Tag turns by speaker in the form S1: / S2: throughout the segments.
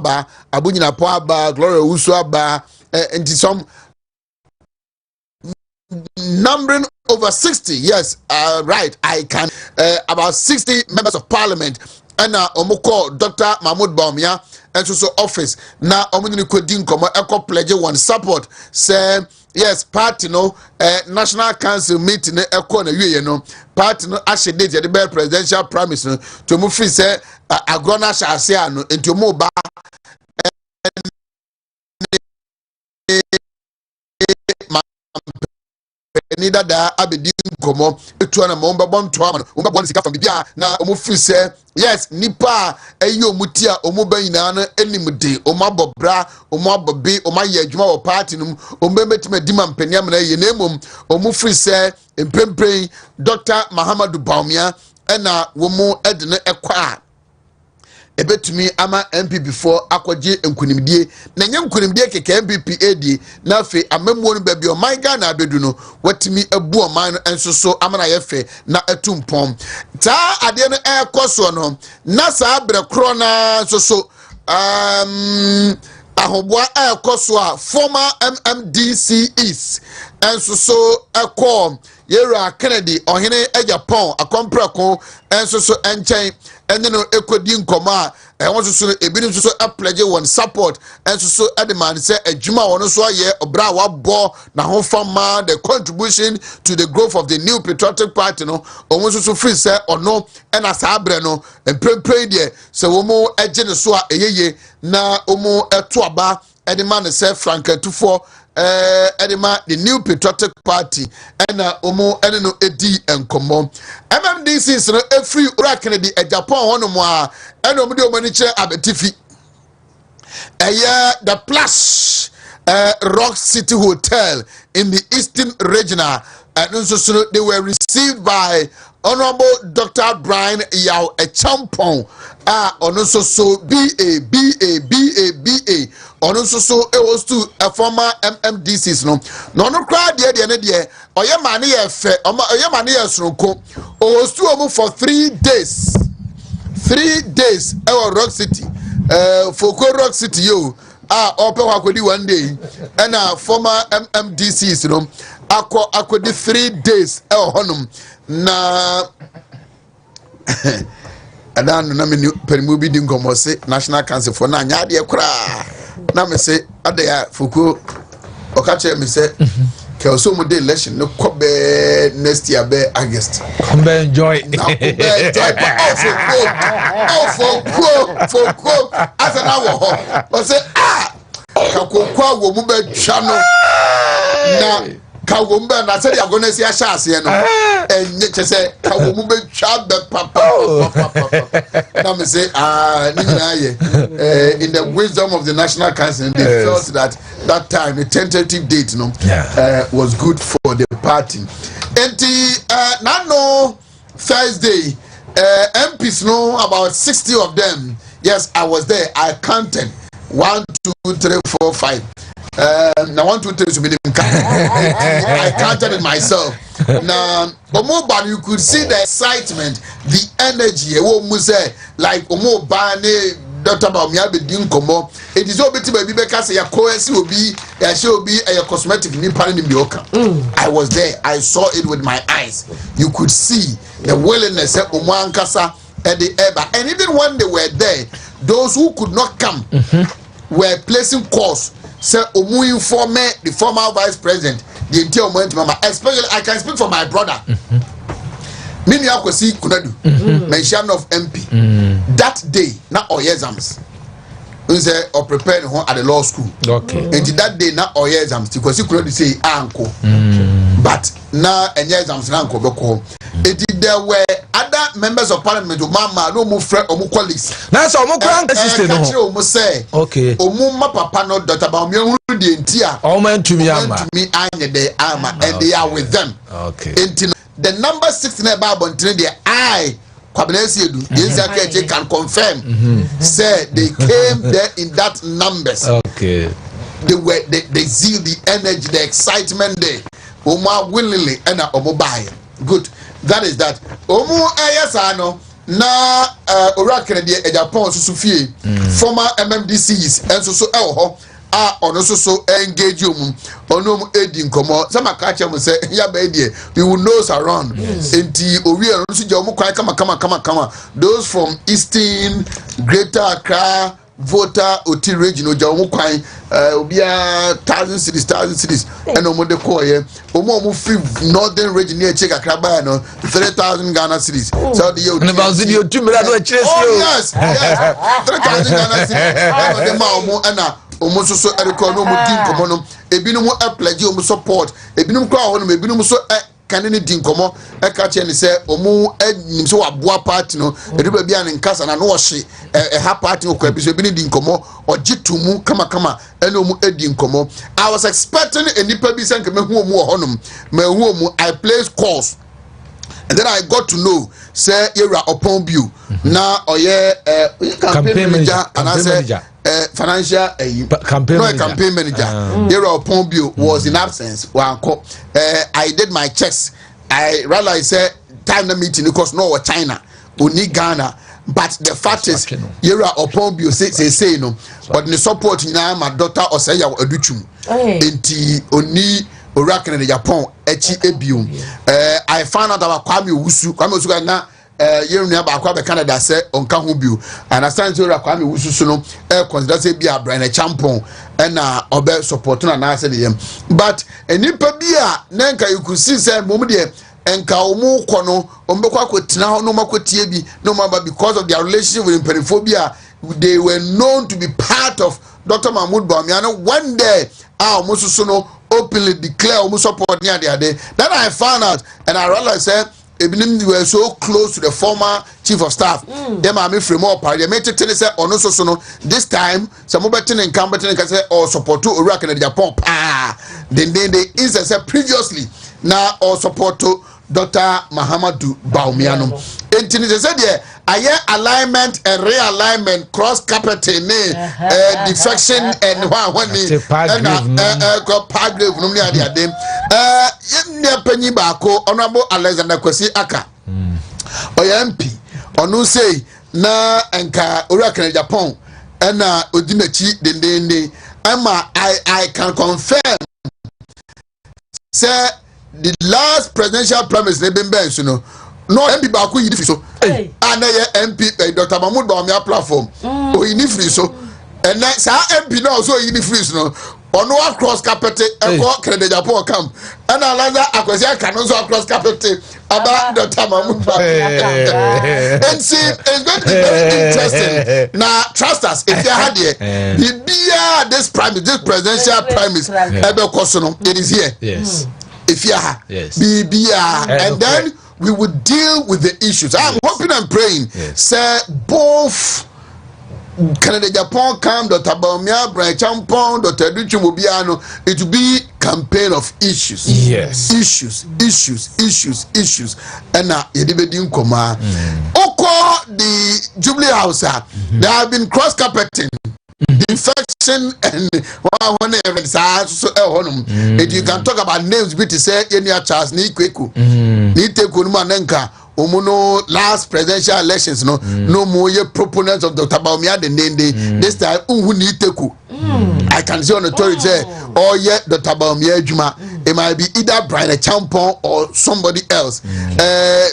S1: aba abunyina po aba Gloria Usu aba and some numbering over 60. Yes, right. I can about 60 members of parliament and omoko Dr. Mahmoud Baumia and so office na omuni kodin komo eco pledge one support say yes party no national council meeting eco na wiye no party no ashe date the be presidential promise no to mu free say agrona shase ano enti omo ba ni dada abedi nkomo etu na mo mbabɔ ntoa ma mo mbabɔ sika fam bia na omo free say yes nipa ayi omuti a omo banyina no enimde omo abobra omo abobe omo aye adwuma wo party num omo metima dima mpania na ye na emom omo free say empempen Dr. Mahamadu Baumia na wo mu ede no ekwa ebetumi ama MP before akwaje nkunimdie na nye nkunimdie keke MPP edi na afi amemwo no babio man ga na abedu no watimi abu oman no ensoso amana yefe na atumpom ta ade no ekoso no na sa brekro na soso ahoboa ekoso a former MMDC is ensoso ekọ Yera Kennedy ohene Japan akomprako ensoso enchen ene no ekodi nkoma won so ebinim so pledge one support ensoso demand say adwuma won so aye obra wabo na ho fama the contribution to the growth of the new patriotic party no won so free say ono na sabre no emprempre de se wo mo eje ne so a eyeye na omo eto aba edemand say Franketufo edema the new patriotic party and omo no edi enkomo MMDC no every ura Kennedy Japan hono mo a eno mo de omani kire abetifi the Plush Rock City Hotel in the Eastern Regional and so they were received by Honorable Dr. Brian Yao Echampon onoso so BA onoso so it was to a former MMDCs no no crowd there oye mane ye fe oye mane ye sonko o was to omo for 3 days Rock City for Rock City yo open akodi 1 day and former MMDCs no akodi 3 days honum na adan na me perimu bi di nkomo se National Council for na nya de kra na me se adaya fuku okache me se ke oso mo de election no kobe next year be August
S2: come enjoy
S1: for asana wo ho o se ka kokwa wo mu be twa no na ka wo mbe na se dia go na si a sha ase no enye che se ka wo mu be twa be papa na me say ni na ye in the wisdom of the National Council they felt that time the tentative date no was good for the party and no Thursday MPs no about 60 of them yes I was there I counted 1 2 3 4 5 now 1 2 3 to be I counted it myself now but you could see the excitement the energy like Dr. Baumia be din komo it is obeti baby beka say yakoesi obi ya she obi a cosmetic ni pan ni bioka I was there I saw it with my eyes you could see the willingness of Omwankasa at the eba and even when they were there those who could not come were placing calls say omu inform the former vice president the entire moment mama especially I can speak for my brother Mimi akwesi kunadu mention of MP that day na oye exams unse or prepared at the law school
S2: okay
S1: and that day na oye exams because kunadu say anko but na enye exams na anko beko there were other members of parliament mama no mu friend omu colleagues
S2: na so omu kran assistant no
S1: omu say
S2: okay
S1: omu ma papa no Dr. Baumia huru de ntia
S2: Omentumi ama
S1: anye de ama and they are with them
S2: okay
S1: the number 6 in the Bible I Asiedu can confirm say they came there in that numbers
S2: okay
S1: they zeal the energy the excitement there Oma willingly and omo buy good that is that omu ayasano na ora Kennedy e Japan so fie former MMDCs enso so e ho ono so engage mu ono mu edi nkomo sama ka che mu say ya ba die we will nose around enti owi eno so je mu kwai kama those from Eastern Greater Accra voter oti region oja mu kwan obia 1000 cities eno mo de ko ye omo free northern region near check Accra no 3000 Ghana cities so the you
S2: about video 2 million no chase you
S1: yes 3000 Ghana cities de ma omo ana omo so eriko no mo din komo no ebinum pledge omo support ebinum kwa ho no ebinum so kanene din komo ka che ni se omo nim so aboa party no eduba bia ne nkasa na no wo hye ha party ko abi so ebini din komo ogitumu kama ene omo edin komo. I was expecting enipa bi se nka mehu omo honum mehu omo I placed calls and then I got to know say yera upon view na oye campaign manager and I said financial campaign manager Yera upon view was in absence. I did my checks. I realized say time the meeting because no China only Ghana, but the fact is Yera upon view say no but the support now my daughter or say ya educhum enti oni Oracle in Japan echi ebium. I found out about Kwame Wusu na yeru ba akwa be Canada say onka ho biu understand say Kwame Wusu so no consider say bia Brian Champon na obe support na say dem but enipa bia na nka you could see say mom de enka omu kɔ no ombekwa kotena ho no makotie bi no maba because of their relationship with Imperiphobia. They were known to be part of Dr. Mahmoud Bawumia. One day almost so no openly declare almost support near the day. Then I found out and I realized that we were so close to the former chief of staff. Them are me free more party. They made it say on also so no this time some better and can say or support to Iraq and Japan. Then they insist previously now or support to Dr. Mahamadou Bawumia. And they said yeah, I alignment and realignment cross carpeting defection and one penny bako honorable Alexander Kwesi Aka MP onu say na enka Oracle Japan and odinachi dendende ama I can confirm say the last presidential promise they been bench no MP baako yi free so and MP Dr. Mahmoud Bawumia platform o yi free so and sa MP now so yi free so ono across carpet eko Kennedy Japan camp and Alexander Kwesi Aka no so across carpet about Dr. Mahmoud Bawumia and see it's going to be very interesting now trust us if you had here this presidential premise ebe koso it is here
S2: yes
S1: if you have and then we would deal with the issues. I'm hoping and praying. Say both Canada Japan camp, Dr. Bawumia, Brian Champon, Dr. Duchu Mubiano, it will be campaign of issues.
S2: Yes.
S1: Issues. And now Yedibedin Koma. Oko the Jubilee House, there have been cross carpeting. Infection and if you can talk about names but to say any Charles ni kweku ni teku no manenka omuno last presidential elections no more proponents of Dr. Bawumia the name this time unhu ni teku I can see on the authority say or yet Dr. Bawumia Juma it might be either Brian Champon or somebody else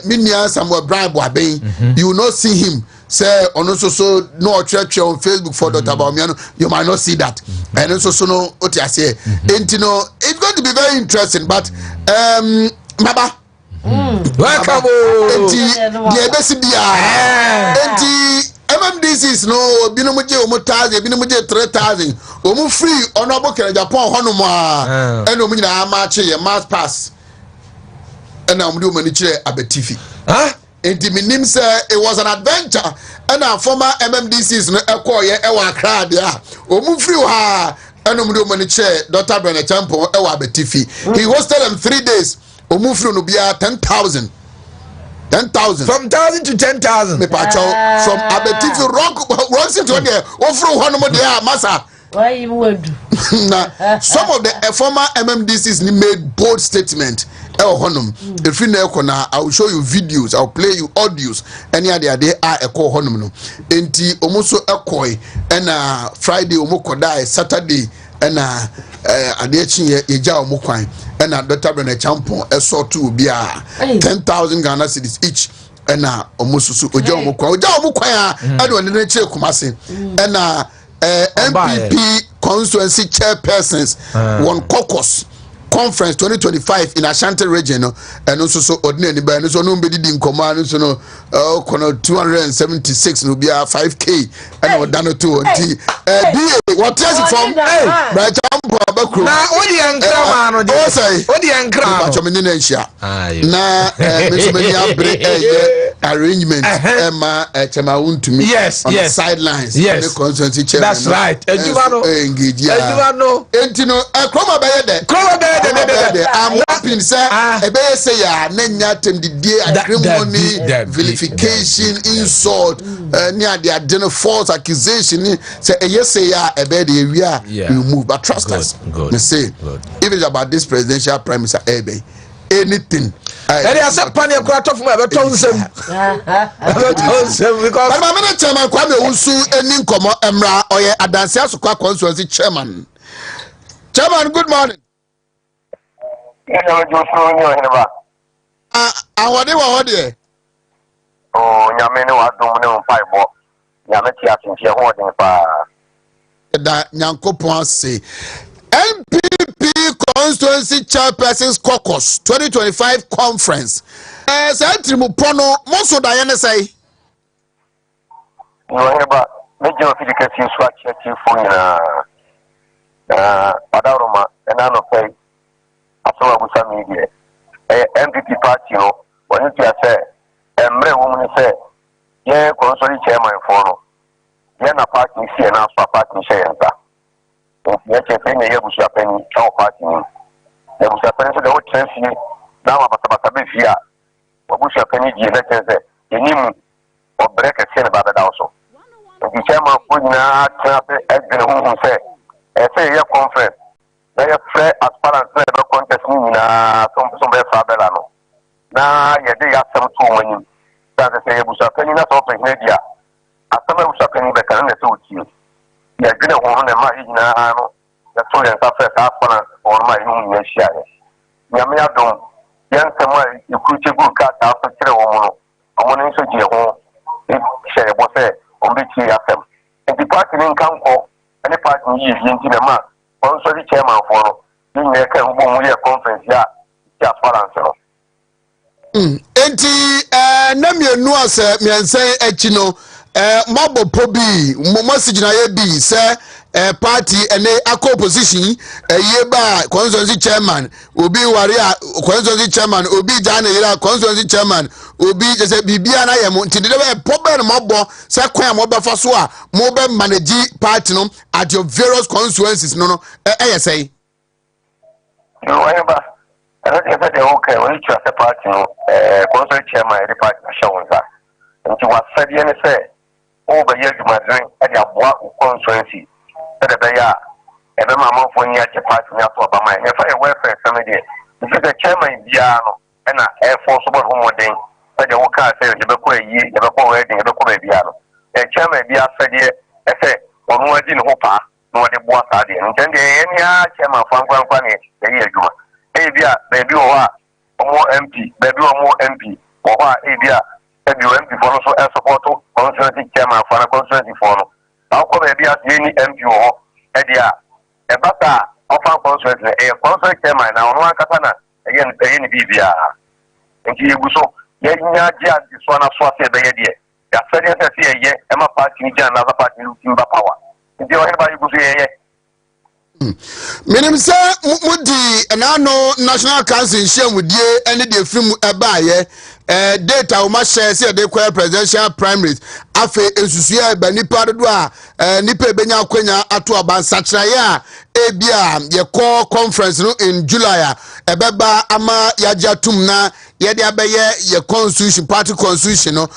S1: Minia Samuel Brian Boaben you will not see him say on also so no church on Facebook for Dr. Bawumia you might not see that and also so no what I say it's going to be very interesting but Baba
S2: welcome
S1: the best MMDCs no binumuje omotaze binumuje 3000 omu free honorable Kennedy Japan honum and omu nyina match ye mass pass and omu do mani kire abetifi and the minim say it was an adventure and our former MMDCs no ekoye ewa Accra dia omu free ha and omu do mani kire Dr. Brian Champon ewa abetifi he hosted them 3 days omu free no bia 10,000 from 1,000 to 10,000. Me pacho from abetifi rock into there. Ofro one more there, massa.
S3: Why you would?
S1: Some of the former MMDCs made bold statement honum if you know I will show you videos, I'll play you audios any other day a honum no enti omuso ekoi na Friday omokoda Saturday na adechi yeja omokwan na Dr. Bernard Champon esort to be 10,000 Ghana cedis each na omususu oja omokwan a do ne che kumase na MPP Constituency chairpersons one caucus conference 2025 in Ashanti region and also so ordinary by no no be di nkoma no so no 276 no be 5k and we done to anti what is from by Champo abakru
S2: na odi ankra ma no de odi ankra
S1: ba chomini na nsia na me so many arrangement ma chema Wontumi
S2: yes
S1: on the sidelines
S2: the
S1: constituency chairman
S2: that's right ejubano
S1: entino kroma be de I'm hoping say ebe say ya nanya tem the day agreement vilification insult near the identity false accusation say yes say ya ebe the area you move but trust us me say if it's about this presidential prime minister ebe anything
S2: there is a panic crowd of my betonsem because
S1: but my chairman Kwame Wusu eni nkomo emra oye adanse asokwa constituency chairman good morning.
S3: Oheneba.
S1: Awade wa hode.
S3: Oh, nyame ne wa dum ne mpaibo. Nyame ti asintie ho den pa.
S1: Da Nyankopon ase. MPP Constituency Chairpersons Caucus 2025 conference. Santrimu pono moso da ye ne sai.
S3: Oheneba, me je ofidikasi nso a cheti fo nyina. Padaroma enano pay aso abusa media MPP party no woni tia say emre wo mu say ye consoli chairman for no ye na party si na so party share nta ye che pe ne ye busa pani chaw party ni ye busa pani so de wo trensi na ma bata be fia wo busa pani ji na tense enim o break se ne ba da so the chairman for na trap e ho say say a conference. They are fair as far as the contest na some be fabela no. Na ye dey have some too many. That say busa penny na so pe media. Asama busa penny be kan na so ti. Ye gbe ho na ma ina no. Ya so ye ka fair ka fana on ma inu na shia. Ya me adom. Yan sama ikuche gu ka ta so kire wo mo no. Omo ni so je ho. E share bo say on be ti afem. E di party ni kan ko any party is into the man, also the chairman for being a conference, yeah, just for answer.
S1: Enti namye no say me say echino mabo pobi message na ye bi say party ene akọ opposition ye ba constituency chairman obi waria constituency chairman obi jana yira constituency chairman obi je say bibia na ye mo ntide be problem mabo say kwan mo be fa so a mo be manage party no at your various constituencies no say
S3: You remember I don't think that okay when you choose a party no constituency chairman the party show that and you was said you say over here you must drink at your constituency the beya ebe mama for nya che party nya for ba mai e fa e welfare family this is the chairman bia no e na e for so bo mo den e de wo ka say de be ko yi de be ko wedding de be ko be bia no e chairman bia fa de e say onu adi ne ho pa no de bo asa de nten de e nya chairman fa nkwa ne e yi adwuma e bia be bi wo ha omo MP be bi omo MP wo ha e bia e bi MP for no so e support constituency chairman for na constituency for no Ako be bia any MP ho e dia e bata ofa constituency e constituency chairman na ono akata na e ni bibia nti eguso ye nya dia di so na so ase be ye die ya sede se ye e ma party ni jan na party ni timba power nti Oheneba eguso ye
S1: menim say mudi na no national council nhyiamudie ene de film eba ye data o ma share say de kwa presidential primaries afe esusu ya ba nipa do a nipa benya akwanya ato abansa kira ya ebia ye call conference no in July a ebeba ama yaja tum na ye de abeye ye constitution party constitution no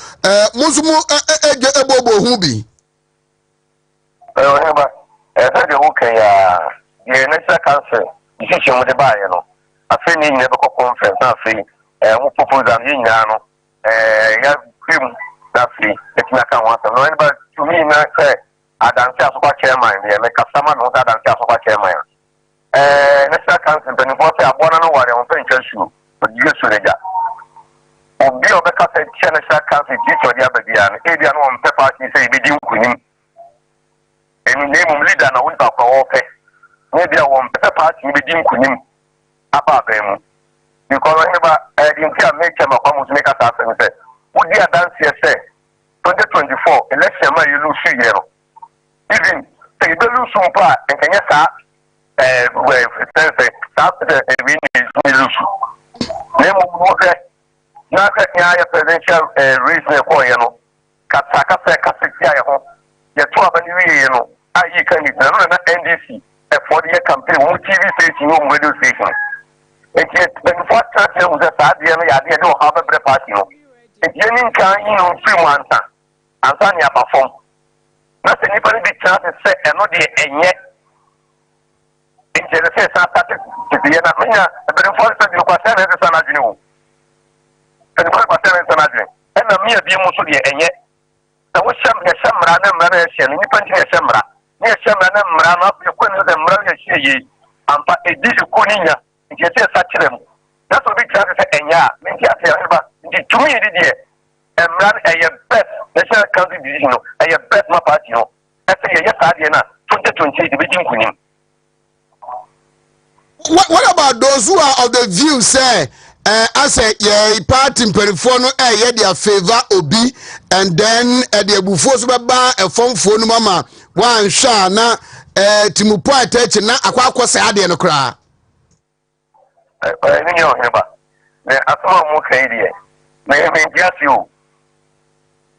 S1: musumu ebobo hu bi
S3: Oheneba esa de okay ya the national council decision with the buy no afi ni ne be ko conference na free we proposal yin na no ya film na free etina kan wa so no anybody to me na say adanse asopa chairman dey make customer no adanse asopa chairman national council been for say abona no ware on pen chansu but you so neja obi obeka say national council teacher dia babia no e dia no on paper say be di nkunim eni name leader na won ba kwa ofe maybe I want better party within Kunim about them because whenever I didn't make them a almost make us ask and say, would you dance here say 2024 election man you lose year? Even say you lose some part and can you start lose. Name of not a presidential reason for you know, Kataka Kasika, you 12 you know, I can NDC. For the campaign, TV station, radio station. And yet, when the first time was a sad year, I don't have a better party. And Jenny can, 3 months, and Sanya perform. Not anybody be chance to say, and not the and yet. In Genesis, I started to be an Amina, but the first time you were saying, it's an adrenaline. And the first time it's an adrenaline. And a mere be Musuli, and yet. I was some random manation, independent Shamra. Near Shamana Mrana, you couldn't have Mrana Shea, and but a dish of Kunia, and you say such them. That's what we try to say, and yeah, to me, and run a best national county division, a best my party. I say, yes, I did not 2020 division Kunim.
S1: What about those who are of the view, say, I say, yeah, party in Perifono, yeah, their favor obi, and then at the Bufos Baba, a phone phone mama. One sha na timupo ateche na akwa se ade no kra
S3: ni yo heba na asama mo kai die na ye mentiasi o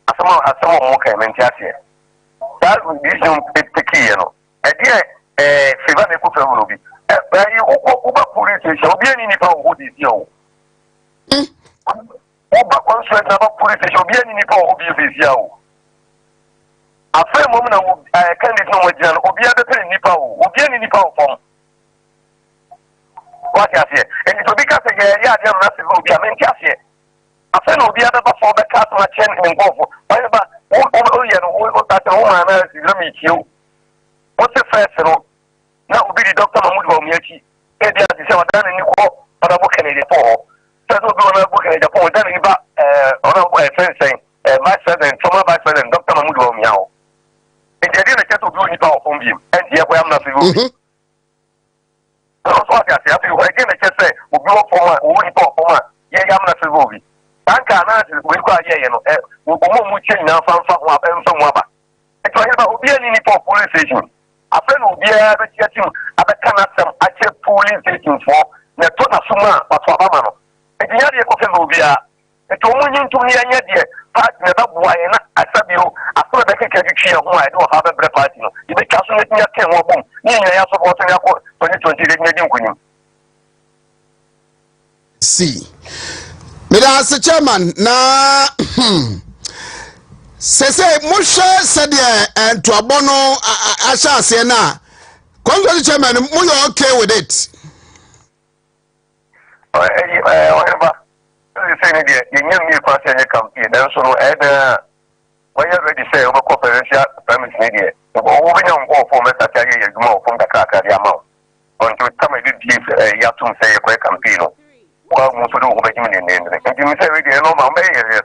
S3: asama mo kai mentiasi that vision petiki no e die fiba ne ku fewuro bi ba yi uba police station obi ani nipa o di si o uba constituency na police station obi ani nipa o bi si o after a moment, I can't know what you're Obia Nipa, Obia Nipa form. What I say, and it will be because I'm massive Obia Mentiasia. After Obia before the customer chain and go for whatever, that woman let me kill. What's the first? Now will be the doctor Mahmoud Miyachi. And they are done in the court, but I'm working in the fall. That's what we're working in the fall. Then about my friend saying, my son and former vice president, Dr. Mahmoud Miyachi. And they didn't get to do any power from him. And here we am not able. So what I say, again, I just say, we go for my own power. Yeah, I'm not able. Thank you. We go here, you know, we go change now from Waba. It's why I'll be any police station. A friend will be able to get him at the Canada, I check police station for the Tona Suma, but for Bamano. And the other coffin will be a woman to me, and yet, partner, why not? I said, you, I thought I could catch you. I don't have a breath party. You make us let me a 10 or boom. I support 2020.
S1: See, Mr. Chairman, na say, Musha said, and to Abono Asha Siena. Congress Chairman, we're okay with it. You say you new question campaign, and so when you already say over confidential premise media, we don't go for Mr. more from the Kaka amount. Until come and give Yatum say a quick campaign. Well, most of the women in the end. And you say, you know, my mayor is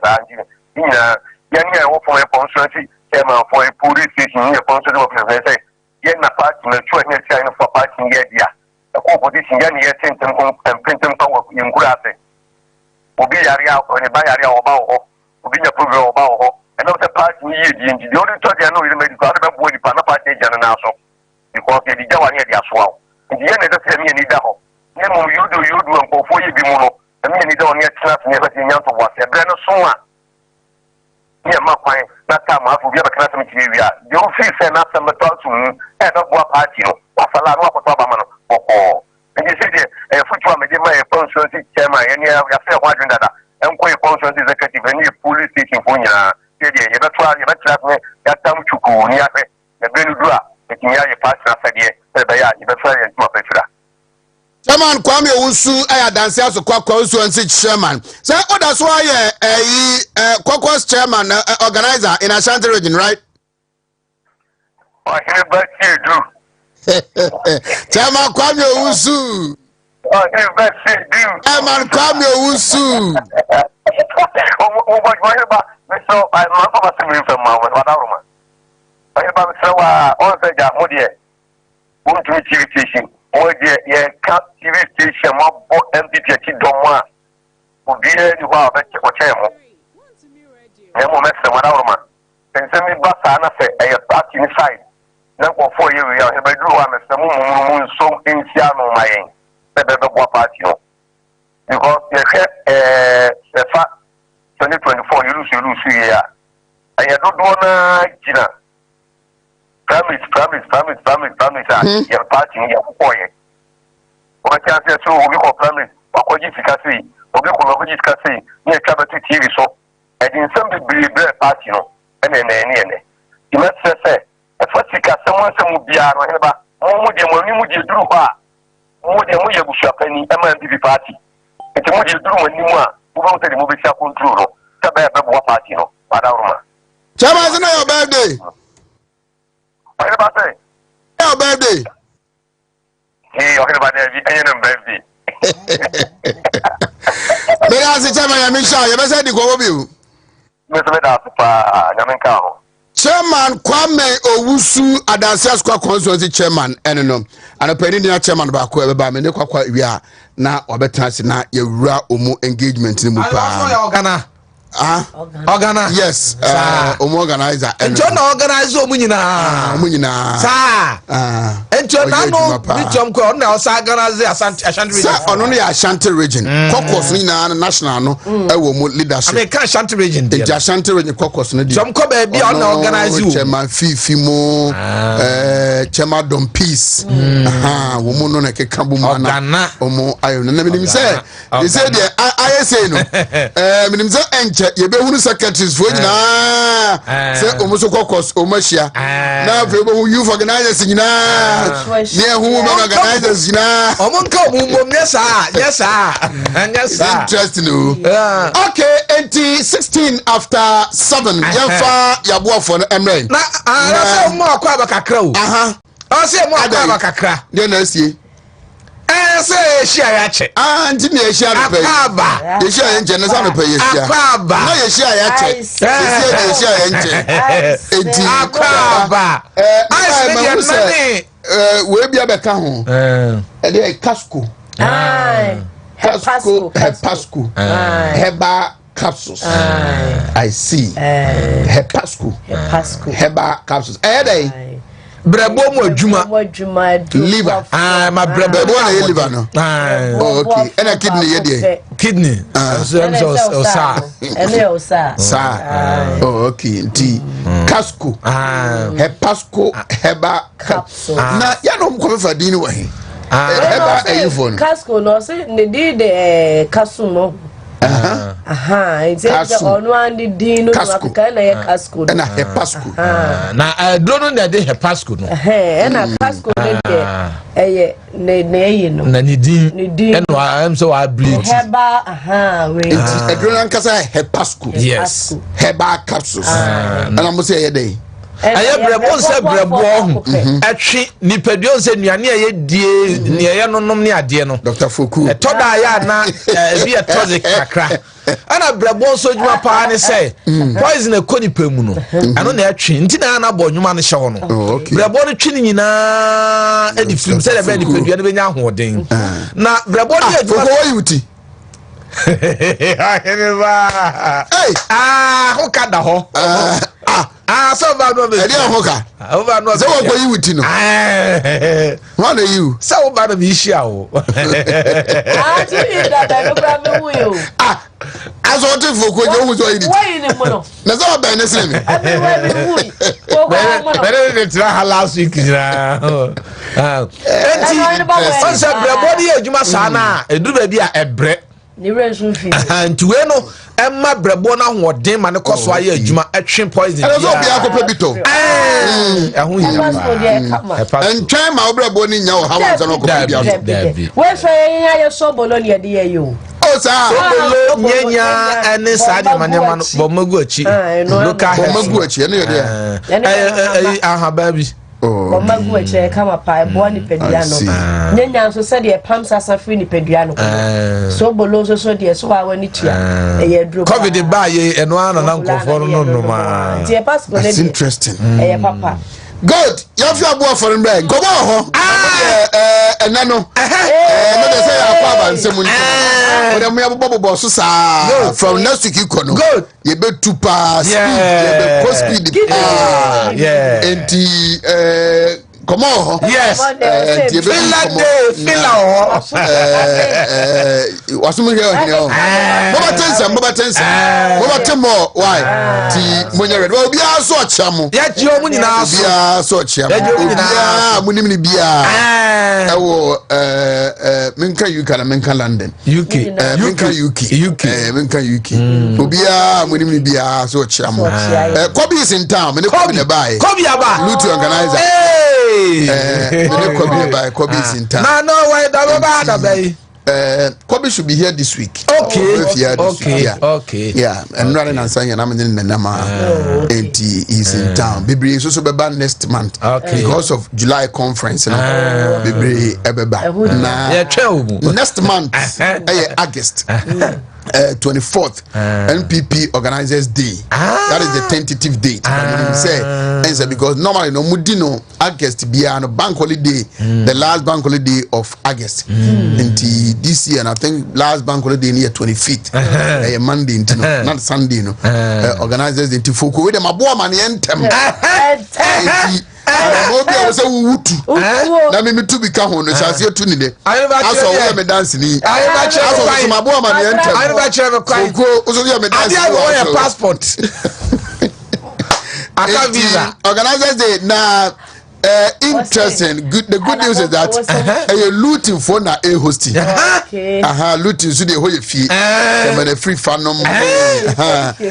S1: young for a constituency, chairman for a police station, a constituency of the say, yet my party, the choice China for parking yet, the opposition, yet, and printing power in Gurase. Obi area or a buy area about Obi approval about and of the party the only thought I know is made the body party and because they did one year as well. In the end, it doesn't mean any doubt. Nemo you do and go for you be mono, and then you don't yet class never seen young to watch a brand of summer. Near my point, that time I will be a class material. The office and not some talk to me and not what party or a lot of Obama or. And you see the football my constituency chairman, and you have wondering that I'm going to constituency executive and you police station for you. You better try that time to go near the Benudra, the Kinya Pass, you better try and do a better. Chairman Kwame Owusu aya dance aso Constituency chairman. Say that's why caucus chairman organizer in Ashanti region, right?
S3: Oheneba Asiedu.
S1: Chairman Kwame Owusu.
S3: Oheneba Asiedu.
S1: Chairman Kwame Owusu.
S3: Oheneba, so I remember something from my Wadaruma. Oheneba so on the Jamudi. Wontumi TV station. O de ye ka TV station mo bo MPP ti domwa. Obi e ni wa be o chemo. E mo mese Wadaruma. Pense mi ba sa na se e party ni side. Na ko for you ya he be duru wa mese mu nso entia no mayen. Be bo party no. Because the fact 2024 you lose here. I don't wanna Gina. Promise. Your party in your boy. What I say so we call promise. What could you say? What you could say? Near Cabot TV so. And in some degree, party no. And then you must say, if what you can someone some be out or ever, more than when you do more than we have shop any MNTV party. It's what you do when you want. Who wanted to move it up control. What party no.
S1: Chairman, it's not your birthday.
S3: What about say?
S1: Your birthday.
S3: Hey, talking about the birthday.
S1: May I say, Chairman, I'm sure you must have the go of you.
S3: Mr. Yaminka.
S1: Chairman Kwame Owusu Adansias Constituency chairman eno and a penny chairman ba ko ebe ba me ne kwakwa wi a na obetanse na yewura omu engagement ni mu pa. Organa. Yes. Organizer.
S2: And John organize omu nyina. Sa. And John no Bichom ko na organize Ashanti region.
S1: Sa ono ya Ashanti region. Caucus ni na national no e wo mu leadership.
S2: I mean Ashanti region.
S1: The Ashanti region caucus no di.
S2: Jom ko ba bia na organize you.
S1: Chairman Fifi mo Chairman Don Peace. Wo mu no na keka bu mu na. Omo ayo na me say. They say the I say no. Me say enche yebe hunu secretaries for nyina say omuso caucus omahia na fe bo youth organizers nyina ne hu men organizers nyina
S2: omonka omumom yes sir
S1: interesting okay 16 after 7 yafa yabo for emre
S2: na say mo akwa abakakra o say mo akwa abakakra
S1: de na sie
S2: say share ya che
S1: anti me share pe
S2: akaba
S1: ye share enche na sa me pe ye share
S2: akaba
S1: na ye share ya che ye share enche enti
S2: akaba
S1: I say we bia be ka ho e dey casco Pasco heba capsules I see heba capsules dey
S2: brabo mo adwuma
S1: liver
S2: my brabo
S1: na liver no okay and kidney ye dey
S2: kidney
S1: oh okay nti casco hepasco heba capsule na ya no mko fa din wa he heba eyifon
S4: casco no say ne de casco no it's on one the dino kind of casco
S1: na hepasco
S2: na drono na de hepasco no
S4: na casco de ne no
S2: na ni din and am so I bleed
S4: heba we
S1: drono nkasa hepasco
S2: yes
S1: heba capsules and am say ye dey
S2: aye brebo se brebo atwi nipadua se nuane aye die ne ye nonom ne ade no
S1: Dr. Foku
S2: etoda ya na bi etoze kakra ana brebo so djuma pa ne se poison ekoni pemu no ano na atwi nti na bo nwuma no hye ho no brebo no twi nyina edi film se be nipadua ne benya ahoden na brebo no adjuma
S1: Foku yuti
S2: Oheneba ho kada ho so ba no be
S1: e dey hoka
S2: over no
S1: so what you with no what are you
S2: so ba no be issue o
S4: to you that no problem with you
S1: aso what Foku you wu so you
S4: why ni mo no
S1: na so ba na se me
S2: better try last week jira enti on se brebo di adwuma sa na edu ba bi a ebre
S4: ni rensu fi
S2: anti we no Emma Brebo na hoden ma ne koso aye adwuma atwe poison.
S1: Ele so bia ko pebito.
S2: Ehun ya.
S1: Entwen ma Brebo ni nya o ha wan no ko bia.
S4: We so yen ya so bolo ne de ye yo.
S1: O sa
S2: so bolo nyenya ene sa de manema no bo magu achi. Local
S1: bo magu achi ene ye de.
S2: Aha baby.
S4: Bo magu achi kama pa bo ni pedua no. Nyenya so se de pam sasa free ni pedua no. So bolo so de so wa wani tua. Eye dro.
S2: Covid ba ye eno ana na nkofo no ma.
S1: That's interesting.
S4: Eye papa.
S1: Good. You have your boy for him break. Come on. Nano. No they say akwa ban semu nti. But me abobo boss sa from next week you kono.
S2: Good.
S1: You be too pass speed. You be post speed.
S2: Yeah.
S1: Enti come on.
S2: Yes. Feel like day, feel
S1: wasumu here. Baba tensa. Baba temo. Why? Ti munya red. Well, biya so chamu.
S2: Ya ji omu nyina so.
S1: Biya so chamu. Biya munim ni biya. Ewo menka UK na menka London.
S2: UK.
S1: Menka UK. Menka UK. Obiya munim ni biya so chamu. Kobe is in town. Me ne Kobe ne buy.
S2: Kobe aba.
S1: Lutu organizer. Kobe is in town.
S2: No, why da bay.
S1: Kobe should be here this week.
S2: Okay.
S1: Yeah, and running and saying I'm in the Nama. And he is in town. Bibri is also be next month.
S2: Okay.
S1: Because of July conference. Bibri ebeba. Next month, August. 24th NPP Organizers Day. That is the tentative date. Say because normally no mudino August be a bank holiday, the last bank holiday of August. Until this year, and I think last bank holiday near 25th, Monday, not Sunday. No, organizers into Fuku with them a boy man entem. Mobi I was a wutu. Na me to become one. So I see you ni de. I saw we dance ni. I saw my boy man entem.
S2: I never try to cry.
S1: Go so you me dance.
S2: I have a passport. I have visa.
S1: Organizers Day na interesting. The good news is that you looting for na a hosting. Looting so they hold your feet. Them a free fanom.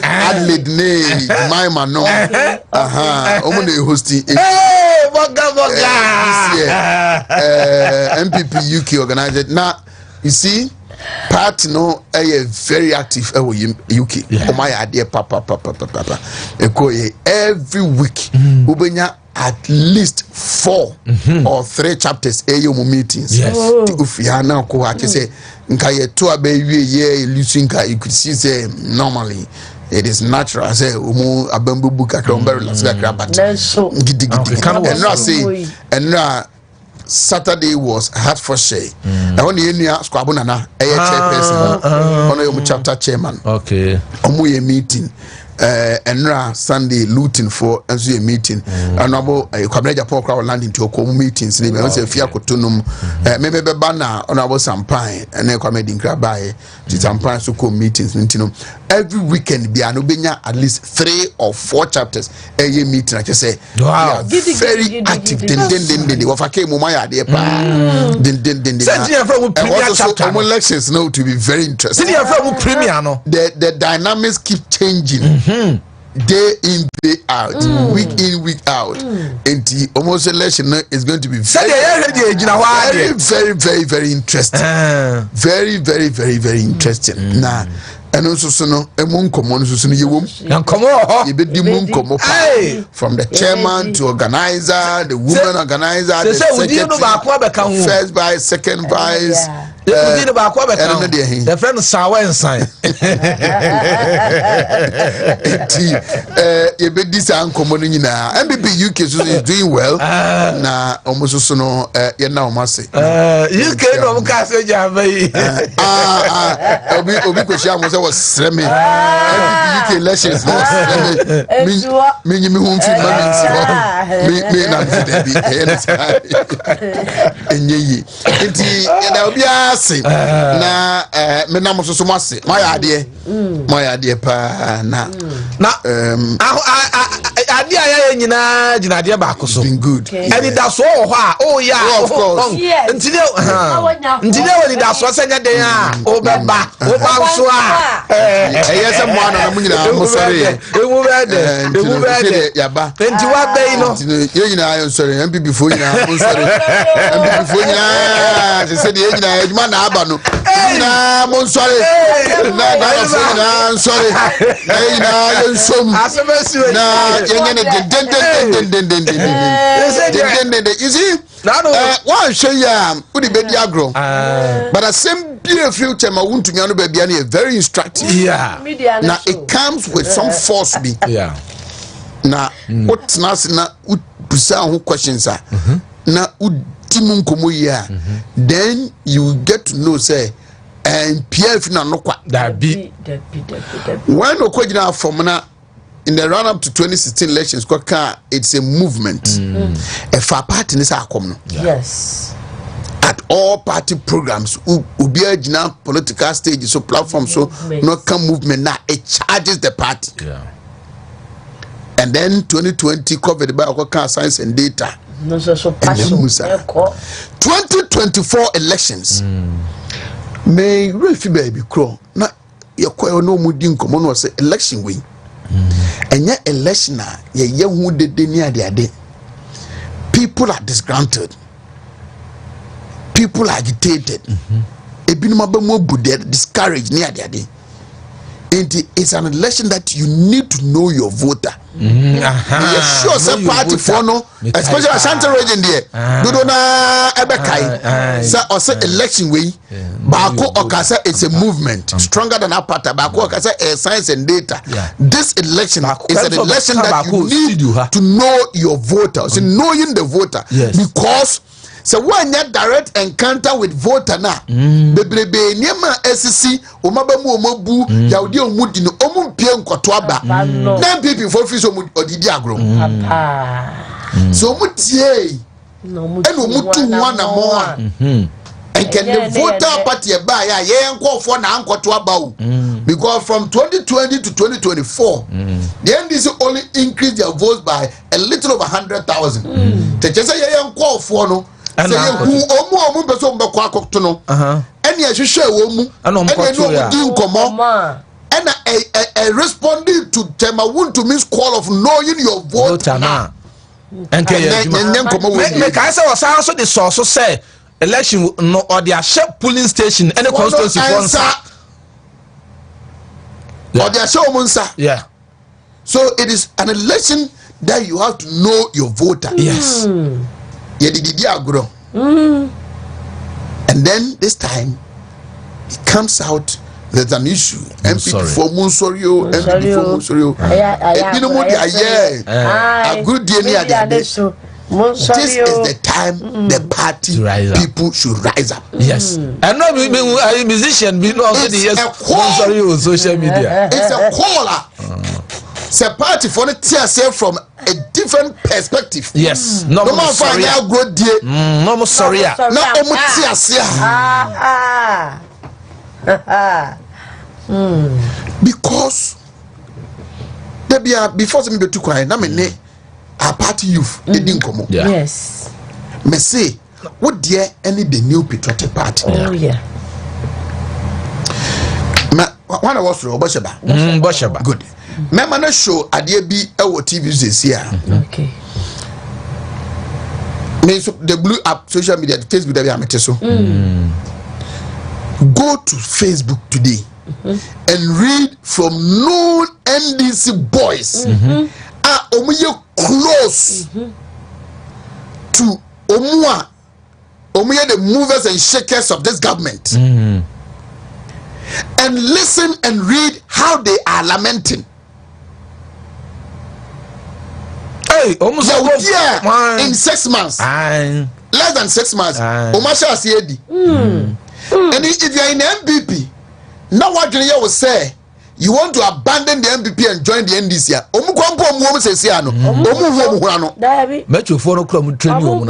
S1: Adelaide ne my man no. Omo hosting. MPP UK organized. Now you see. Part no very active UK. Oh my idea papa. Every week ubenya at least 4 or 3 chapters meetings.
S2: Yes.
S1: Ufiana ko ake say nka ye to abewie ye lusinka you could see say normally it is natural say umu abambu buka kromber lasga krabat. Gidi. And Saturday was Hertfordshire. I want the squabble nana chairperson. On chapter chairman.
S2: Okay.
S1: Omu meeting. Enra Sunday looting for a meeting. Honorable Kwameja Paul Crow landing to a meetings. They may say Fia Cotunum, maybe Banner, Honorable Sampine, and then Kwamedin Krabai, to Sampine Suko meetings. Every weekend, be Anubina at least 3 or 4 chapters a year meeting. I just say, wow, very active. Then Wafake Mumaya, dear pa. Then elections know to be very interesting. The dynamics keep changing. Day in, day out, week in, week out. And the almost election is going to be very interesting. Very interesting. Now, and also among common you from the chairman to organizer, the woman organizer, the secretary, first vice, second vice.
S2: The friend sour and sign.
S1: This uncommon in MPP UK is doing well. Now almost so no now must say
S2: UK no castle
S1: was Sreme. MPP UK elections was Sreme. Me home me na and ye. ase na me na mo so mo ase mo ya ade pa na
S2: ade aya nyina ginade ba ko so
S1: been good
S2: and it that's all oh yeah
S1: of course
S2: ntine woni that's what say den a o beba o ba so a
S1: yes mo ana mo nyina mo sorry
S2: emu bede
S1: yaba
S2: enti wa bei no
S1: ye nyina ayo sorry MPP fo nyina mo sorry MPP fo nyina se de nyina adwuma na aba no nyina mo sorry na ga fo nyina sorry na nyina ye som na you see one show ya udi bedi agro but the same beautiful future ma Wontumi anu baby is very instructive now it comes with some force be na what na pusa who questions are na utimu nkomo ya then you get to know say and PF na no kwa
S2: that be
S1: when okojina from na in the run up to 2016 elections, it's a movement. A far party is our common.
S4: Yes.
S1: At all party programs, be a political stages, so platforms, so no come movement now. It charges the party.
S2: Yeah.
S1: And then 2020 covered by our science and data.
S4: No, so
S1: 2024 elections. May Refi baby crow. Now you call no mudin common was election win. And yet election who did near the day. People are disgruntled. People are agitated. Discouraged near the day. It's an election that you need to know your voter. Sure, some party for no, especially Ashanti region there. Do na ebekai. So say election way. Bako okasa it's a movement stronger than apata. Bako okasa science and data. This election is an election that you need to know your voter. So knowing the voter because. So when you direct encounter with voter na bebrebe niema SC omabamu omabu yaudi omudi no omumpie nkoto aba na people for office odidi agro so omutie eno omutu nwana mo a and can the voter party ba ya ye nkofo na nkoto aba o because from 2020 to 2024 the NDC only increased their votes by a little over 100,000 te chese ye nkofo no say omu person be kwa koto no ene ahwehwe omu ene no di nkomo and responding to Tema Wontumi's call of knowing your vote now
S2: and me can say was also the source say election no or their share polling station any constituency
S1: or their show munsa so it is an election that you have to know your voter.
S2: Yes.
S1: And then this time it comes out there's an issue. MPP for Munsorio, MPP for Munsorio. A good day. This is the time the party people should rise up.
S2: Yes. And not a musician, be also the social media.
S1: It's a caller. It's a party for the TSA from a different perspective.
S2: Yes.
S1: No more sorry.
S2: No more sorry.
S1: No more TSA. Because there be before some go to cry. Na me our party youth they didn't come.
S4: Yes.
S1: Me say what dear any the new patriotic party.
S4: Oh yeah.
S1: One of us Bosheba.
S2: Bosheba.
S1: Good. Remember na show adie bi ewo TV this here.
S4: Okay.
S1: Me so the blue app social media the Facebook that we am so. Go to Facebook today and read from known NDC boys. Omuye close to Omuye the movers and shakers of this government. And listen and read how they are lamenting.
S2: Hey, almost
S1: in 6 months. Less than 6 months. Omasha Asiedu. And if you are in the MPP, now what you will say, you want to abandon the MPP and join the NDC.
S2: Metro for no crumb training.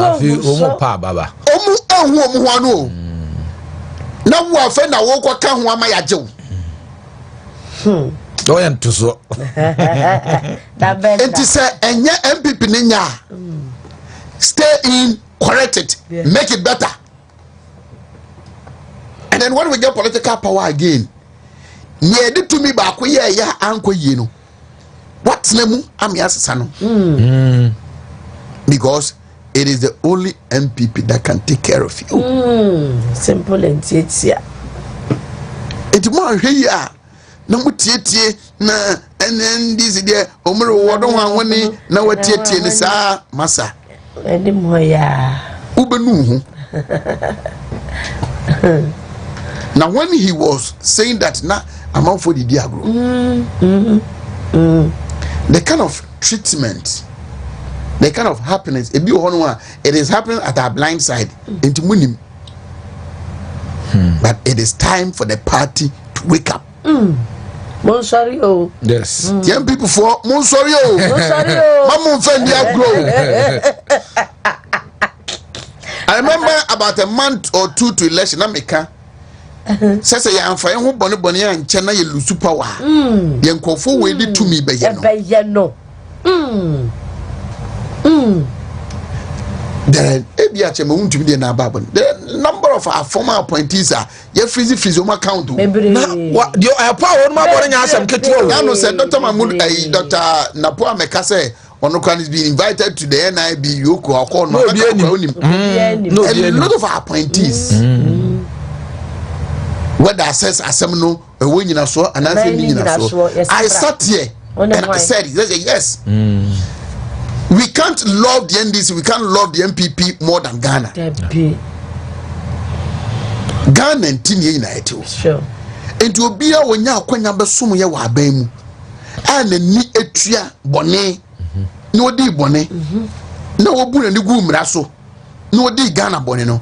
S1: na wo afa na wo kwa ka ho ama ya jew
S2: do yan to so
S1: enti say enye MPP ni nya stay in, correct it, make it better. And then when we get political power again, near the to me back we ya anko ye no. What's name am yasasa no? Because it is the only MPP that can take care of you.
S4: Simple and tietia.
S1: It more here na mutietie na and this there omro wodo wan woni na watietie ni sa masa.
S4: Eni mo ya.
S1: Ubenu hu. Now when he was saying that na amount for the diagro. The kind of treatment, the kind of happiness, it is happening at our blind side into munim. But it is time for the party to wake up.
S4: Monsario.
S2: Yes.
S1: Young people for Monsario. I remember about a month or two to election, America. Says I am fine who bonny and China you lose power. Young Kofu waited to me by
S4: no.
S1: The number of our former appointees are your freezy Frizoma count.
S2: What do you have power on my boarding house? I'm
S1: Kano said Dr. Mahmoud, Dr. Napua Mekase, Onokan is being invited to the NIB Yoko or call no, a lot of our appointees. Whether I says Asemno, a winning us so, and I sat here and I said, yes. We can't love the NDC, we can't love the MPP more than Ghana. Ghana and Tinia United.
S4: Sure.
S1: And to be a when you are going to be some ya wabemu. And the ni etria bonnet. No di bonnet. No bun and the goom rasso. No di Ghana boneno.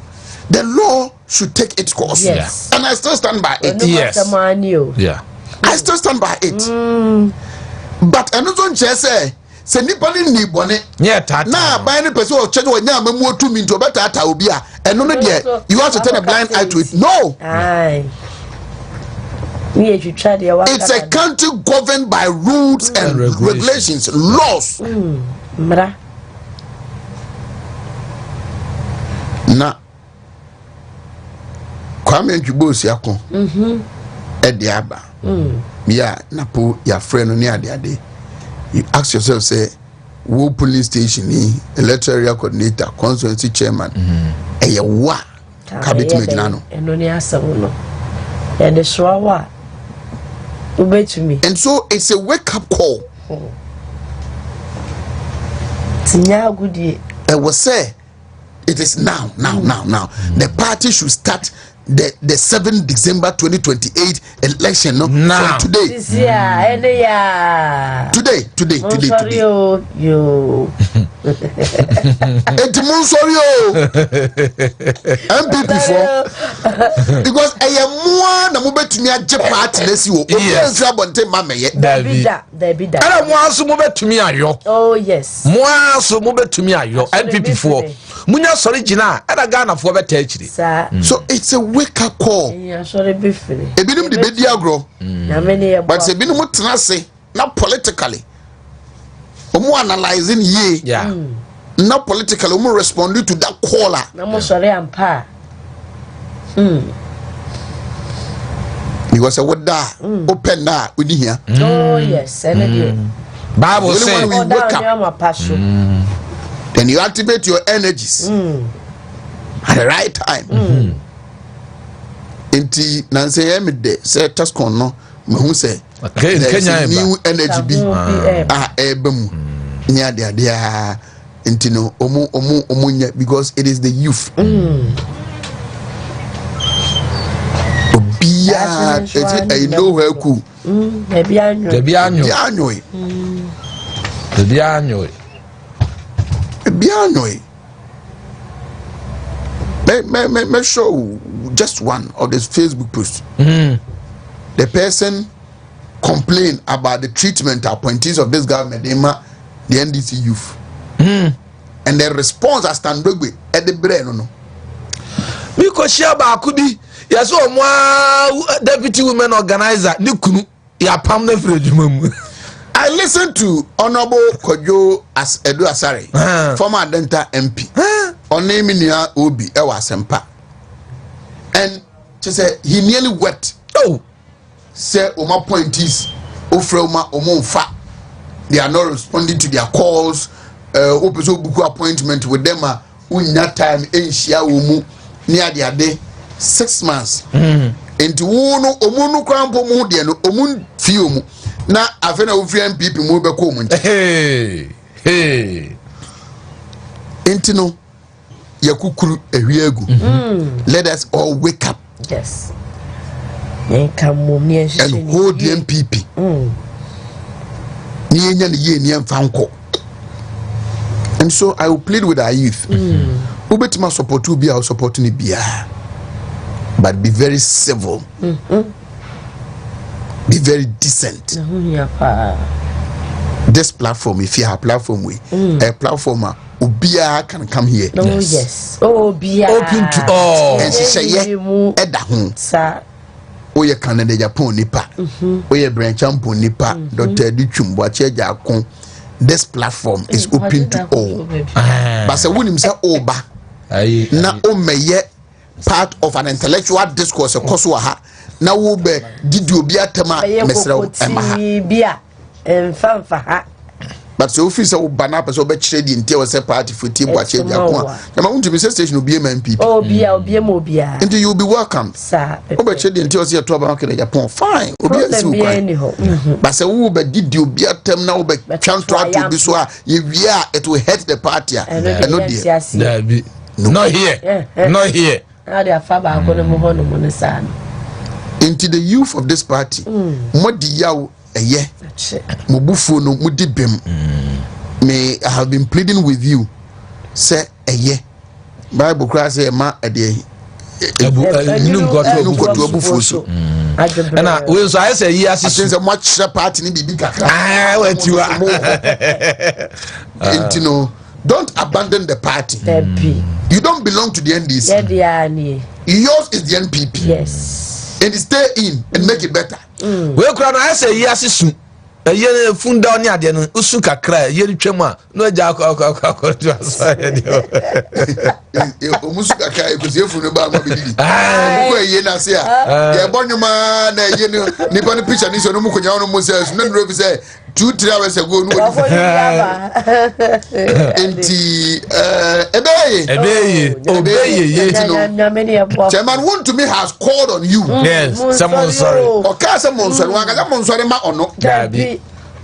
S1: The law should take its course.
S4: Yes.
S1: And I still stand by it.
S2: Yes.
S1: Yeah. I still stand by it. But another say. Se nipa ni bone na ban ni person o cheje onya amamu otu mi nto beta ata obi a eno no de you have to turn a blind eye to it. No, it's a country governed by rules and regulations, laws. Na Kwame Njubosi akon e de aba ya napo ya friend no ni ade you ask yourself, say, wo police station, electoral coordinator, constituency chairman, wa cabinet majorano.
S4: And only answer no. And the swawa. Obey to me. And
S1: so it's a wake up call.
S4: Tinya good.
S1: I will say, it is now. The party should start the 7th December 2028 election from today.
S4: This year,
S1: today.
S4: Sorry, you.
S1: MPP for because I am more na mo betumi age party na si wo. Obi bonte mama ye.
S4: David.
S2: Ara mo aso mo betumi ayo.
S4: Oh yes.
S2: Mo aso mo betumi ayo MPP for. Munya sorry gina ada Ghana for beta akiri.
S1: So it's a wake up call.
S4: Yeah, sorry be free.
S1: Ebinim de bedi agro. But ebinim tena se na politically. Omo analyzing ye.
S2: Yeah.
S1: Not politically, omo responding to that caller.
S4: Na mo sorry ampa.
S1: Because what da open da uni here.
S4: Oh yes,
S2: Bible says
S1: when we wake up, then you activate your energies at the right time. Inti nanse emide say taskon no me hu say new energy bi ebem nya de inti no omu nya because it is the youth. Obia I know where ku
S2: Debi anyo me
S1: show just one of this Facebook post. The person complained about the treatment appointees of this government, the NDC youth. And the response as Standogwe at the brain no.
S2: Because share ba kubi Yes, oh, moi, deputy women organizer, Nikunu, ya pam ne frejumum.
S1: I listened to Honorable Kojo Asiedu Asare, former Adenta MP. On naming ya Obi Ewa Sempa. And she said he nearly wept. Oh, say Oma pointies, Ofroma Omonfa. They are not responding to their calls. Open so book appointment with them. Unya time Asia Umu near their day 6 months. Into Wono Omunu Crampo Mudiano Omun Fiumu. Na afena ufriend people move back home. Hey. Intino yakukuru ewiegu. Let us all wake up.
S4: Yes.
S1: And hold the MPP. And so I will plead with our youth. Ubetima support to be our supporting it, but be very civil. Be very decent. This platform, if you have a platform, a platformer, Ubia can come here.
S4: Oh, yes. Oh, be
S2: open to all.
S1: And she say, yeah, at the home. Oye Canada Japan nipa. Oye Branchampo nipa. Dr. Dichum Wache Jakon. This platform is open to all. But say when him say oba, na omeye part of an intellectual discourse akoswa na wo be didi obi atema mesrew emaha but so officer oba na person be kire di ntia wo say party for team Wache Jakon na Wontumi station obi MPP obia and you will be welcome sir oba kire di ntia wo say to aba Canada Japan fine obi asi ukwan but say wo be didi obi atem na wo be twa to be so a ye wia it will hurt the party and no there
S2: not here not here
S1: into the youth of this party modi yaw eye mobufu no mudi bem me I have been pleading with you say eye Bible class say ma ade nuko obufu so
S2: and we so I say yes
S1: since much party ni bibi kakra
S2: what you are
S1: into don't abandon the party. You don't belong to the NDC. Yours is the NPP.
S4: Yes.
S1: And stay in and make it better.
S2: We crown I say yes soon. A year funda on ya no usuka cry year twema no ja ko to asaya dio.
S1: Musuka cry because you funu ba ma bididi. Ko ye na se a. Ye bonyuma na ye ni pa no picture ni so no mukonya no mo say no no be say 2-3 hours ago no enti ebeye Chairman Wontumi has called on you.
S2: Yes, someone sorry.
S1: Okay, someone sorry. Someone sorry ma ono.
S2: Dabi.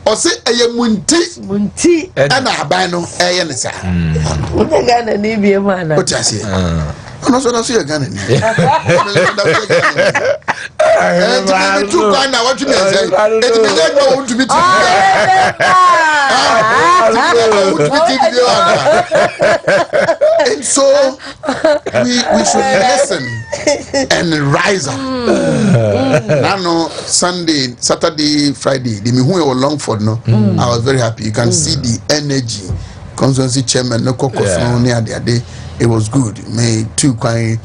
S1: O se eye munti ana aban no eye ne sa.
S4: Gana ni bi ma na.
S1: O ti ase. Ono so na so ye Gana ni. And two Ghana what you say? It be like no want to be and so we should listen and rise up. Now Sunday, Saturday, Friday, the me who were Longford no. I was very happy. You can see the energy. Constituency chairman no caucus no near the day. It was good. May too kind.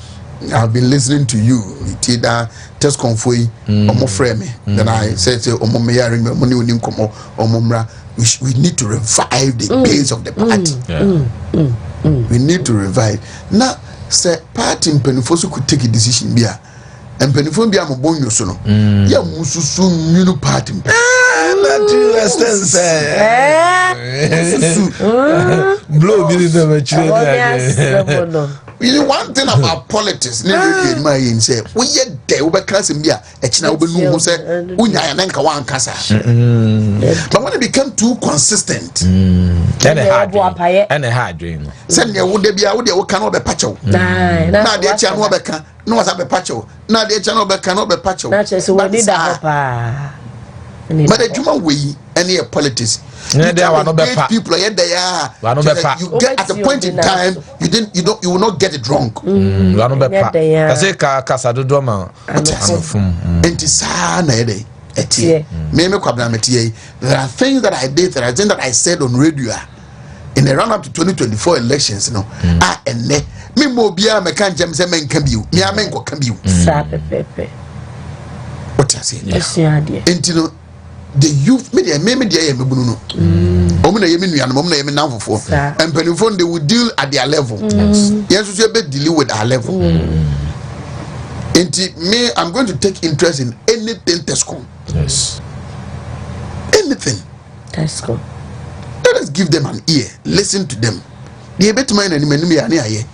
S1: I've been listening to you. Tida test confoi omo frame me. Then I said omo me yaring me money unim komo omomra. We need to revive the pace of the party. We need to revive. Now, say party mpenifo could take a decision bia. And penifo bia mo bonyo so no. Ya mususu new party.
S2: Not to extent blow me the
S1: You know one thing about politics, never my in say, we yet there over class in Bia, a china will know say, Unya and Enka one casa. But when it become too consistent,
S2: and a hard dream.
S1: Send your would be out there, what cannot be patcho. Now, dear Chan Wabeka, no one's a patcho. Now, dear Chan Wabeka cannot be patcho. But the Juma way, any politics. People yet they are. You get at a point in time you will not get it wrong. There are things that I did, there are things that I said on radio in the run up to 2024 elections no ene me mo bia me kan jam say men kan biu me amen ko kan biu
S4: sa pepepe
S1: what I say
S4: ade
S1: entino the youth media me ya me bunu no omo na ye me nua no omo na ye me namfofo and penifo they will deal at their level yes so be deal with our level me I'm going to take interest in anything Tesco.
S2: Yes.
S1: Anything
S4: Tesco.
S1: Let us give them an ear, listen to them. They bet mine and me aye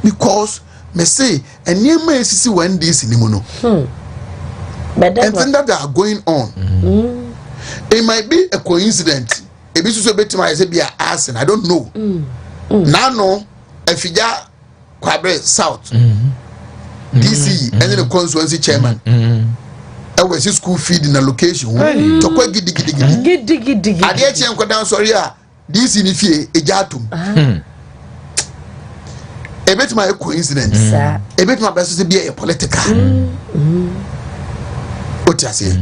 S1: because me say and near me see when this in mono.
S4: But
S1: and things that are going on. It might be a coincidence. It be so bet my say be a ass and I don't know. Now no if you Kwabre South. DC and then the constituency chairman. I was a school feed in a location. To quite giddy. I dare go down sorry. This in if a jatum. A bit my coincidence. A bit my best to be a political. What I say?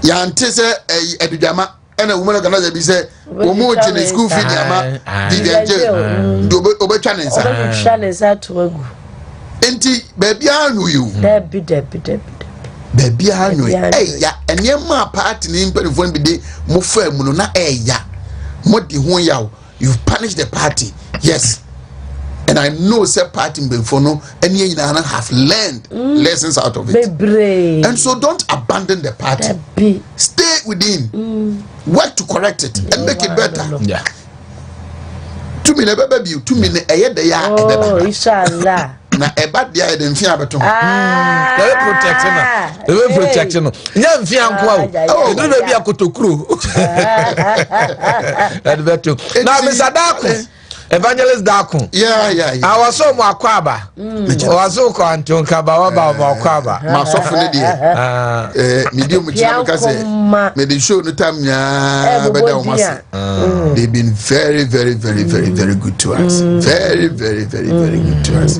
S1: Yantese a Dujama and a woman organizer be said, Womo in the school feed Yama,
S4: Obe
S1: Enti baby I know you.
S4: Debbie.
S1: Baby I know. Hey ya, and your ma party name but if one be day mo fair mo na ya. Mo di ho yaw. You've punished the party. Yes. And I know say party before no and you have learned lessons out of it. And so don't abandon the party. Stay within. Work to correct it and make it better.
S2: Yeah.
S1: 2 minutes baby, 2 minutes
S4: oh, inshallah.
S1: Na eba dia de mfia beto.
S2: They will protect no. Nya mfia nko a. E do na bia kotokuro. Advert. Na Mr. Dako. Evangelist Dako.
S1: Yeah.
S2: Awaso mu akwaba. Awaso ko antonka ba wa ba akwaba.
S1: Ma sofo ne de. Medium chama ka say. Me dey show no time nya beda o mas. They've been very good to us. Very good to us.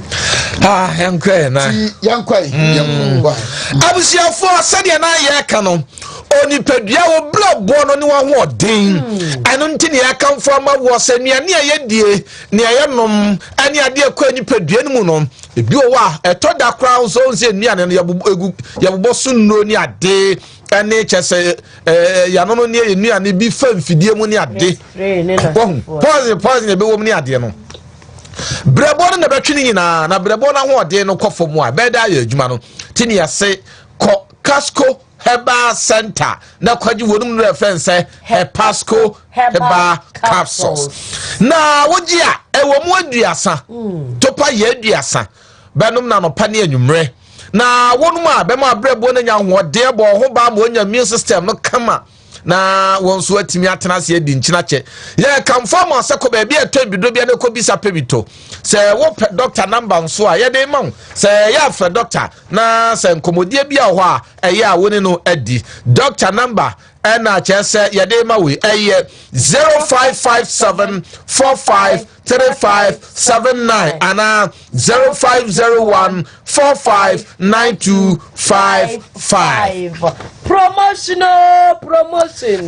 S2: Yankwe na.
S1: Yankwe.
S2: Abusiafo sade na ye ka no. Onipadua wo blabo no ne wa ho odin. Eno nti ne ya kamfo ama wo se nuane ayedie ne ayenom ane ade akwa nipadua ne mu no. Ebi o wa etoda crown so nse nuane no yabobo sunno ni ade ane chese yanono ne nuane bi fa mfidie mu ni ade. Pause ne be wo mu ni ade no. Brebo na betwini nyina na brebo na ho ode no kofo mu a beda ya adwuma no tini ya se ko Casco Heba Center na kwaji wonum no reference Hepasco Heba capsules na wojia ewo mu aduasa topa ye aduasa benum na no pane anwumre na wonum a bema brebo na nya ho ode bo ho ba ma onya immune system no kama na wonso atimi atena se edi nchina che ye confirm ase ko ba bia to bido bia ne ko bisa pebito se wo doctor number nso a ye de ma se ya fa doctor na se nkomodie bia ho a eye a woni no adi doctor number na che se ye de ma we eye 0557453579 ana 0501459255
S4: promotion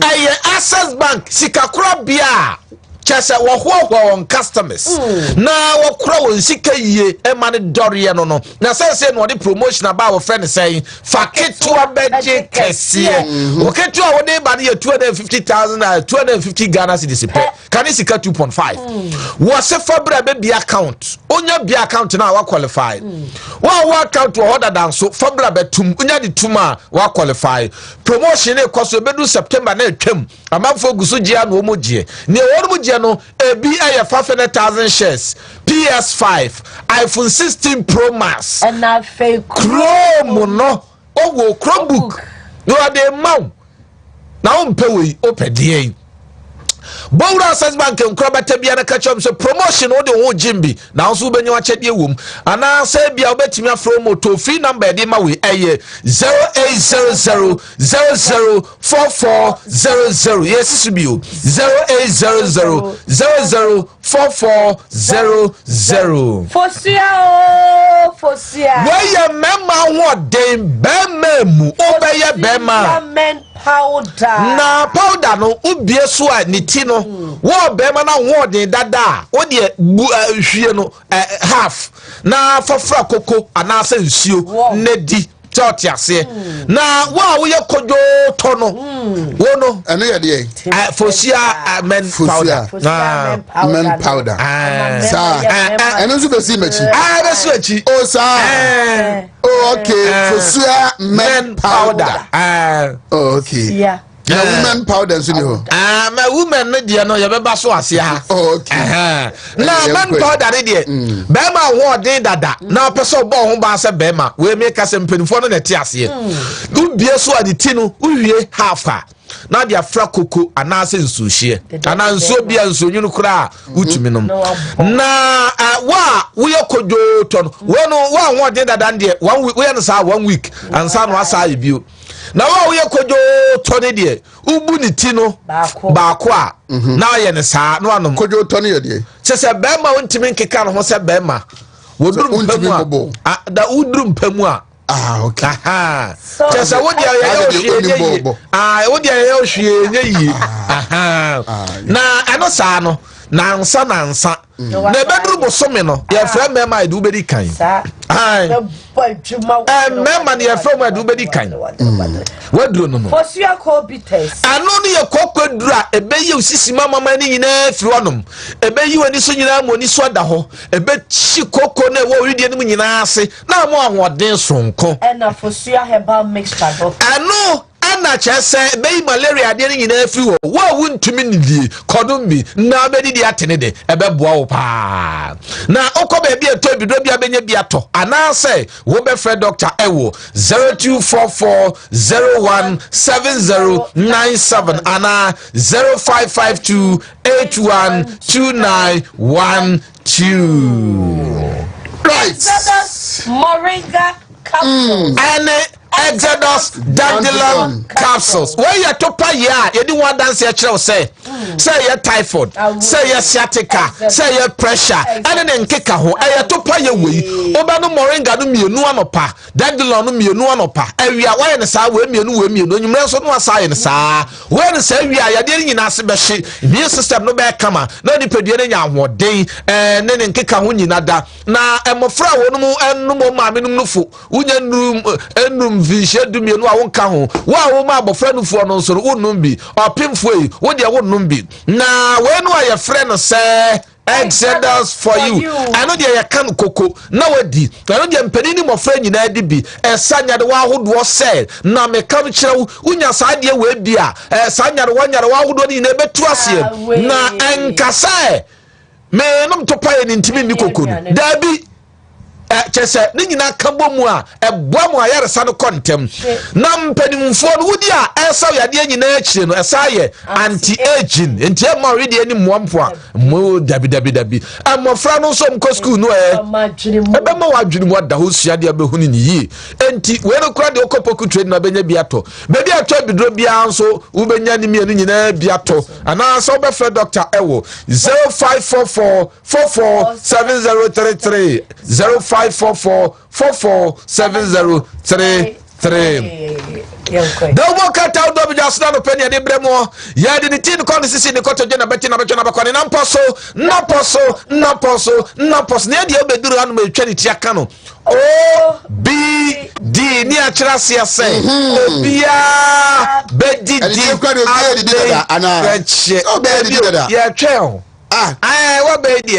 S2: aye Access Bank sikakura bia chese wo ho on customers na wo kura won sika yie e ma ne dore no na say no the promotion about wo friend say faketo abeje kese wo keto wo de ba ne 250,000 250 Ghana cedis pe kan sika 2.5 wo se fabra be bi account onya bi account na wa qualify wo account wo order dan so fabra betum onya di tuma wa qualify promotion e koso be do September na atwam amamfo gusu gia no mo gie ne wo mo gie no ebi aye 500,000 shares PS5 iPhone 16 Pro Max
S4: and na fake
S2: Chrome no owo Chromebook no ade maw na o mpe we opedie Bowra Access Bank nkrobata bia na kachom so promotion wo de wo jimbi na nso benyo achede wom ana say bia obetimi afro moto free number de ma we eye 0800004400 yes subio 0800004400
S4: Fosia
S2: where mema ho den bememu obeye bema
S4: powder
S2: na powder no ubie so a ni ti no wo be ma na wo den dada wo de hwie no half na fafra koko anase nsuo na di church ase na wo ye kojo to no wo no
S1: eno ye de
S2: fosia men powder
S1: men powder sa eno so be si machi
S2: be so achi
S1: o sa okay fosia men powder okay
S4: yeah
S1: na women powder so ni ho
S2: ma women no de no ye be ba so ase ha
S1: okay
S2: na men powder ne de be ma ho den dada na person bo ho ba se be ma we make us mpenifo no na ti ase du bie so ade ti no uwie half ha na dia fra koko anase nsuhie ana nsuo bia nsonyu no kura utumi nom na wo ye kojo to no wo no wo ho den dada de we no sa 1 week ansa no asa ibio na wo ye kojo to ne de ubu ni ti no baako a na ye ne sa no anom
S1: kojo to ne ye de
S2: se be ma wontimi nkeka no ho se be ma wo duru mpamu da uduru mpamu a
S1: okay
S2: just what dia wo dia ye ohwie nyi na ano sa no na nsa na bedru bosome no ye fra mema edu bedi kan mema ne ye fra mema edu bedi kan wadru no
S4: fosia ko bites
S2: ano ne ye kokodura ebeyi osisi mama ni nyina firi onom ebeyi wani so nyina mo ni so da ho ebe chi koko na wo ridie ni nyina ase na mo ahoden sonko
S4: na fosia herbal mixture
S2: ano na chese be malaria de ni na afi wo wontumi nidie kodum bi na be di atene de ebe boa wo pa na okoba bi eto bi do bi abenya bi ato ana say wo be free doctor ewo 0244017097 ana 0552812912
S4: right moringa capsules
S2: Exodus dandelion capsules. Where you topa ya, you didn't want dance your child say your typhoid, say your sciatica, say your pressure, and then kick a hole. I topa your way. Obano moringa no me no anopa, dandelion no me no anopa. We are why in the sa we me no you so no science sa. When say we are dealing in asibeshi, immune system no be kama, no the pedient ya wodin, and then kick a huni nada. Na emofra wonumu and no more mammy no fo, unyan vishe du mienu a wonka ho wo ma abofra no fu no so wonnum bi opimfo yi wo de wonnum bi na we no aye frɛ no sɛ Exodus for you. I know they can cocoa. Nowadays, I know they penny more friend in IDB. Sanya the one who was said. Now me come chill. Unya sadia we bia. Sanya the one who don't in a bit to us here. Na enkasa. Me no to pay in intimi cocoa. Dabi. Chese ni nyina kabo mu a eboa mu ayare sa no kontem na mpanimfo no wudi a esa yade nyina akire no esa ye anti aging enti e ma redi ani muampo a mo dabi amofra no so mko school no ebe ma wadwene mu da ho suade abehuni ni yi enti we no kra de okopoku trade na benya biato be biato bidro bia nso wo benya ni mienu nyina biato ana so be free doctor ewo 0544447033 0544447033 Double cut out of just not a penny and bremo. Ya did tin consistency the cottage and a betting about Janabacon and Posso, no posso, near the Obeduran with charity Acano. O B D near Tracia say, Obia Betty D. Yeah, trail. What baby?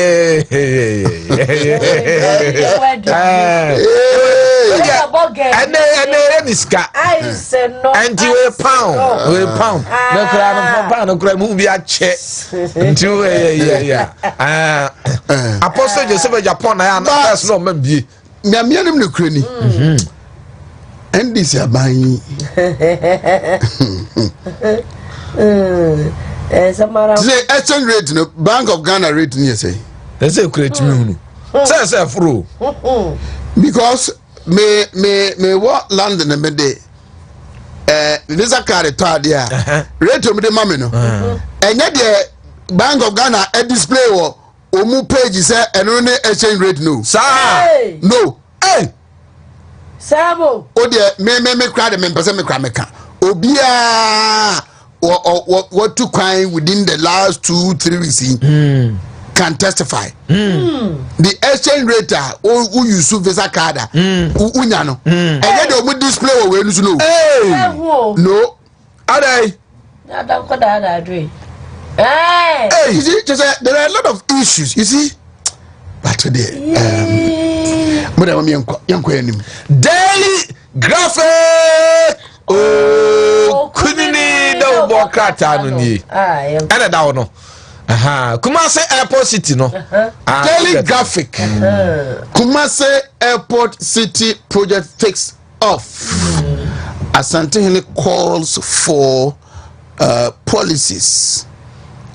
S2: And you a pound. No crown, no crown, movie a check. Apostle Joseph Japan, I am not no member.
S1: Namianum no cranny. And this are buying. Say exchange rate no Bank of Ghana rate ni say.
S2: They say create me say fro.
S1: Because me what London me dey visa card to there. Rate me dey mama no. Enye dey Bank of Ghana e display wo omu page say eno ne exchange rate no.
S2: Sir.
S1: No.
S2: Hey.
S4: Sabo.
S1: O dey me cry me pese me cry me ka. Obia what to crime within the last 2-3 weeks can testify. The exchange rate who use visa card unyano and then they will display where you know. No, are they? Hey, you see, there are a lot of issues. You see, but today, Daily Graphic. Oh, Kunini don't walk out on me. And I don't know. Kumase Airport City, no. Daily Graphic. Kumase Airport City project takes off. Asante calls for policies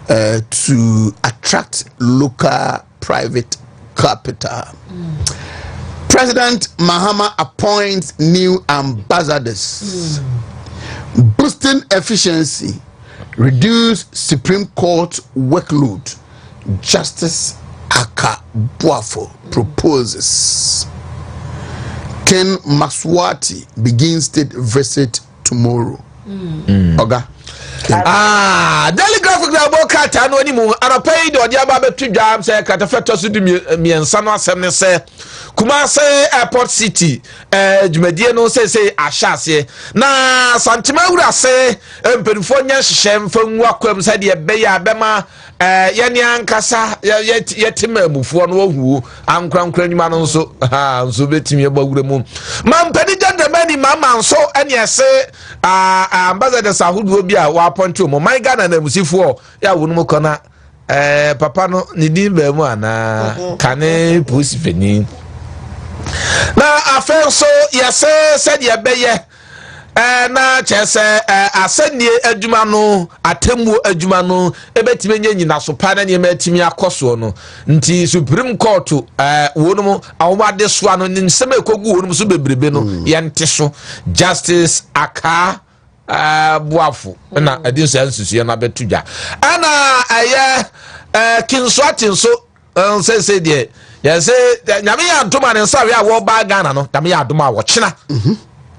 S1: to attract local private capital. President Mahama appoints new ambassadors, boosting efficiency, reduce Supreme Court workload. Justice Aka Buafo proposes. Ken Maswati begins state visit tomorrow. Oga.
S2: Daily Graphic na boka ta no animu anapay de odi aba betu dwam se katafeto so di miensa no asem ne se Kumase Airport City dwumadie no se ahyase na santima wura se emperifo nya hyehyem fanwu akwam se de be ya bema yene ankasa yetima mufo no ohu ankrankra nyuma no nso nso betimi ebawura mu mampani jandamani mama nso ene ese ambassador sahudu obi a wa appoint mo my Ghana na musifo ya wonu kona papa no ni din ba mu ana kane pusifeni na afenso yese said ye beye na chese asenie adwuma no atemu adwuma no ebetime nyina so pa na ne matimi akoso no nti Supreme Court wonum awade so ano nsem ekogu wonum so bebrebe no yente so Justice Aka Buafo na adinso ansusu na betudwa ana aye kinswati so say de yes nyame ya adoma ne nsawe a wo ba Ghana no nyame ya adoma wo chena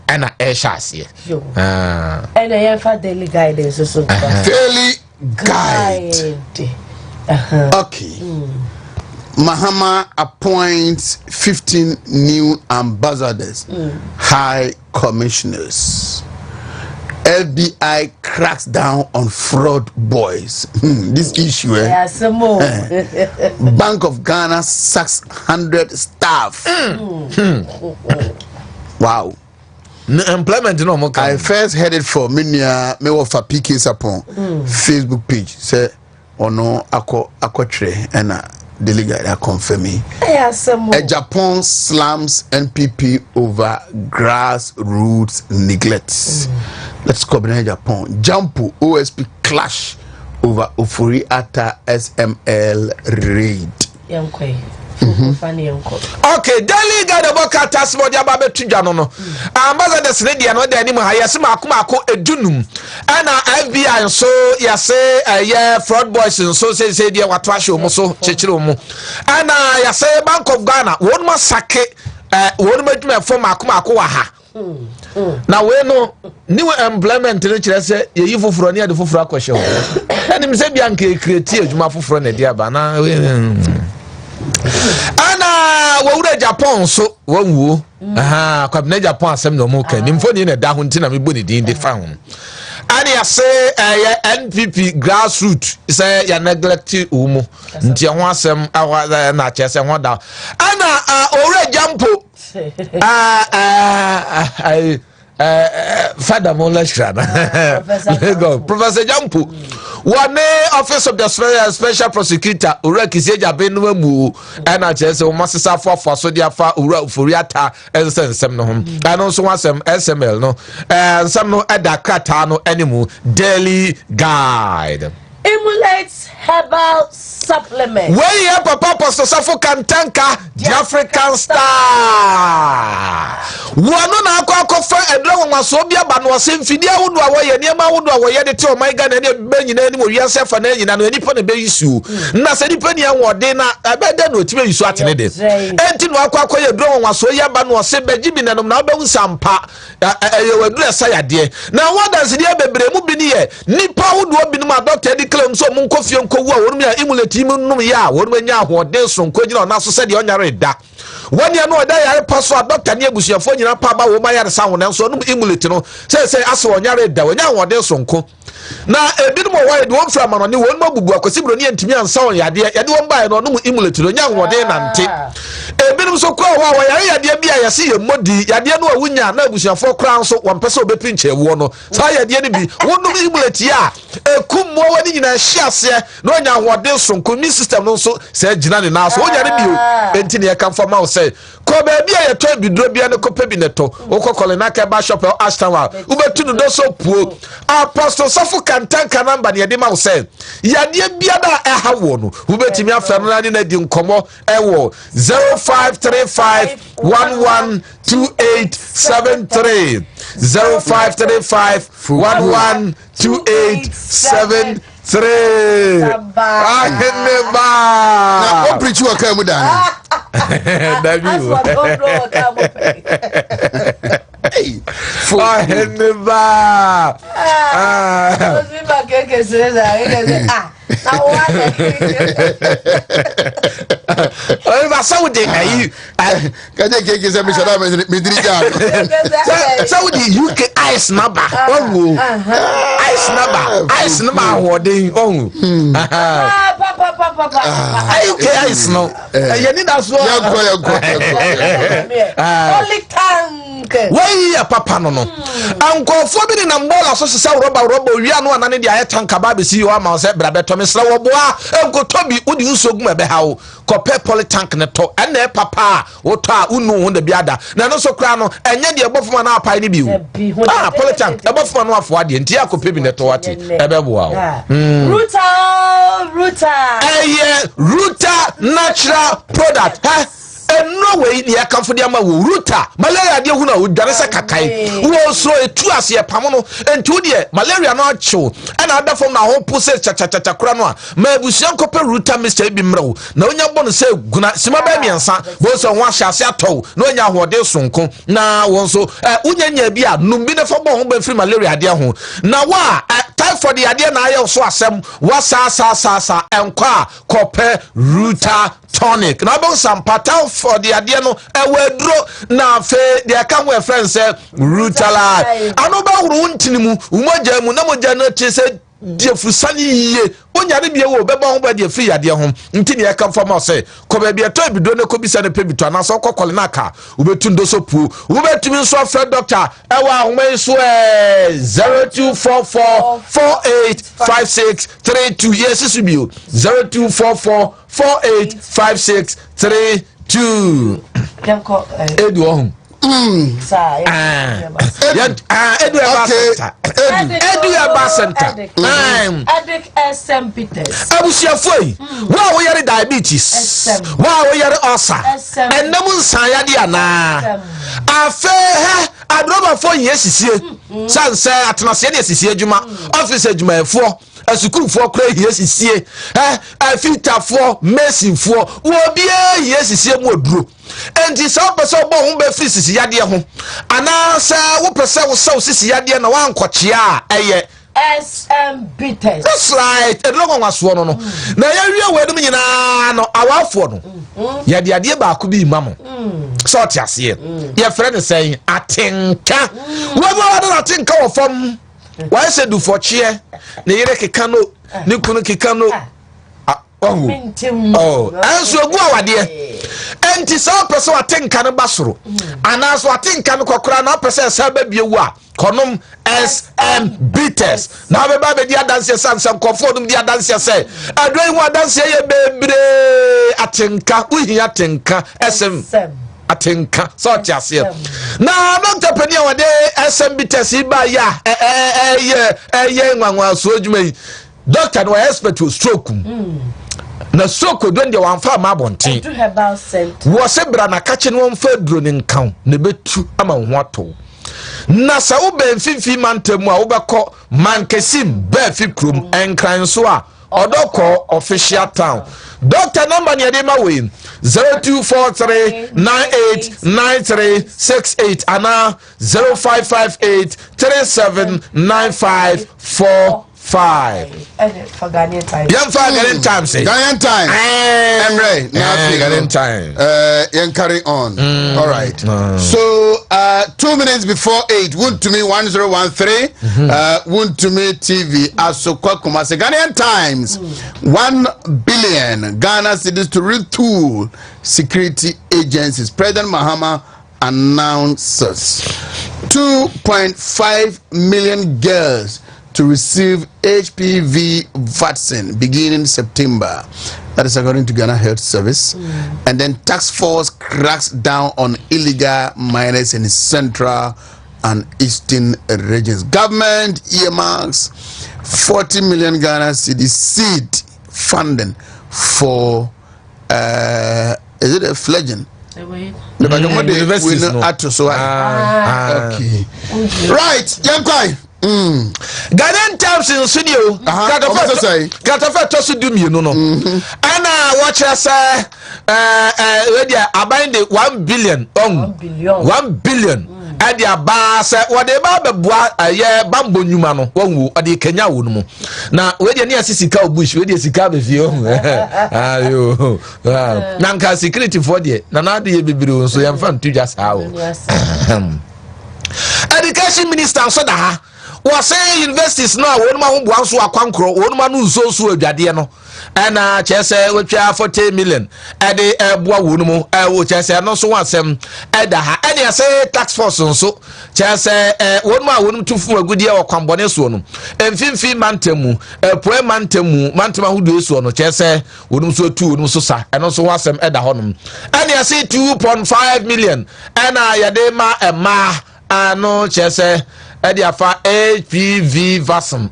S2: ana ehyasie
S4: ana ya fa daily guidance so
S1: daily guide. Okay. Mahama appoints 15 new ambassadors, high commissioners. FBI cracks down on fraud boys. This issue, Bank of Ghana sacks 100 staff. Wow.
S2: Employment no more.
S1: I first heard it for me for PK upon Facebook page. Say, oh no, ako tre and delegate I confirm me. Japan slams NPP over grassroots neglect. Let's go to Japan. Jampu OSP clash over Ofori Atta SML raid.
S2: Okay, Daily Guide boka tasmo dia ba betudwa no ambassadors ne dia no da ni mu ha yesi makomako edunum ana FBI so yase fraud boys so say dia wato ahye omo so chechire omo ana yase Bank of Ghana won ma sake won ma dwuma fo makomako wa ha na we no new employment ne kire se ye yi foforo ne ade foforo akohye ho ani mi se bia nke create adwuma foforo ne dia ba na ana wawura Japan so wanwo kwabna Japan asem no mo kan nimfo ni na da ho ntina me boni din de fa ho ani ase NPP grassroots say ya neglect umu nti ho asem na chese ho da ana owura Jampo Father Molashana Professor Jampo one office of the special prosecutor Urekisi Jabenu mu and chese o masisa for so dia fa ura Furiata ensem no hom and also wasem SML no and some no adakata no animal daily guide
S4: emulates herbal supplement.
S2: Where you papa Pastor Safo Kantanka, the African star. One on a cock for a won so bia ba no se mfidi awodo awoye niam awodo awoye de te o my Ghana ne be nyina ni mo wiase fa na nyina no nipa ne be yisu na se nipa ni anwode na abede no tibe yisu atene de enti no akwakoye dro won so ya ba no se beji bi nanom na be nsampa eyewadru esayade na wadanse de bebre mu bi ni ye nipa awodo bi no ma doctor di claim so mu nkofie nkowu a wonum ya imulati mu num ya wonum anya ahode so nkogina na so se de onyare da wani ano da yare paso a doctor ne abusuafo nyina pa ba wo ma yare sa won so no imulati no se aso onyare da wonya ahode so nko na ebinom wa de won fra ma no ne won magugu akosi bro ne ntimi ansa won yade yade won ba no no imulati no nya ahode nante ebinom so kwa wa yare yade bia yase ye modi yade no awunya na abusuafo kra nso won pese obepinche wo no sa yade ne bi wonum imulati a ekummo wani nyina hyiase na onya ahode so nko mi system no so se gina ne na so onya ne bio enti ne ya kan fama say ko ba bia ye to bidro bia ne ko pe bi ne to okokole na ka ba shop ashtawa ubetu no do so puo apostle safu kantanka namba ne de ma say yade bia da eha wo no ubetimi afra no na di nkomo ewo 0535112873 0535112873 Oheneba
S1: na o preach wa kai mu da
S2: David Oheneba Oheneba Saudi ayi
S1: kaje keke se me shara me dirija
S2: Saudi UK ice number ice number hodin UK ice no ye ni da so
S1: yanko
S4: only tank
S2: why ya papa no ankofo bi ni na mbola so se roba wi anu anane dia tanka ba be si o ama se bra beto me sra wo boa enkotobi udi usogum ebe ha o kope polytank ne to ene papa o to a unu ho da biada na no so kra no enye de ebofuma na apai ni bi o polytank ebofuma no afo ade ntia kope bi ne to wate ebe boa o Ruta natural product no way ni akamfo de ama wo ruta malaria de hu na udare se kakai wo so etu ase pam no entu de malaria no achew na adafom na ho pu se cha kura no a ma ebusuan kope ruta mr bi mrew na onya bonu se guna sima ba miensa bo so ho ahye ase atɔ na onya hode sonko na won so unyanya bi a numbi ne fo bo ho ba firi malaria de ho na wa for the idea na ayo so asem wasa enkwa kope ruta tonic na bo some pattern for the idea no ewadro na fe the can we friends say ruta la anoba huru ntinimu umoja mu na moja no tse die fusani yiye onyare bia wo beba ho ba die free ade ho ntini ya kan fama say ko ba bia to ebido ne ko bisa ne pebito na so kokole na ka ubetu ndo so pu ubetumi nso afre doctor ewa ahoma so 0244485632 yes subio 0244485632
S4: kenko
S2: edu ohun Edu Eba Center. Abusiafoi. Wa wo yare diabetes. Wa wo yare ulcer. Enam nsan yade ana. Afe adroba fo yesisie. Sanse atenase de yesisie adwuma. Office adwuma efo. Asukufo kra yesisie. Afitafo, mesifo. Wo bia yesisie mu oduro. Enti so pese obo ho be free sisi yade ho ana sa wo pese wo so sisi yade na wan kochia eye
S4: SMB test.
S2: That's right. E logo nwaso no no na ya wie we dum nyina no awafo no yade ade ba ko bi mamo so tiase ye frɛ ne sɛn atenka wo ba na atenka wo fam wa se du fo chie ne yere keka no ne kunu keka no anso gu awade enti so person atenka no basoro ana so atenka no kokora na person sa ba biewu a konom SMB test na be ba be dia dance samsam kofo dum dia dance say adwan hu dance ye bebre atenka uhi atenka SM atenka so tiase na doctor pani wade SMB test ba ya nwanwa so adwuma yi doctor no expert stroke na soko don de wanfa ma bonten wo se bra na kache no wonfa duro ne nkan na betu ama ho ato na sa wo ben fifi mantemu a wo bekọ mankesim be fi krom enkran so a odoko official town Dr. number ni ade ma we 0243989368 ana 0558379545
S4: for Ghanaian time.
S2: Young for Ghanaian time, say.
S1: Ghanaian time. Emre,
S2: Ghanaian time.
S1: You carry on. All right. So, 2 minutes before 8, Wontumi 1013, Wontumi TV, Asokwa Kumase. Ghanaian Times, 1 billion Ghana cedis to retool security agencies. President Mahama announces 2.5 million girls to receive HPV vaccine beginning September. That is according to Ghana Health Service. And then task force cracks down on illegal miners in central and eastern regions. Government earmarks 40 million Ghana cedis seed funding for is it a fledgling? Okay. Right, young guy.
S2: Ghanaian Times in studio. Katafa tosu dumi no. Ana watch us about the 1 billion 1 billion. Adi aba se wode ba beboa ye bambo nyuma no wonwu ade Kenya wo no mu na we de ne asisika obush we de sika be fie ayo na nka security for de na de ye bibiri so yamfa ntudwa saa wo education minister so da ha was saying universities now wonu ma ho boa so akwankro wonu ma no nso adwade no ana chese we twa 40 million ade boa wonu mu wo chese no so wasem eda ha ene say tax force nso chese wonu ma wonu tufu agudi e wakwambone so no emfimfi mantemu poe mantema hudu so no chese wonu so tu wonu so sa eno so wasem eda ho no ene say 2.5 million ana yade ma ano chese edi afa HPV vaccine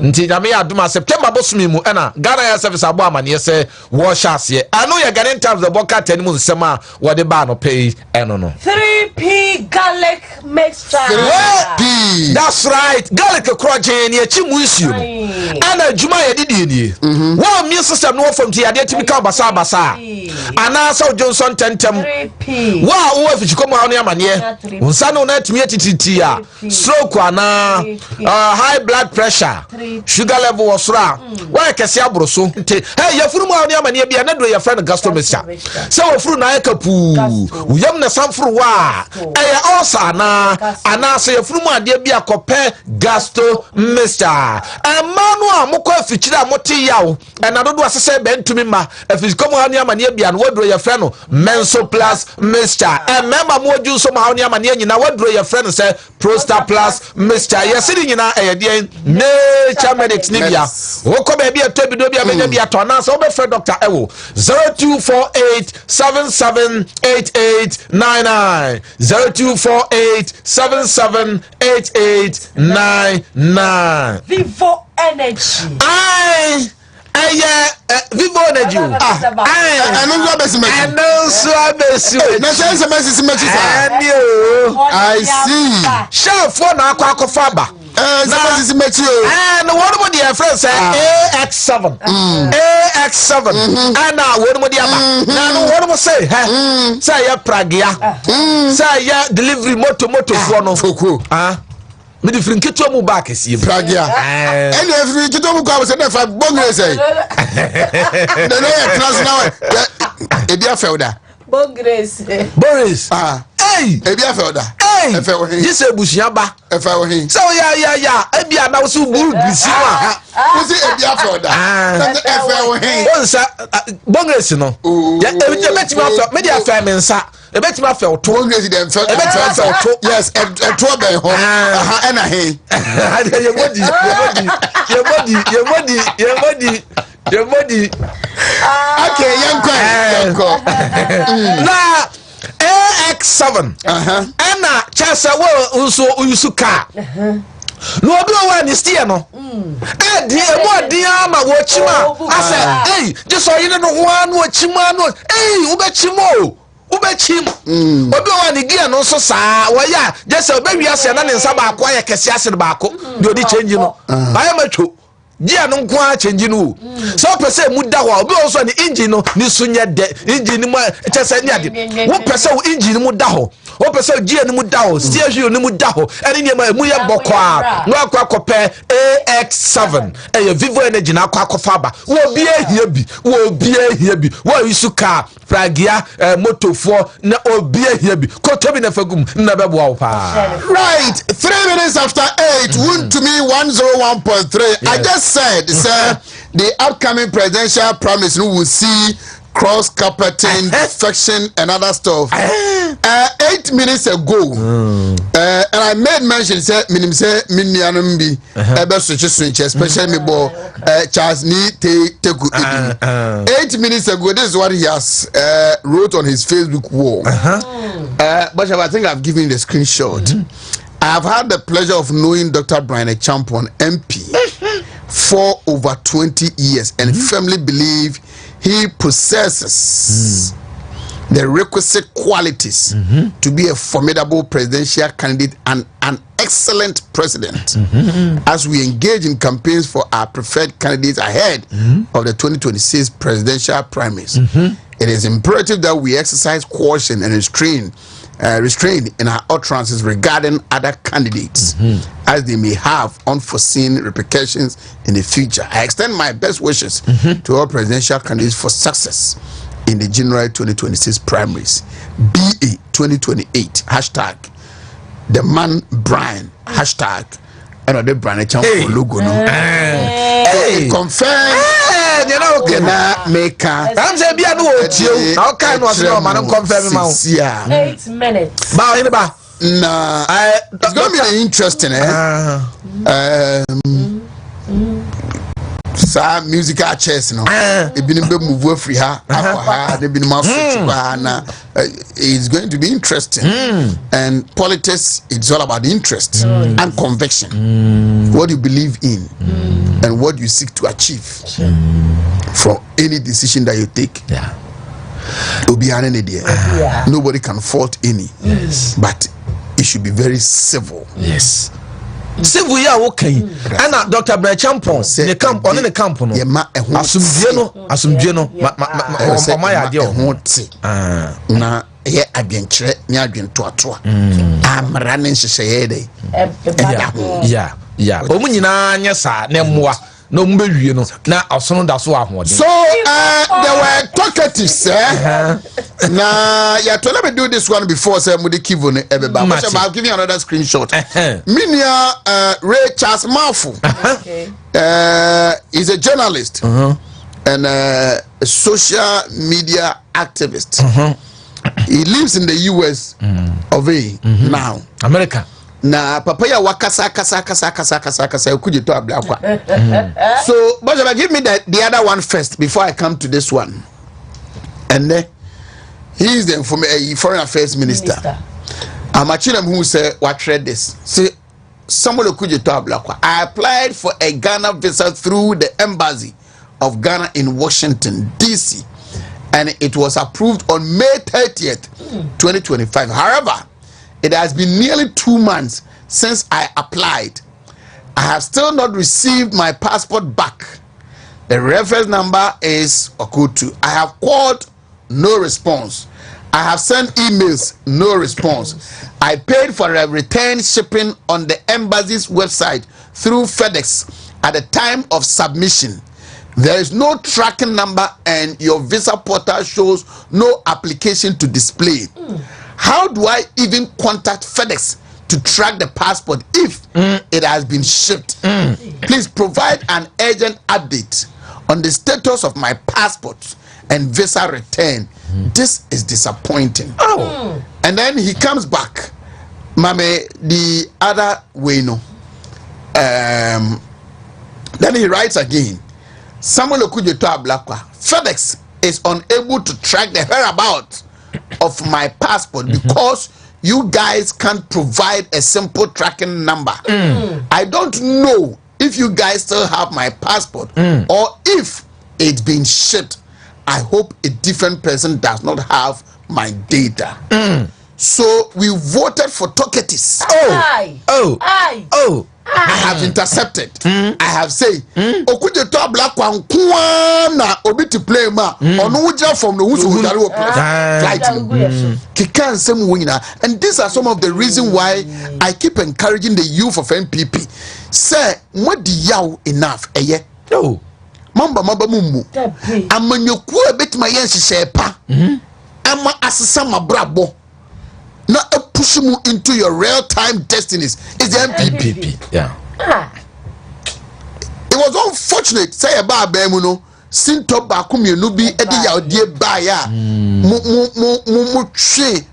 S2: nti na me aduma September bosumi mu na Ghana Air Service abo amane se wo hyase anu ye Ghanaian Times the boka tanimu nsema wo de ba no pay eno no
S4: 3p garlic mixture
S1: 3p
S2: that's right garlic kroje ni echi mu issue no ana adwuma ye didi ni wo mi system no from ti ade timi ka basa ana so Johnson tentem
S4: 3p
S2: wo afichikomo anu amane nsa no na timi atititi a stroke ana high blood pressure sugar level was ra why kese abroso hey ya furu mu ani amane bia na do ya friend gastrometer so wo furu na akapu uyam na samfuru wa eh osa na ana so ya furu mu ade bia kope gastrometer amanu amukọ afichira amote yawo na dodo asese bentumi ma afikomo ani amane bia na wodro ya friend menso plus mixture member mo ju so ma ani amane nyina wodro ya friend say Prosta Plus Mr. Yesiri nyina eyede nature medics nibia woko ba bia to bido bia benya bia to na so be fre doctor ewo 0248778899 0248778899
S4: Vivo Energy
S2: Vivo Energy
S1: I see
S2: chef for na akwa faba and one more dear friend say AX7 AX7 and now one more dear now one more say ya pragia say ya delivery moto for no me the free kito mu back esi
S1: pragia and every kito mu kwa say na fa bongre say the no international e dia felda
S4: Boris
S2: hey
S1: e dia felda
S2: hey this ebusia ba
S1: e fa wo hin
S2: so ya e bia na wo so buru bisi wa
S1: wo say e dia felda e fa wo hin
S2: onsa Boris no ya e beti ma fa me dia fa me nsa e beti ma fa oto
S1: Boris dem fa
S2: e beti ma fa oto
S1: yes e to ben ho aha e na hin your body
S2: okay yanko na AX7 ana chasa wo unso uyusuka no obi o ni steer no di emo adi ama wo chima ase just so you know one wo chima no wo be chimo ubechim obi o ni gia no so saa wo ya just obi wi ase na ne nsa ba akwa ya kese ase ba ko de odi change no ba ya matwo gia no nko a change no so pese mu da ho obi o so ni engine no ni sunye de engine mu chese ni ade wo pese wo engine mu da ho wo pese gia no mu da ho steering no mu da ho ene ni ma mu ye bokọ a no akwa kope AX7 e Vivo Energy na akwa kofa ba wo bi ehia bi wo isu car fragia motofo na obi ehia bi kotobi na fagum na bebo wo pa
S1: right 3 minutes after 8 Wontumi 101.3 I just said sir the upcoming presidential promise we will see cross carpeting defection and other stuff 8 minutes ago and I made mention say minim say minianum bi ebe switch especially me bo Charles ni teku 8 minutes ago this is what he has wrote on his Facebook wall but I think I've given the screenshot. I have had the pleasure of knowing Dr. Brian Champon MP for over 20 years and firmly believe he possesses the requisite qualities to be a formidable presidential candidate and an excellent president. As we engage in campaigns for our preferred candidates ahead of the 2026 presidential primaries, it is imperative that we exercise caution and restraint in our utterances regarding other candidates as they may have unforeseen repercussions in the future. I extend my best wishes to all presidential candidates for success in the January 2026 primaries. BA 2028 hashtag the man Brian hashtag and the Brian Champo logo no confirm maker.
S2: I'm saying be anu otie how kind was no man confirm ma
S4: 8 minutes
S2: ba ni ba
S1: nah it's going to be interesting sa musical chairs no ebinim be move free ha akwa ebinim switch kwa na it's going to be interesting and politics it's all about interest and conviction what you believe in and what you seek to achieve from any decision that you take. Nobody can fault any, but it should be very civil.
S2: Civil ya okay ana Dr. Brian Champon ne camp on the camp no asumdie no ma ya de
S1: ho ti na ye adwenkyere nya adwentoatoa amra ne nhyehyeye de
S2: omu nyina nya sa ne mmoa no mbewie no na asono da so ahode
S1: so there were talkatives na ya to let me do this one before say mudi kivo ne ebeba but I'll give you another screenshot minia Ray Charles Mafu is a journalist and a social media activist. He lives in the US of A now
S2: America.
S1: Na papa ya wakasa kasa kuje to ablakwa. So but give me the other one first before I come to this one. And then he is the foreign affairs minister. Amachinem who say what read this. Say someone kuje to ablakwa. I applied for a Ghana visa through the embassy of Ghana in Washington DC and it was approved on May 30th 2025. However, it has been nearly 2 months since I applied. I have still not received my passport back. The reference number is Okutu. I have called, no response. I have sent emails, no response. I paid for a return shipping on the embassy's website through FedEx at the time of submission. There is no tracking number and your visa portal shows no application to display. How do I even contact FedEx to track the passport if it has been shipped? Please provide an urgent update on the status of my passport and visa return. This is disappointing. And then he comes back. Mame, the other way no. Then he writes again. Samuel Okujeto Ablakwa. FedEx is unable to track the whereabouts of my passport because you guys can't provide a simple tracking number. I don't know if you guys still have my passport or if it's been shipped. I hope a different person does not have my data. So we voted for Toketis. I have intercepted. I have said, Okude to black one na obi to play ma onu wuja from the wusu wudari fighting. Some winner. And these are some of the reasons why I keep encouraging the youth of NPP. Say, what the yaw enough? No. Mamba mumu. Amanyoku a bit my yensi shepa. Ama asama brabo. Now push you into your real-time destinies. It's the MPP.
S2: Yeah.
S1: It was unfortunate. Say about Bemuno, Sinto Bakumi Nubi Edi Yaudie Baya mu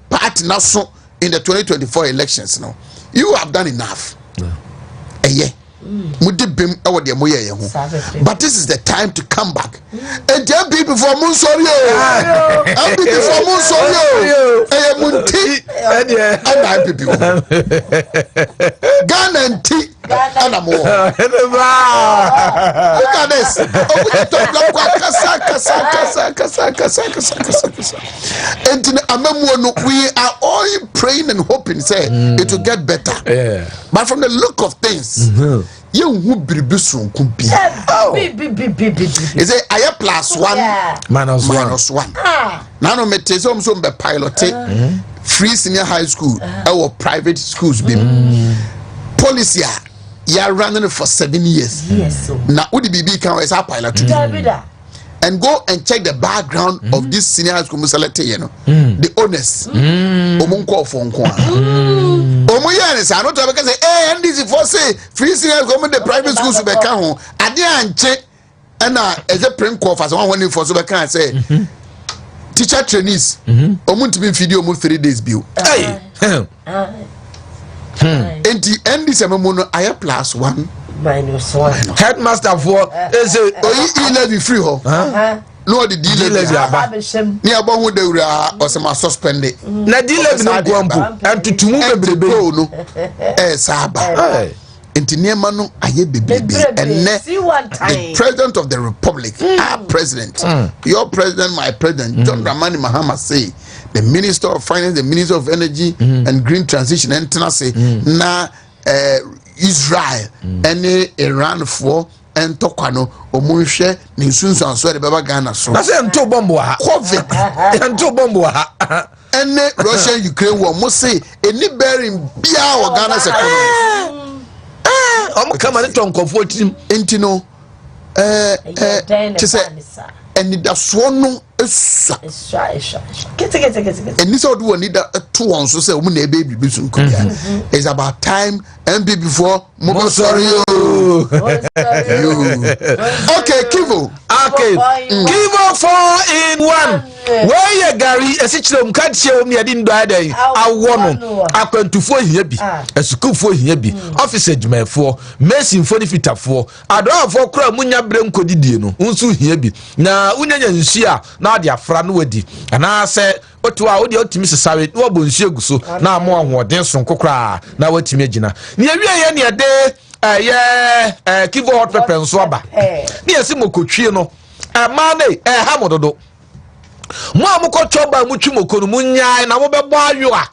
S1: party naso in the 2024 elections. Now you have done enough. Yeah. But this is the time to come back. And tell people for Monsorio. And people for Monsorio. And people. Ghana and tea. And I'm more. Look at this. And we are all praying and hoping, say, it will get better. But from the look of things, you who be could be. Is it I +1 -1? Now no metesum some be piloted free senior high school or private schools be policy. You are running for 7 years. Yes. Now, would the BB can always have pilot and go and check the background of this senior high school musalete, you know, the owners. Omunko phone call. Omoyanis, I don't have to say, hey, and this is for say free senior go the private schools to become. I didn't check and as a print call for someone for so can say teacher trainees. Omuntumi video mu 3 days bill. Hey. And the end is a mono I +1 -1.
S2: Headmaster for is a
S1: e-levy free ho. No the D-levy ni abon hu de wura o se ma suspend it.
S2: Na D-levy no gwampo antutumu bebrebe
S1: no saba. Enti niema no aye bebrebe and the president of the republic, our president, your president, my president, John Dramani Mahama say the Minister of Finance, the Minister of Energy and Green Transition, and say na Israel and Iran for and Tokano Omunche Ninsun so the Baba Ghana so.
S2: I say to bombo ha. COVID and to bombo ha.
S1: And Russia Ukraine war must say any bearing bia or Ghana's economy.
S2: I'm coming to comfort him.
S1: Intino and it does one no get and this old one need two on so say woman baby bisun it's about time and be before Mogosorio. Okay, Kivo. Okay, Kivo 4-in-1. Where you Gary a situation can't show me I didn't die there. I won I went to 4 here be a school 4 here be officer Juma 4 Mason 40 feet 4 I don't have 4 crowd munya brain codidino unsu here be now unya nsia na dia fra no wadi and I say otu a odi otimi sesawe no bonsu eguso na mo ahoden so kokra na watimi agina ne awie ye ne de Kivo hot pepper nso aba ne yesi mokotwie no ma ne ha mododo mo amukotwa mu twimoko no munyae na mo bebo ayo a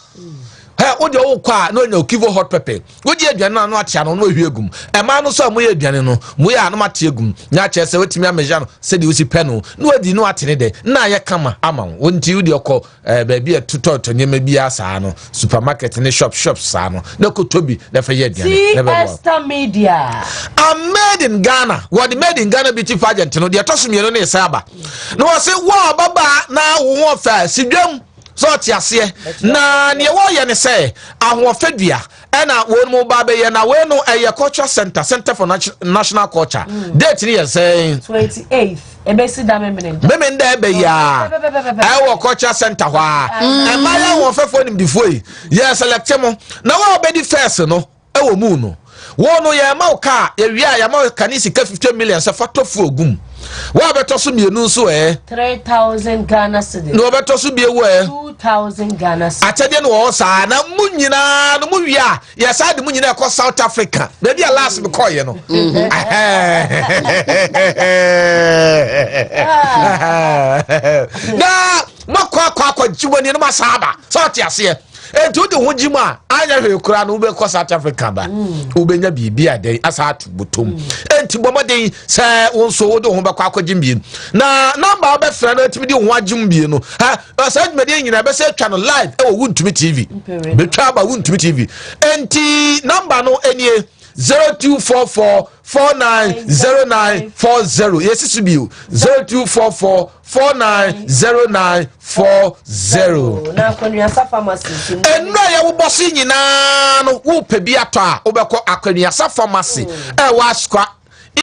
S1: odi o kwa no nya Kivo hot pepper odi aduane na no atia no ohwie egum ma no so amoye aduane no mo ya no mate egum nya che se wetimi ameja no se di osi peno no adi no atene de na ye kama ama wonti odi okọ baabi etototo nyema bi asa no supermarket ne shops sa no na kotobi na fa ye aduane na
S4: Esta Media
S2: I'm made in Ghana. What the made in Ghana beauty pageant no dey toss me no na saba no say wa baba na wo fa sidwam so tiase na ne wo ye ne say ahofadua na won mo ba be ye na we no culture center for national culture date ni say
S4: 28th ebesi da memenda
S2: be ya culture center hwa e ma ya wo fefo nim difoi ye select mo na wo be di first no e wo mu no wo no ye ma ka ye wi ya ma ka ni sika 50 million se fatofu ogum Wa beto so mienu so
S4: 3,000 Ghana cedis.
S2: No beto so bie wo
S4: 2,000 Ghana cedis.
S2: Atede no wo sa na munyina no mu wia ya sa de munyina ko South Africa. Baby a last me call ye no. Na makwa jiwani no masaba. So ti ase enti wode ho jima anya hwe kura no ube ko South Africa ba ube nya bibia den asa atu botom enti bomoden se wonso wode ho bakwa akogim bi na number obe fra na timi de ho agim bi no ha sa dwumade nyina be se twa no live e wo Wontumi TV be twa ba Wontumi TV enti number no enie 0244490940 yes subio 0244490940
S4: na Akwanuasa pharmacy
S2: enna ya wo bosi nyina no wo pebi ato a wo beko Akwanuasa pharmacy wa skwa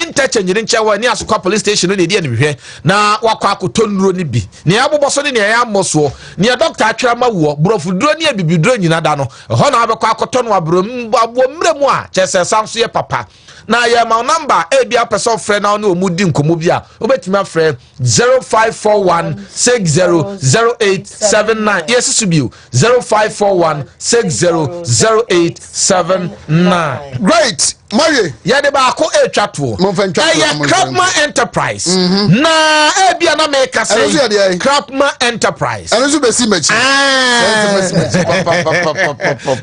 S2: interchange ni nchewa ni asukwa police station no dey anihwe na wakwa akotonnuro ni bi ne ya boboso ne ya amoso ne ya doctor atwera ma wo brofuduro ne abibiduro nyina da no ho na abekwa akotonno abrom mremu a chese sanso ye papa na ya ma number e bia person frɛ na no omudi nkomo bia obetimi afrɛ 0541600879 yes subio 0541600879
S1: Great. Marie,
S2: yade ba ko etwa to Krapma Enterprise na ebia na make say Krapma Enterprise
S1: anu so besi machi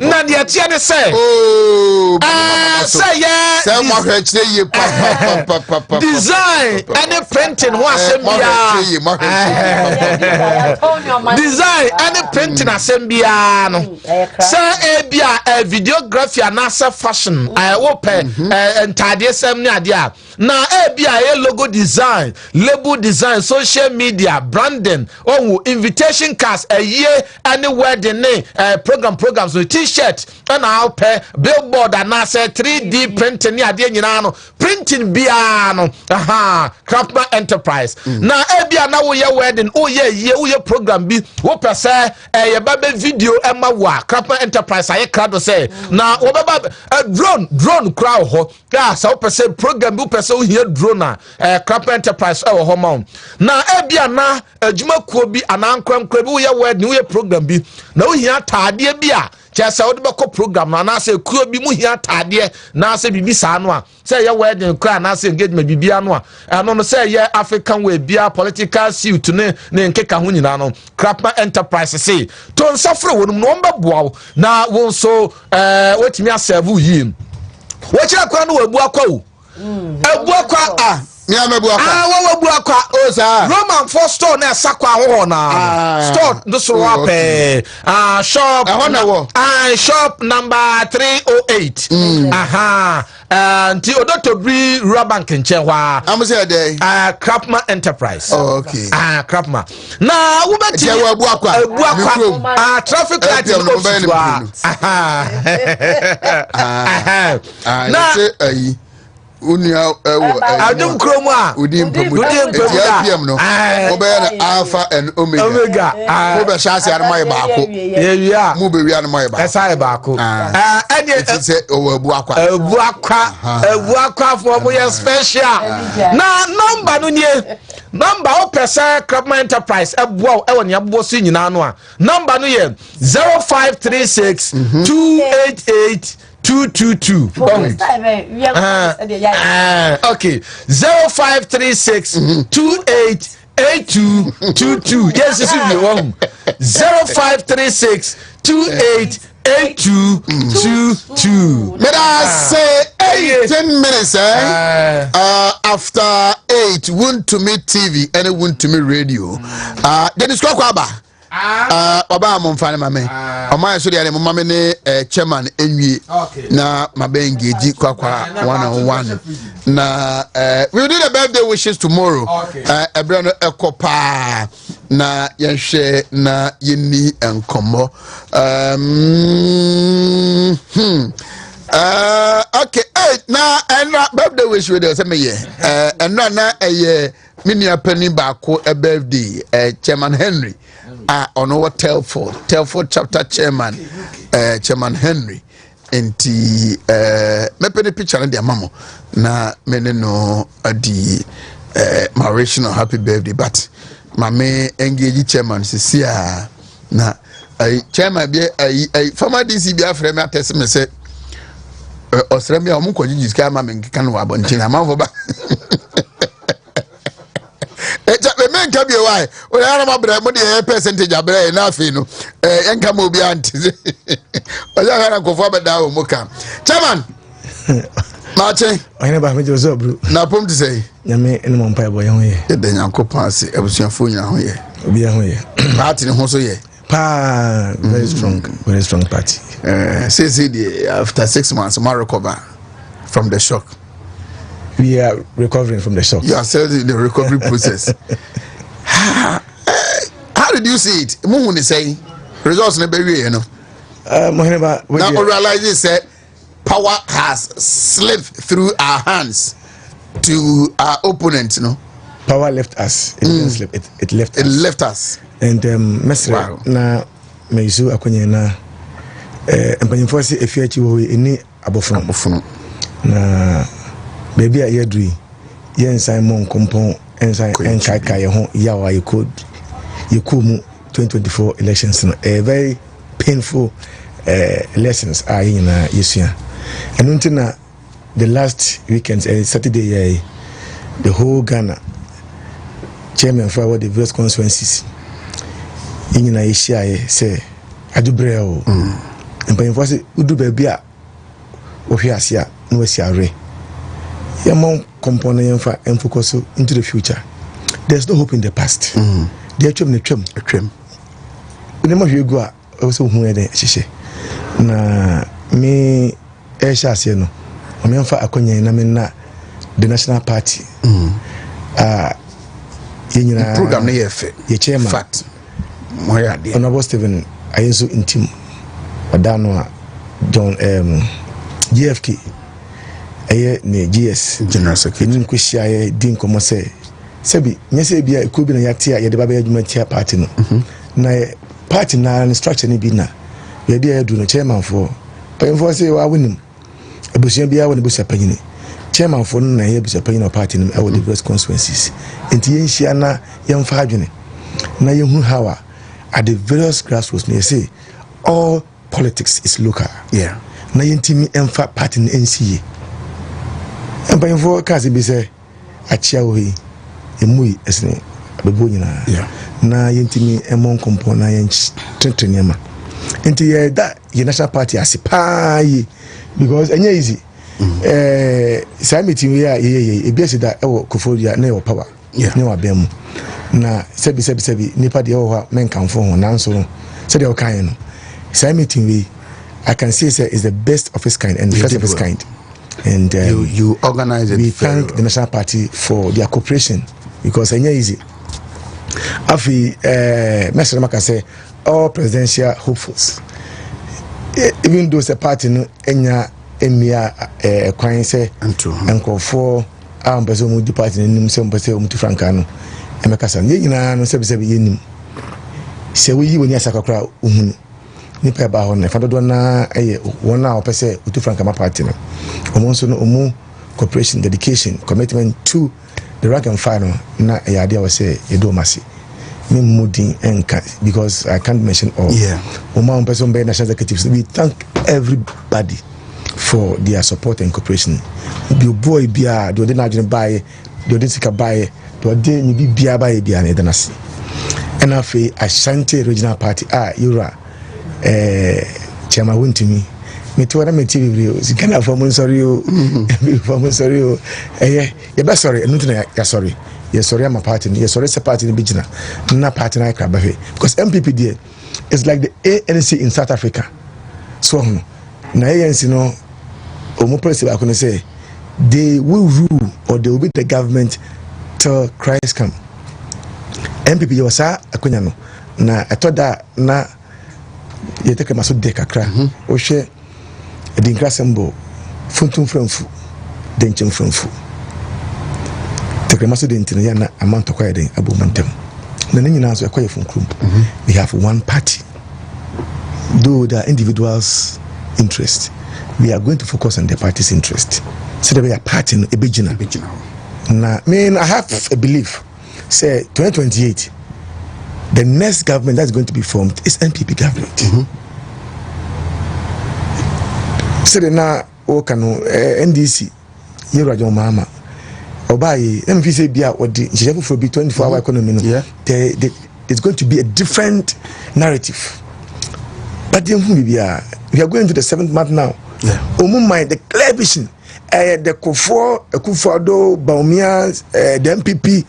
S2: na de atia de say say yeah
S1: say mo hwe kire ye
S2: design and printing ho asembia design and printing asembia no say ebia videography and fashion I hope entade sem ne ade a na ebia logo design label design social media branding invitation cards any wedding programs no t-shirt and billboard and 3D printing ne ade nyina no printing bia no Krapma Enterprise na ebia na wo ye wedding wo ye program bi wo pese ye baba video ema wa Krapma Enterprise aye krado say na wo baba drone crowd ho ya sa wo pese program bi wo pese wo hia drone a Krapma Enterprise wo ho ma na ebia na adwuma kuo bi anankwankwa bi wo ye wedding wo ye program bi na wo hia taade bi a chesa wo de beko program na say kuo bi mu hia taade na say bibi sa no a say ye wedding kra na say engagement bibia no a ano no say ye African way bia political suit ne nkeka ho nyina no Krapma Enterprise say to nsafre wonum no mbeboa na won so wetimi aserve yi wo kira kwa no wabu akwa wo abu akwa
S1: me amebu akwa
S2: wabu akwa o sa Roman for store na sakwa ho na store do so wa pe shop shop number 308 nti odoto bri Rabank nche hwa
S1: am say dey
S2: Krapma Enterprise
S1: okay
S2: Krapma na wo beti
S1: wabu akwa
S2: traffic light no
S1: na say unia
S2: adum kromo a
S1: udi mpemu APM no obeya na Alpha and Omega mo be shase arma baako
S2: yewia
S1: mo be wia no mo baako
S2: esa baako
S1: eni se owabu akwa
S2: for mo ye special na number no nie number o pesa Krapma Enterprise eboa e woni abobo so nyina no a number no ye 0536 288 222 okay 0536 288222 yes this is the one 0536 288222
S1: let us say 18 minutes after 8 Wontumi TV and Wontumi radio Dennis Kwakwaba oba mo mfa ne mame oma so de mama ne chairman enwie na mabengeji kwakwa 101 na we will do the birthday wishes tomorrow ebra no ekopa na yenhwe na yeni enkomo okay na birthday wish we dey say me ye na minia penny baako birthday chairman Henry on our Telford chapter chairman chairman Henry enti me penny picture na dia mamo na me no adi Mauritian happy birthday, but my main engaged chairman Cecilia na chairman be former DCB friend me test me say Australia omo ko jiji ska ma me kan wa bonchi na man for ba the men can be why we are my brother the percentage abre na afi no enka mo bi anti o ja kana ko fo ba da o mo kan chairman Martin
S5: Oheneba me Joseph bro
S1: na pom to say
S5: nyame ene mo mpa ebo ye ho ye
S1: e de nyankopon ase abusuafo nya ho ye
S5: obi ho ye
S1: party ne ho so ye
S5: pa very strong party
S1: say after 6 months ma recover from the shock.
S5: We are recovering from the shock.
S1: You are still in the recovery process. How did you see it? Muhu ni say results ne be you know.
S5: Oheneba
S1: now realize it said power has slipped through our hands to our opponent, you know.
S5: Power left us. It didn't slip. It left us.
S1: It left us.
S5: And Mesra na meizu akonye na empanyimfo se efiachi wo eni abofun na baby ayedri yensan mon kompon ensan enkaika ye ho yawa ye code ye kumu 2024 elections no a very painful elections are in yesua enuntina the last weekend Saturday the whole Ghana chairman for the various constituencies in Asia say adubreo empanyimfo se udu baby a ohwiasia no wasiare yamon component yamfa and focus into the future. There's no hope in the past. The atwem nema hwe gu a also hu ede hyehyɛ na me ehyaase no omemfa akonya na me na the national party yenyina
S1: program na yefe
S5: ye chairman
S1: fact moya de
S5: honorable Stephen ayenso intim adano John GFK ne GS
S1: general secretary
S5: nim ko hia din komo sebi nyese bia ko bi na yate a ye de baba adwuma tia party no na party na structure ni bi na ye dia edu no chairman for payinfo say wa wonim ebusia bia wo ne busia panyini chairman for na ye busia panyini party no e wo the various constituencies enti ye hia na ye mfa adwene na ye hu hawa at the various grassroots me say all politics is local na ye ntimi emfa party no NCA empayinfo kaze bi say achia wo yi emui esne bebo nyina na yentimi emon kompo na yen trentreniama enti ye da ye national party asipai because enye easy say meeting we ye ebiase da ewo kofodia na e power ne wa bem na sebi nipa de ewo ha menkamfo ho nanso no se de o kan no say meeting we I can say is the best of its kind and the first of its kind. And
S1: you organize it.
S5: We thank the National Party for their cooperation because it's easy. Afi Mr. Maka say all presidential hopefuls, even though the party no enya emia kwan say enko for ambezo mu di party nim se mbese mu tu franka no emeka san ye nyina no sebe yenim se we yi woni asakakra ohunu nipa ba ho na fa dodo na wona opese utu franka ma party no omonso no omu cooperation, dedication, commitment to the rank and file na idea was say edo masi me mudin enka because I can't mention all on person by national executives. We thank everybody for their support and cooperation. The boy bia do na agent buy do sika buy do ni bia buy bia na danasi and afi Ashanti regional party yura chairman Wontumi me to na me TV Ghana for mun sorry o for mun sorry o you be sorry no na ya sorry yes sorry am party yes sorry se party ni bigina na party na kraba he because MPP there is like the ANC in South Africa so na ANC no omo president akone say they will rule or they will be the government till Christ come. MPP yo sa akonya no na etoda na yeteke maso de kakra o hwe edinkra sembo funtum framfu denchem framfu teke maso de ntina ya na amanto kwa den abo mantem na nyina so ekwa yefunkrum we have one party though the individuals interest we are going to focus on the party's interest so that we are party no ebegina Now, I have a belief. Say 2028, the next government that's going to be formed is NPP government. So now, NDC, Yerajo Mama, Obaye, let me say, be out what the 24-hour economy. There's going to be a different narrative. But we are going to the 7th month now. The clear vision, the Kufado, Baumia, the MPP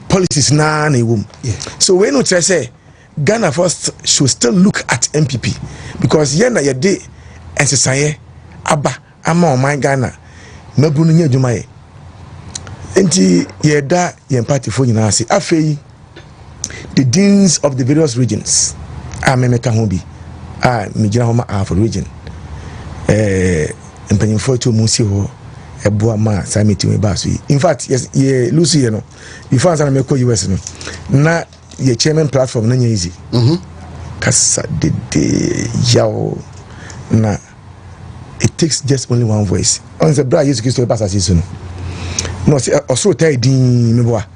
S5: policies now. So when you say Ghana first should still look at MPP because yena ya day and say Abba, ama my Ghana, Mabunu nye Jumaye. Enti yeda yen party for nyina ase afei the deans of the various regions amemeka ho bi megyina ho ma for region mpanyimfo to mu si ho eboa ma summit we ba so in fact yes ye lose ye no before answer me ko US no na ye chairman platform na nya easy kasa de yawo na it takes just only one voice on the bra Jesus Christ pass as no no say also tell din me boa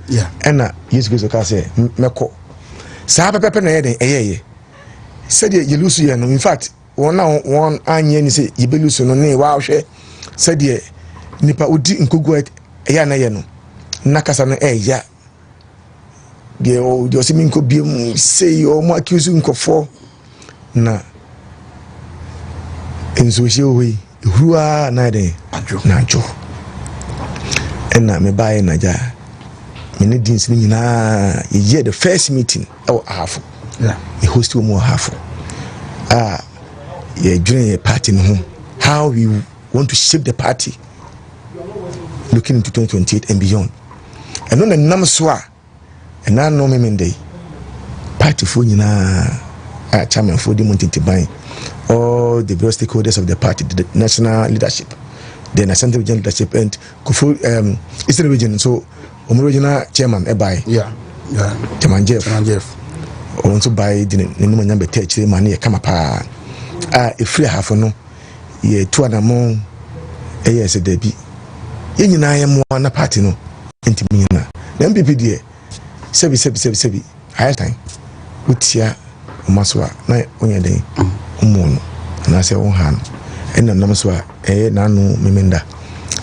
S5: na Jesus Christ ka say meko sa pepe na ye den eyeye said ye lose ye no in fact one anye ni say ye be lose no ne wa hwe said ye nipa odi nkogu eya na ye no nakasa no eya de o de osimi nko biem say o mo accuse nkofo na enzo hye ohi hurua na de najo ena me bae na ja me ne dins ni nyina ye the first meeting half a host mo half ye join a party no how we want to shape the party looking into 2028 and beyond. And on the namswa and I know me day party for chairman for the Monte Tibai, all the various stakeholders of the party, the national leadership, the national regional leadership, and Eastern region. So, original chairman, Chairman Jeff. Also by the number 30 money come up. A free half no, ye 2 and more a year as a debut. Yen I am one party no, into me na. The MPP dear, sebi, higher time. Utia, Maswa, night on your day, moon, and I say on hand, and the Namaswa, nano, memenda,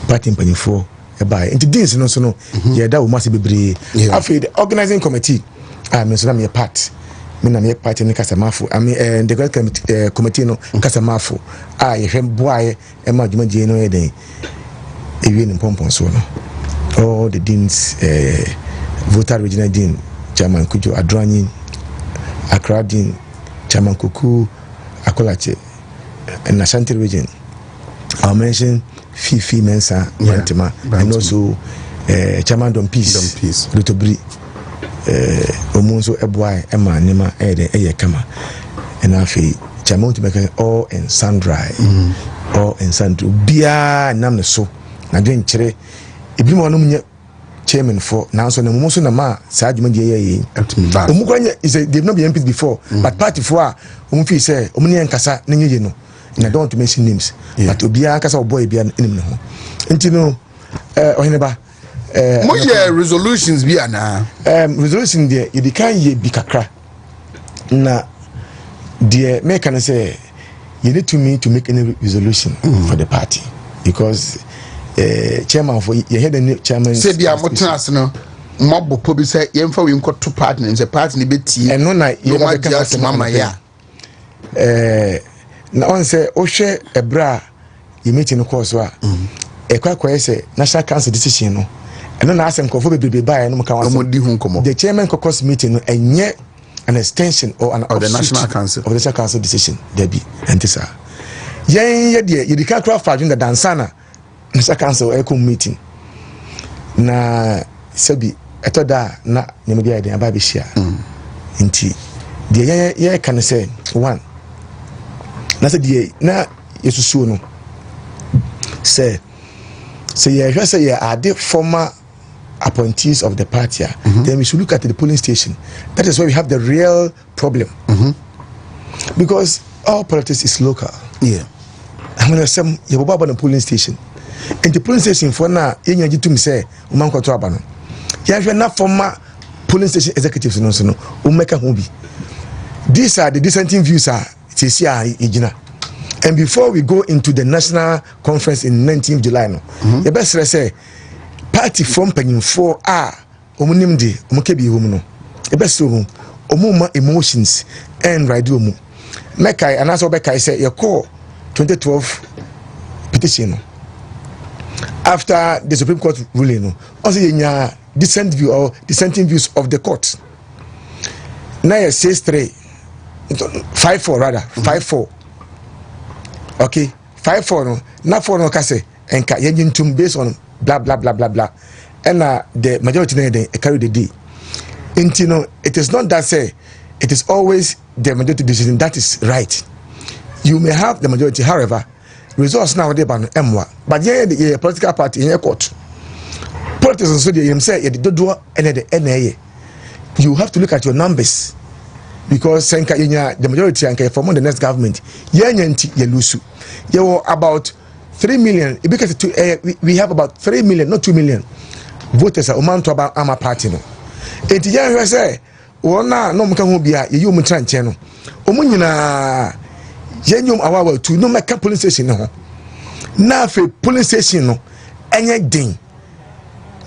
S5: party in penny for a buy. Into this, no, so no, yeah, that must be brave. After the organizing committee, I mean, so I'm your part. Mina me party ni kasamafu the great committee no kasamafu ye hwem boaye e ma djuma je no e den ewie ni pompon so no all the deans voter regional dean chairman Kujo Adranyi Accra dean chairman Kuku Akolache and Ashanti region I mention Fifi Mensa Bantima and also chairman Don Peace Lutobri omunso eboy ema nima eye kama ena afi chairman to make all and sundry bia nam ne so na dwen kire ebi mo anum nye chairman for now so na muso na ma sa adwuma de ye omukwanya is they've not been MPs before but party for omfi say omni enkasa na nye no and I don't want to mention names but obia kasa oboy bia enim ne ho ntino Oheneba
S1: mo ye resolutions bi ana
S5: resolution there you can ye bi kakra na there make can say you need to make any resolution for the party because chairman for you head the chairman
S1: say bia motnas no mobo po bi say ye mfa we nko to partner in the party ni beti
S5: no na you
S1: just mama ya
S5: na on say o hwe ebra you meeting no course wa ekwa say national council decision no and na asem kofo bebe buy no kan was the chairman caucus meeting no enye an extension or an
S1: of the national council
S5: decision there be antisa ye de you can craft for the dansana national council eco meeting na sebi etoda na nyame bia de aba be share nti de ye can say one na say de na yesusu no say you are the former appointees of the party, then we should look at the polling station. That is where we have the real problem. Because all politics is local.
S1: Yeah.
S5: I'm going to say, you have a polling station. and the polling station for now yenya gitum say man kwato aba no yahwe na former polling station executives no so no umeka ho bi. These are the dissenting views are igina. And before we go into the national conference in 19th July no the best say party from panyimfo omunim de omukebi hom no the best so omuma emotions and ride omu mekai anaso bekai say your call 2012 petition no. After the Supreme Court ruling no also yenya dissenting views of the court. Now it says 5-4 rather 5-4. Okay, 5-4 no. Now 4 no kase enka yenjintum based on blah blah blah blah blah. And the majority they carry the day. Intino, it is not that say it is always the majority decision that is right. You may have the majority, however, results now they ban emwa. But yeah, the political party in your court. Politicians so they say the do and the NA. You have to look at your numbers. Because the majority and for the next government, you lose. You were about 3 million. Because we have about 3 million, not 2 million voters are amount to about our party. No, it is say, oh, no, Mukamu be a you mutran channel. Omunina Yenium our to no make a police station. No, now for police station, no, any ding.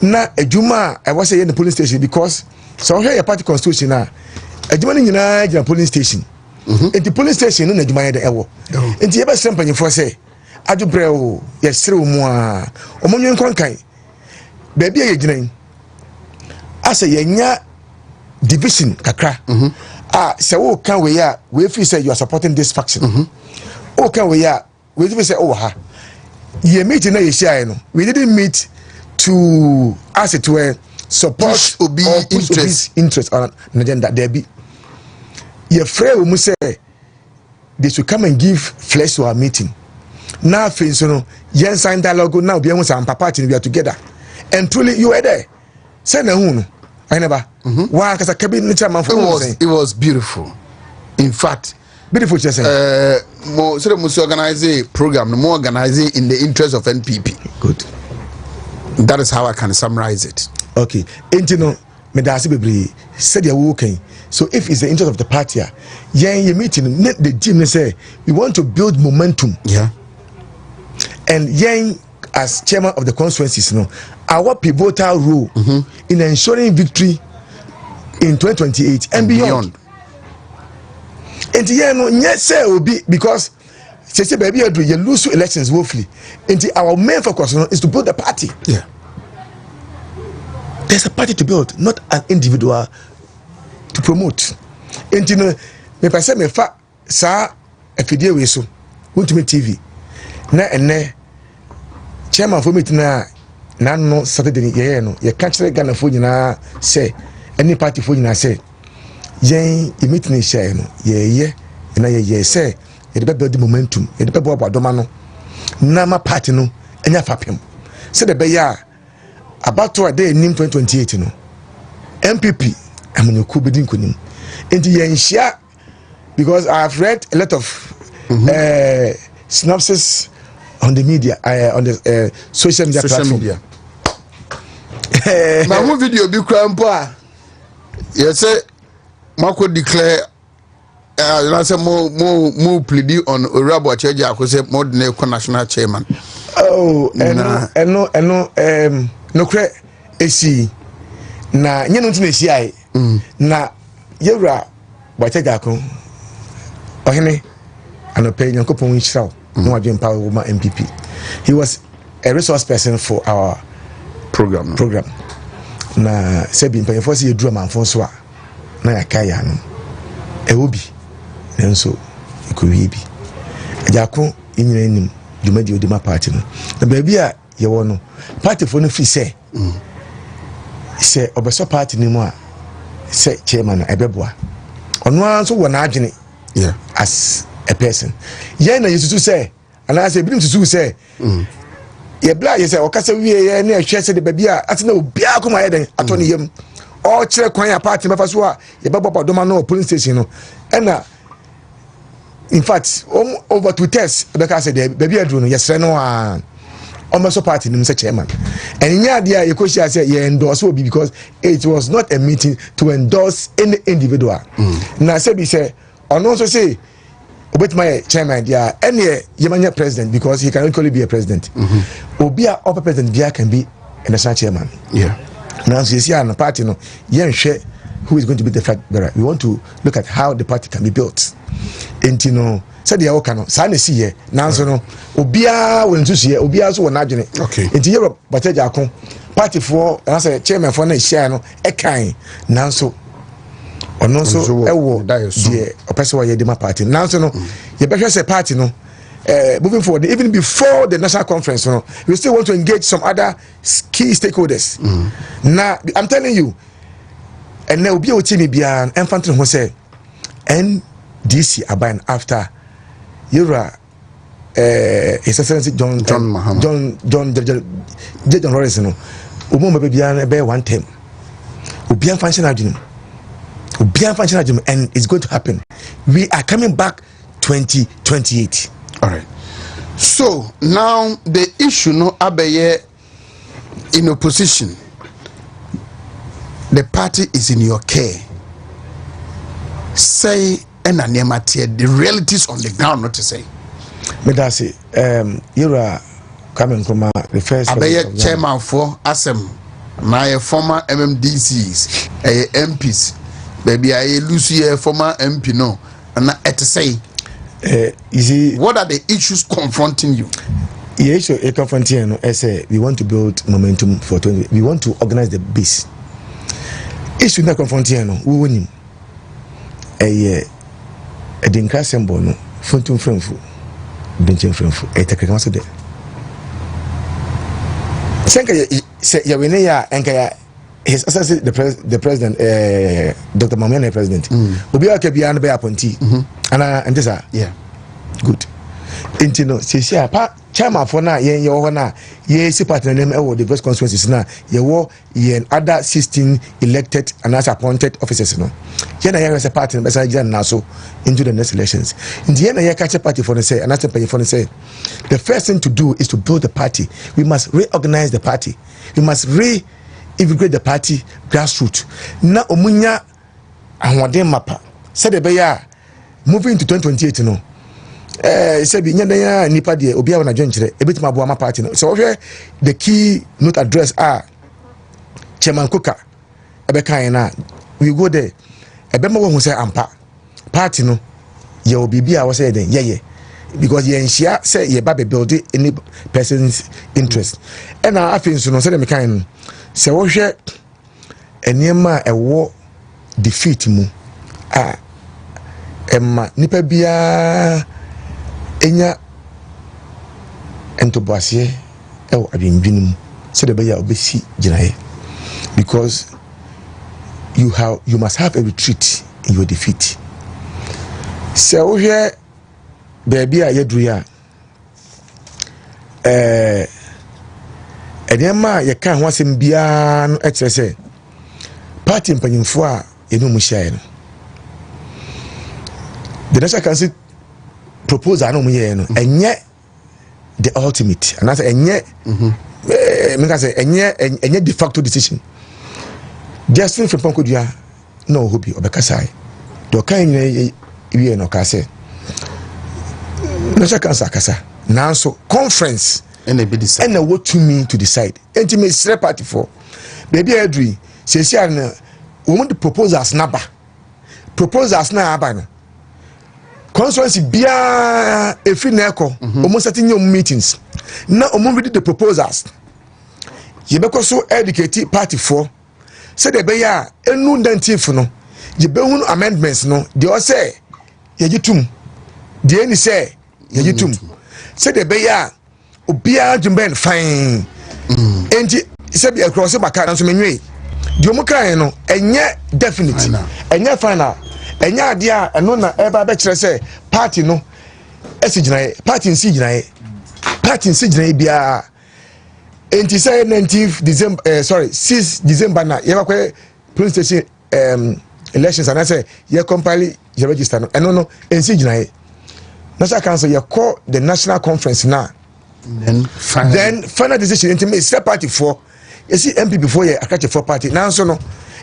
S5: Na a Juma, I was saying in the police station because so here a party constitution now. A Juma in a police station. At the police station, no, Juma the ewo. And the ever simple for say, Adubreo, yes, through moi, Omunion Conkai. Baby, again. As a yenya division, kakra. So, can we if you say you are supporting this faction? Oh, can we say, oh, ha. Ye meet in a share. We didn't meet to as it were support or interest on an agenda. There be your friend who say they should come and give flesh to our meeting. Now, friends, you know, yen sign dialogue now. Be almost and papa we are together. And truly, you were there. Send a hoon. I never. Why? Because I kept it
S1: was beautiful. In fact,
S5: beautiful. Just
S1: more so must organize a program. More organizing in the interest of NPP.
S5: Good.
S1: That is how I can summarize it.
S5: Okay. And you know, me da se said you're working. So if it's the interest of the party, you meeting. The team say we want to build momentum.
S1: Yeah.
S5: And as chairman of the constituencies, our pivotal role in ensuring victory in 2028 and beyond. And yes, sir, will be because say baby, you lose elections woefully. And our main focus is to build the party.
S1: Yeah.
S5: There's a party to build, not an individual to promote. And me person me fa sa efidie we so Wontumi TV na chairman for meeting na no Saturday ye no ye catch the Ghana for nyina say any party for nyina say yen e meeting share no ye na ye say ye dey build momentum ye dey build adoma no na ma party no enya fapem say the be ya about to a day in 2028 no MPP amunyoku bedin konim enti yen share because I have read a lot of synopsis on the media, on the social media platform.
S1: My whole video be crying poor. Yes, sir. Marco declare. I say more pleading on Urabo Cheja. I could say more than a national chairman.
S5: Oh, no cre. Esi na nyɛ no ntine hia na yewura Wacheja ko Ohene anope Nyankopɔn nhyiraw no adwen power woman MPP. He was a resource person for our program na sebi mpanyefo se yeduru manfo so a na yakaya no ewobi nenso ikowi bi ajako enyina nim dwumadi odima party no na baabi a yewo no party fo no fi se obeso party ni mu a se chairman ebeboa ono anso wo na adwene as a person yen na yesusu say and I say bidim susu say ye bla ye say okasa wie ye na ehwe se de baabi a atena obi akoma ye den ato ne yam all chere kwan ya party mefa so a ye bebo doma no police station no na in fact over to test because say the baabi adru no yesre no a almost party nim say chairman and in dia you question say you endorse obi because it was not a meeting to endorse any individual na say be say ono also say obet my chairman dia any yemanya president because he can only be a president obi a upper president dia can be a national chairman now so you see an party no yenhwe who is going to be the flag bearer. We want to look at how the party can be built. And you know, said the Okano, Sana see here, Nansono, Obia will to see Obia so imagine.
S1: Okay.
S5: Into Europe, but Jakon, party for, and I say, chairman for a share, a kind, Nanso, or no so, dear, or person why my party. Nansono, you better say party, no. Moving forward, even before the national conference, no, we still want to engage some other key stakeholders. Now, I'm telling you, and now be able to me be an infantry who say NDC aban after Yura His Excellency John Robinson Umoma be an be 1 term Ubian functional and it's going to happen. We are coming back 2028.
S1: All right. So now the issue no abeye in opposition. The party is in your care. Say the realities on the ground, not to say.
S5: But that's it. You're coming from the first.
S1: Abeye chairman for ASEM. Now a former MMDCs, a MPs. Baby, I lose a former MP no. And at to say,
S5: you see,
S1: what are the issues confronting you?
S5: The issue confronting I say we want to build momentum for 20. We want to organize the base. Issue na confronting no we win a dinka symbol no fontum fremfu dinchen fremfu tekeka so de senka ya wene ya enka ya his associate the president Dr. Mamman president obi aka bia na be appointee ana ndesa good intino se apa chairman for na yen yo ho na ye si partner name e wo the best constituencies na ye wo yen other 16 elected and as appointed officers no ye na ye party be say na so into the next elections in the end ye catch party for say and as pay for say the first thing to do is to build the party. We must reorganize the party. We must reinvigorate the party grassroots na omunya ahwode mapa say the be ya moving to 2028 no said nyanda nipa de obi a na dwenkyere ebetima bo ama party no so the key note address chairman Coker ebekan na we go there ebema wo hu say ampa party no ye obi bia wo say den ye because ye nhia say ye ba be build any person's interest and afin so no say dem kan no say wo hwe eniema ewo defeat mu emma nipa bia enya entoboasie ewo adwendwinum so the beya obesi ginaye because you must have a retreat in your defeat. So here baby a yedru ya enema ye kan ho asem bia no ekese party mpanyimfo a enu mu hia no the national council proposal no muye no enye the ultimate and that's enye me can say enye de facto decision just from Ponkodua no hobi obekasai do kan we no ka say national council kasa now so conference
S1: and they be decide
S5: and Wontumi to decide intimate select party for baby Adri say na we want the proposals na aba no Constituency bia efi na eko almost setting your meetings na omo read the proposals ye be so educate party for say the be ya enu ndantif no ye be hu amendments no they all say ye gitum the any say ye gitum say the be ya obia jumben fine enti say be across baka so menwe the omo kan no enye definite enye final enya ade a eno na eba be kire say party no esiginaye party nsi ginaye bia enti say 19th December 6 December na ye bakwe police station elections and I say ye compile ye register no eno no ensi ginaye national council ye call the national conference na then final decision into me step party for you see MP before you catch for party now so no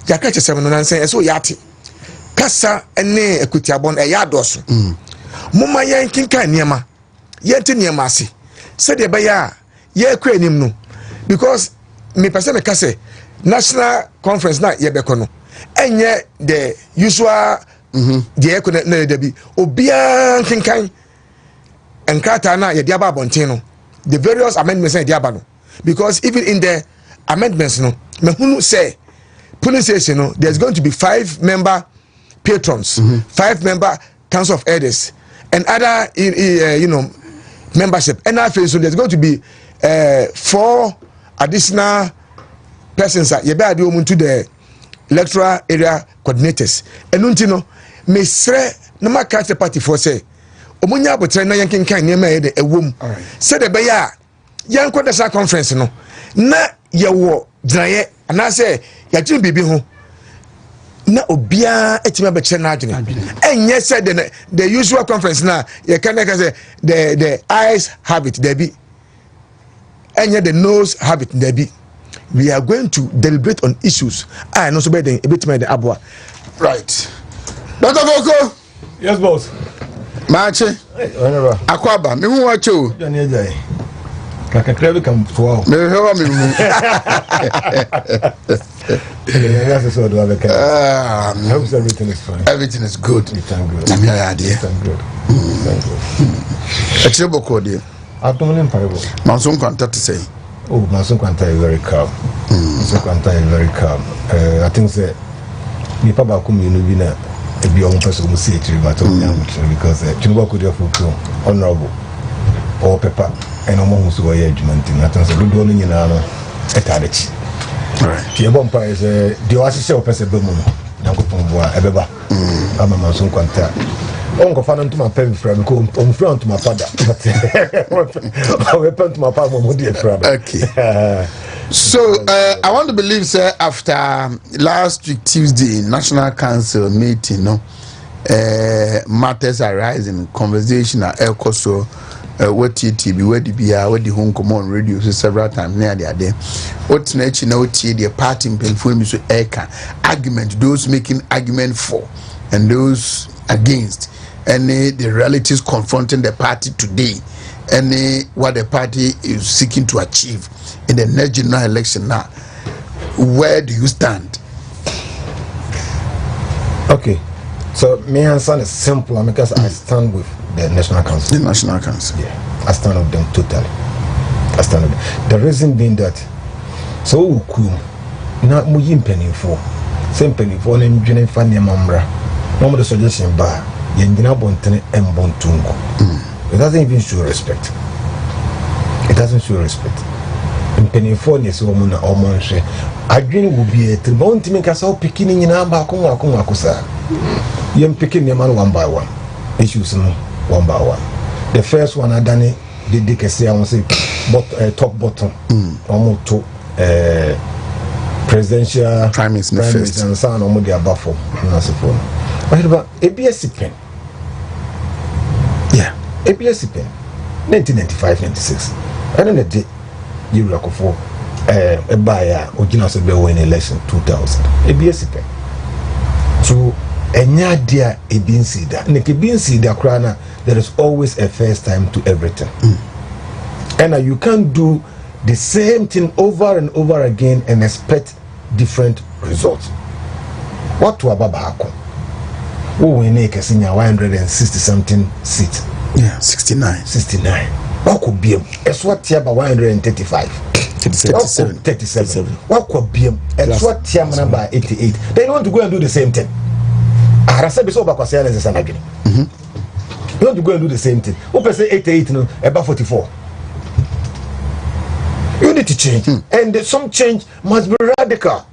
S5: you catch 7 no say so yati kasa ene ekutiabon e ya doso mumma yan kinka niema yenti niema ase said de be ya ye kwa nim no because me person me kase national conference na ye be kono enye the usual the ekona na de bi obia kinkan enkata na ye dia ba bonten no the various amendments na dia ba no because even in the amendments no me hunu say police station no there's going to be 5-member patrons 5-member council of elders and other membership and after so there's going to be 4 additional persons you be ade omuntu the electoral area coordinators enunti no me sre na makate party for say omunya abotre na yankenkan ne ma ye de ewom say de be ya yanko the conference no na yewo draye ana say ya jin bibi ho na obia etima be kire na adwene enye say the usual conference na you can say the eyes have it there be enye the nose have it there be we are going to deliberate on issues I no so be den ebetima the abua
S1: right Dr. Boko.
S6: Yes boss
S1: Mache
S6: Oheneba
S1: akwaba me hu wache o
S6: Johnny Ejai kaka krebi kam fo
S1: me hewa me hu
S6: yes so do I hope everything is fine.
S1: Everything is good.
S6: Thank God.
S1: I'm here dear.
S6: Thank God. Thank God.
S1: Actually Boko dear
S6: Abdomen parable.
S1: Manson kwanta to say
S6: Oh, Manson Kwanta is very calm. Manson Kwanta is very calm. I think that me papa come in Ubina a beyond person who see it, but because Chinuba could have honorable or pepper and almost who are judgment. I think that good one in Nano at Adich.
S1: Right.
S6: Bompa is the Oasis of Pesabum, Nankopomboa, Ebeba. I'm a Manson Kwanta. Uncle found to my pen friend, on front to my father, but I weapon to my father, my dear friend.
S1: Okay. So I want to believe, sir, after last week Tuesday National Council meeting, no, matters arising, conversation at El Coso, what TTB, where the BR, where the home common radio so several times near the day. What's nature now? The party in Penfold so argument, those making argument for and those against. Any the realities confronting the party today, any what the party is seeking to achieve in the next general election now. Where do you stand?
S6: Okay, so my answer is simple because I stand with the National Council.
S1: The National Council.
S6: Yeah, I stand with them totally. I stand with them. The reason being that so cool. Now we penny for same penny for them. Joining family member. One of the suggestion bar. Yengina bontene and bontungo. It doesn't even show respect. It doesn't show respect. In Pennyphone, so woman or monche, I dream will be a tribune to make us all picking in Ambakum Akusa. Yem picking the man one by one. Issues one by one. The first one I done it, the dick say I want to say top bottom. Almost to presidential
S1: prime minister
S6: and son or the above for but ABS pen. Yeah, ABS pen. 1995-96. I don't know you look for a buyer or Guinness win election 2000. ABS pen. So enya dia ebinsi da. Neke binsi da krana. There is always a first time to everything. And you can't do the same thing over and over again and expect different results. What to Ababako? Oh, we make a senior 160 something seats.
S1: Yeah, 69.
S6: 69. What could be a SWAT tier by 135? 37. What could be a SWAT tier number 88? They want to go and do the same thing. I said this over Kwasiana is an agony. You want to go and do the same thing. Open say 88, no, about 44. You need to change. And some change must be radical.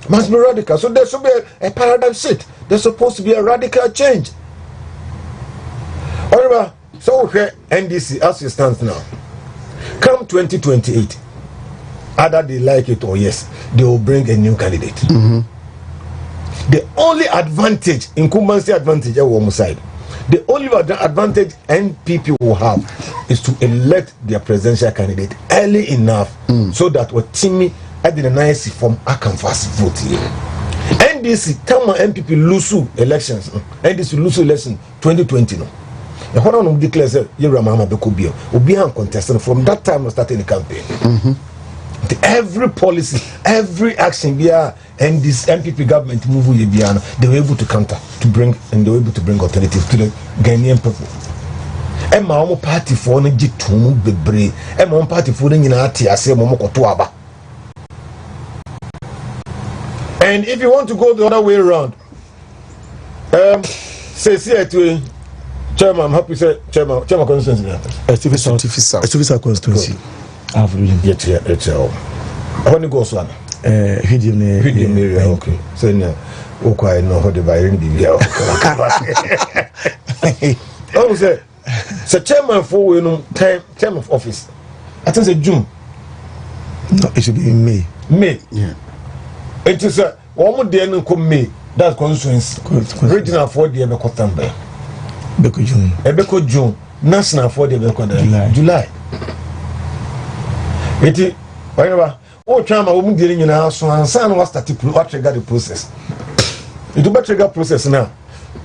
S6: Must be radical. So there should be a paradigm shift. There's supposed to be a radical change. However, so here NDC as it stands now. Come 2028, either they like it or yes, they will bring a new candidate. The only advantage, incumbency advantage, on one side, The only advantage NPP will have is to elect their presidential candidate early enough so that what Timmy at the nice from I can fast vote here. NDC come on NPP lose elections. NDC lose election 2020 no. The one declares Yera Mama Bekobio will be uncontested from that time of starting the campaign. Every policy, every action via and this MPP government move with Biana, they were able to counter, to bring, and they were able to bring alternatives to the Ghanaian people. And my own party for the Jitum Bebre, and my own party for the Yinati, I say Momoko Tuaba. And if you want to go the other way around, say to Chairman, I'm happy to say Chairman Constituency.
S5: Asiedu Constituency.
S6: It's all. I want to go so.
S5: Hidden
S6: area, okay. So now, okay, no, how the violin be here. I would say, Chairman for term of office. I think it's June.
S5: No, it should be in May.
S6: May.
S5: Yeah.
S6: It is a one more day no come May. That's Constituency. Regional for the Ebekotambe.
S5: Beko June.
S6: Ebeko June. National for the Ebekotambe. July. It is whatever. Oh, Chama, we dealing in our so and son was started to trigger the process. It will trigger process now.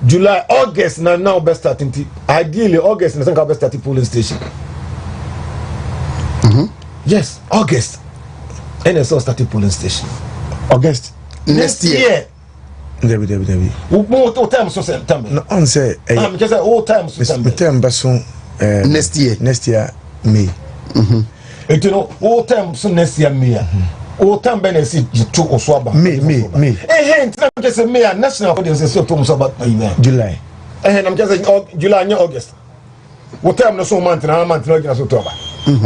S6: July, August, now best starting. Ideally, August, I think I'll best start the polling station. Yes, August. NSO started polling station.
S5: August
S6: next year.
S5: Debbie.
S6: What time so September?
S5: No, on say.
S6: Because all time so
S5: September.
S1: Next year,
S5: May.
S6: You know, all time so next year, May. All time benefit you took or swab.
S5: May.
S6: Hey, I'm just a May national audience so to about
S5: July.
S6: And I'm just saying July and August. What time no so month and a month no just October.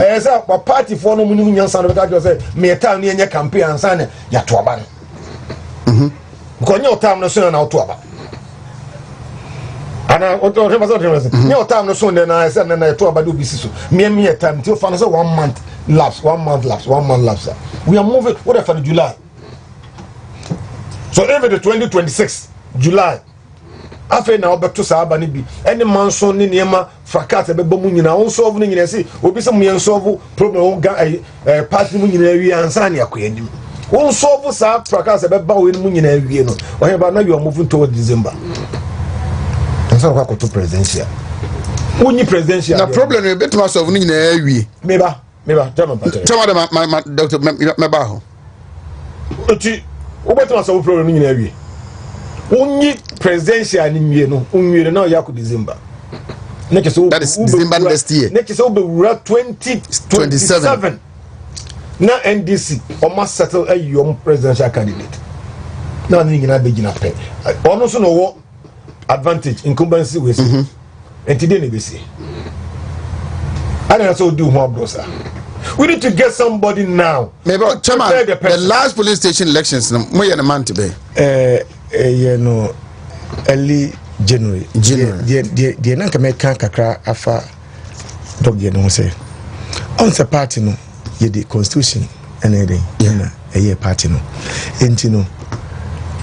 S6: As a party for no minimum son of that say me town near your campaign and sign ya to a because your time no soon out to about. And I want to remember your time no soon then I said and I to about do business. Me a time till find 1 month lapse. We are moving what if July. So every the 2026 July. After now back to Sabani be any man so ni niema fracas be bomu nyina on solve ni nyina say obi some yen solve problem party mu nyina wi ansa na yakoyanim on solve sa fracas be ba we mu nyina wi no Oheneba now you are moving toward December and so kwa to presidential unyi presidential
S1: na problem e betu solve ni nyina wi
S6: meba German party
S1: tell my doctor meba ho
S6: oti obetu solve problem ni nyina wi unyi presidential ni mwie no unwie no ya ku December
S1: that is December next year
S6: next so be 2027 na NDC almost settle a young presidential candidate na ni ngina be gina pe ono so no wo advantage incumbency we see entide ne be see and so do more brosa we need to get somebody now
S1: maybe chairman the last police station elections mo ye na man to be
S5: early January. The nanka meka kakra afa dog ye no say. On the party no ye the constitution and na a party no. Enti no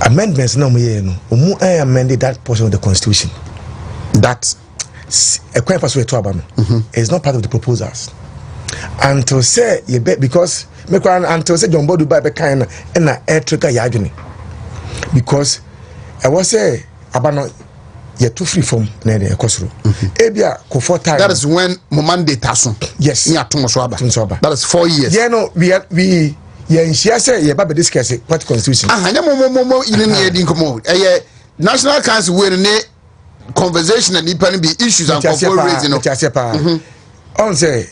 S5: amendments no ye no. Omu amended that portion of the constitution. That a quite pass to aba no. Is not part of the proposals. Until say ye bet because until say John Bodu ba be kind na air trigger ya adwene. Because I was say abano you're too free from Nene Kosro. Ebia Kofo time.
S1: That is when Momande Tasun.
S5: Yes.
S1: That is 4 years.
S5: Yeah, no, we in say ye babe discuss what constitution.
S1: National Council where ne conversation and be issues and raising.
S5: On say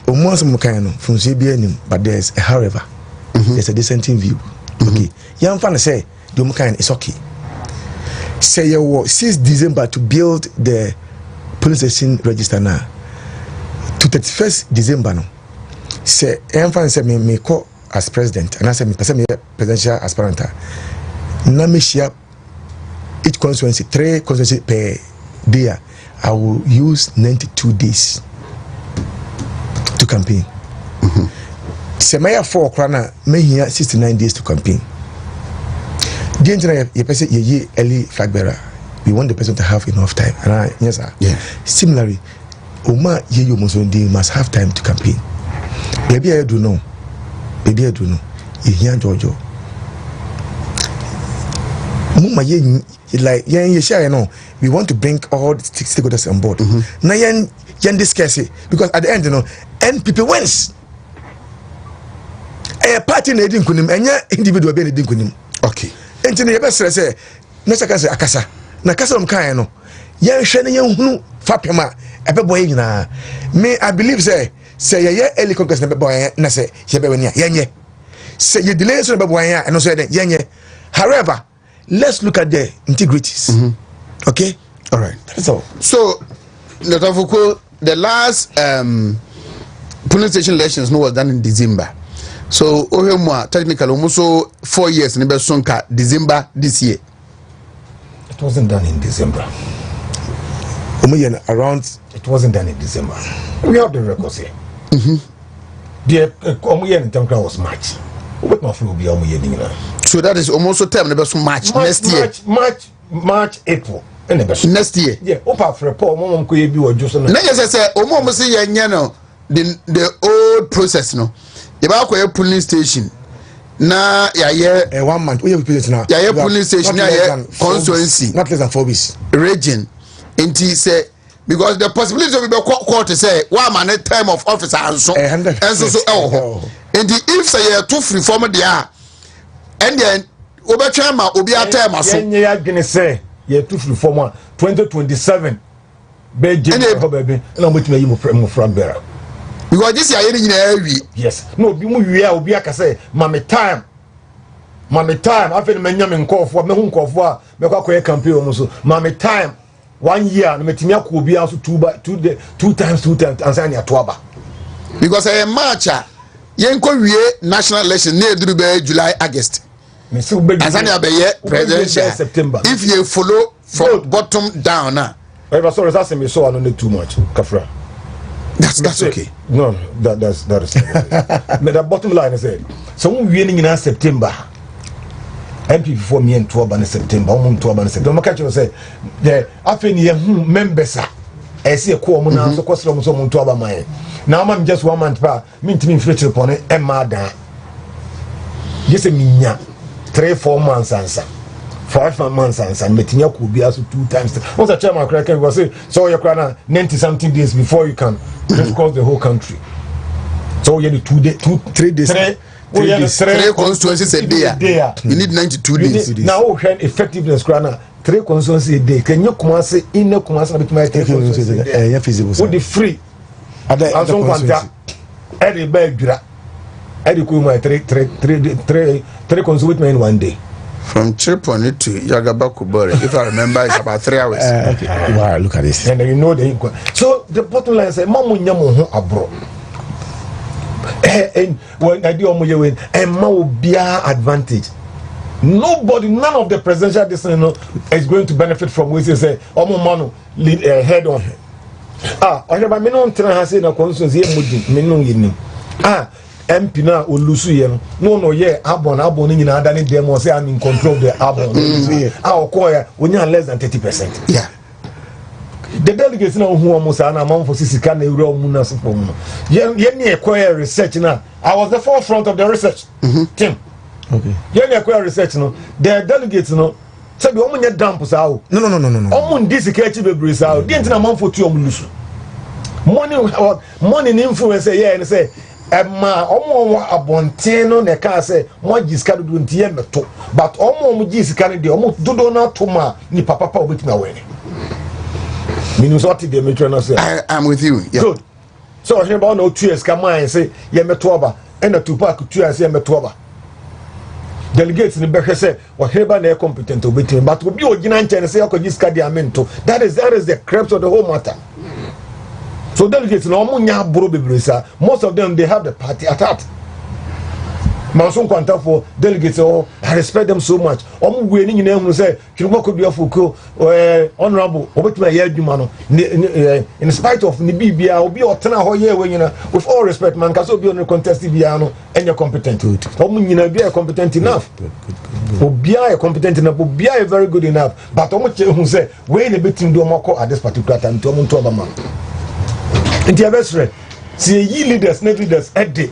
S5: almost mukano from CBN, but there's a however. There's a dissenting view. Okay. Young fan say Domukan is okay. Say you were 6 December to build the police station register now. To 31st December no. Say young fan say me call as president and I say me presidential aspirant. Na me share each constituency 3 constituency per day. I will use 92 days to campaign. Say my 4 krana me here 69 days to campaign. The internet, you say ye early flag bearer. we want the person to have enough time. And yes, sir.
S1: Yeah.
S5: Similarly, Oma Yeyo Musondi must have time to campaign. Baby, I do know. Baby, I do know. Here, Jojo. Muma Yen, like Yen Yesha, you know, we want to bring all the stakeholders on board. Now, Yen discuss it because at the end, you know, NPP wins. A party in Edin Kunim, and your individual Ben Edin Kunim. Okay. And to the best say, Nasaka Akasa, Nakasa Mkayano, Yan Shannon Yan Fapima, a boy na. May I believe, say, ye early conquest number boy, Nase, Yabania, Yanye. Say you delays on Baboya and also Yanye. However, let's look at the integrities. Okay?
S1: All right.
S5: That's all.
S1: So, Dr. Foucault, the last polling station elections was done in December. So, Oheneba, technically, almost 4 years in Sonka, December this year.
S6: It wasn't done in December.
S5: Around.
S6: It wasn't done in December. We have the records here. The Omuyen in Tankra was March. What my friend will be Omuyen.
S1: So that is almost a term, March next year.
S6: March, April.
S1: Next year.
S6: Yeah, Opa for a poor mom could be or just.
S1: Next say, the old process, no. About a polling station. Na yeah,
S5: 1 month. We have now.
S1: Yeah, polling station. Yeah, constituency.
S5: Not less than 4 weeks.
S1: Region. And he say because the possibility of the court to say 1 month time of office and so and so. And if say 2 free form there, and then Obachama will be a time as
S6: you're gonna say you're 2 free form 2027. Baby, and I'm with me from better.
S1: Because this year,
S6: yes, no, we are be say, Mammy time. I feel Menyamin call for me, call for me, campaign also. Mammy time. 1 year, no metimia could be also 2 times, and sign your twaba.
S1: Because I am marcher. Yenko national election near July, August. And Sanya Baye presidential
S6: September.
S1: If you follow from bottom down now.
S6: I sorry, that's me so I don't need too much. Kafra.
S1: That's okay.
S6: No, that is. But the bottom line is it. So we winning in September. MP for me and 12 in September. Don't catch you say the after members. I see a core now, so cost from someone to about my. Now I'm just 1 month pa. Mean to me future upon it. Emma da. Yes, a minya 3-4 months answer. 5 months answer. Metinya could be also 2 times. Once a chairman cracker was say, so you're crying 90 something days before you can cross the whole country. So you need 3 days. 3
S1: constituencies a day. You need 92 days.
S6: Now, effectiveness, Grana. 3 constituencies a day. Can you come and say in the commercial with my constituencies? Would be free. As on contact. Every bag. Every kuma 3 constituencies with me in 1 day.
S1: From Tripoli to Yagabakubori, if I remember, it's about 3 hours.
S5: Okay. Wow, look at this.
S6: And you know the so the bottom line is, Mamu Yamu abroad. And when I do win, and Mau Bia advantage. Nobody, none of the presidential decision is going to benefit from what they say. Omo Manu lead head on. I have a minimum has in a constituency. MP na olusu ye no ye abon ni na adani dem say I'm in control of the abon okoya onya less than 30%.
S1: Yeah.
S6: The delegates na who almost na amount for sisika na ewura mu na so pom no ye ni acquire research na I was the forefront of the research team.
S5: Okay.
S6: Ye ni acquire research no the delegates no say be omo nya dump sa o
S5: no
S6: omo ndi sika chi bebre sa o di ntina amount for tu omo lusu money influence ye and say Emma, omo abonteno ne ka say mo giska do ntiye meto but omo giska ne de omo dodo na to ma ni papa obetimi awene minu so ati de metro na say
S1: I'm with you. Yeah.
S6: Good. So here about no 2 years come and say ye meto oba and to park 2 years ye meto oba delegates ni be say Oheneba na competent obetimi but obi ogina nche say giska de amento that is the crux of the whole matter. So delegates no munya bro bebresa most of them they have the party at heart. Manson kwanta for delegates I respect them so much. We ni nyina hu say Kirumako Biafoko honorable obetuma ye adwuma no in spite of ni bibia obi otena ho ye we nyina with all respect man kaso obi on contest bia no enye competent. Nyina bia competent enough. Obia competent enough, Obia very good enough. But who say when the betting do more at this particular time to Obama. And the best friend, see ye leaders, net leaders at the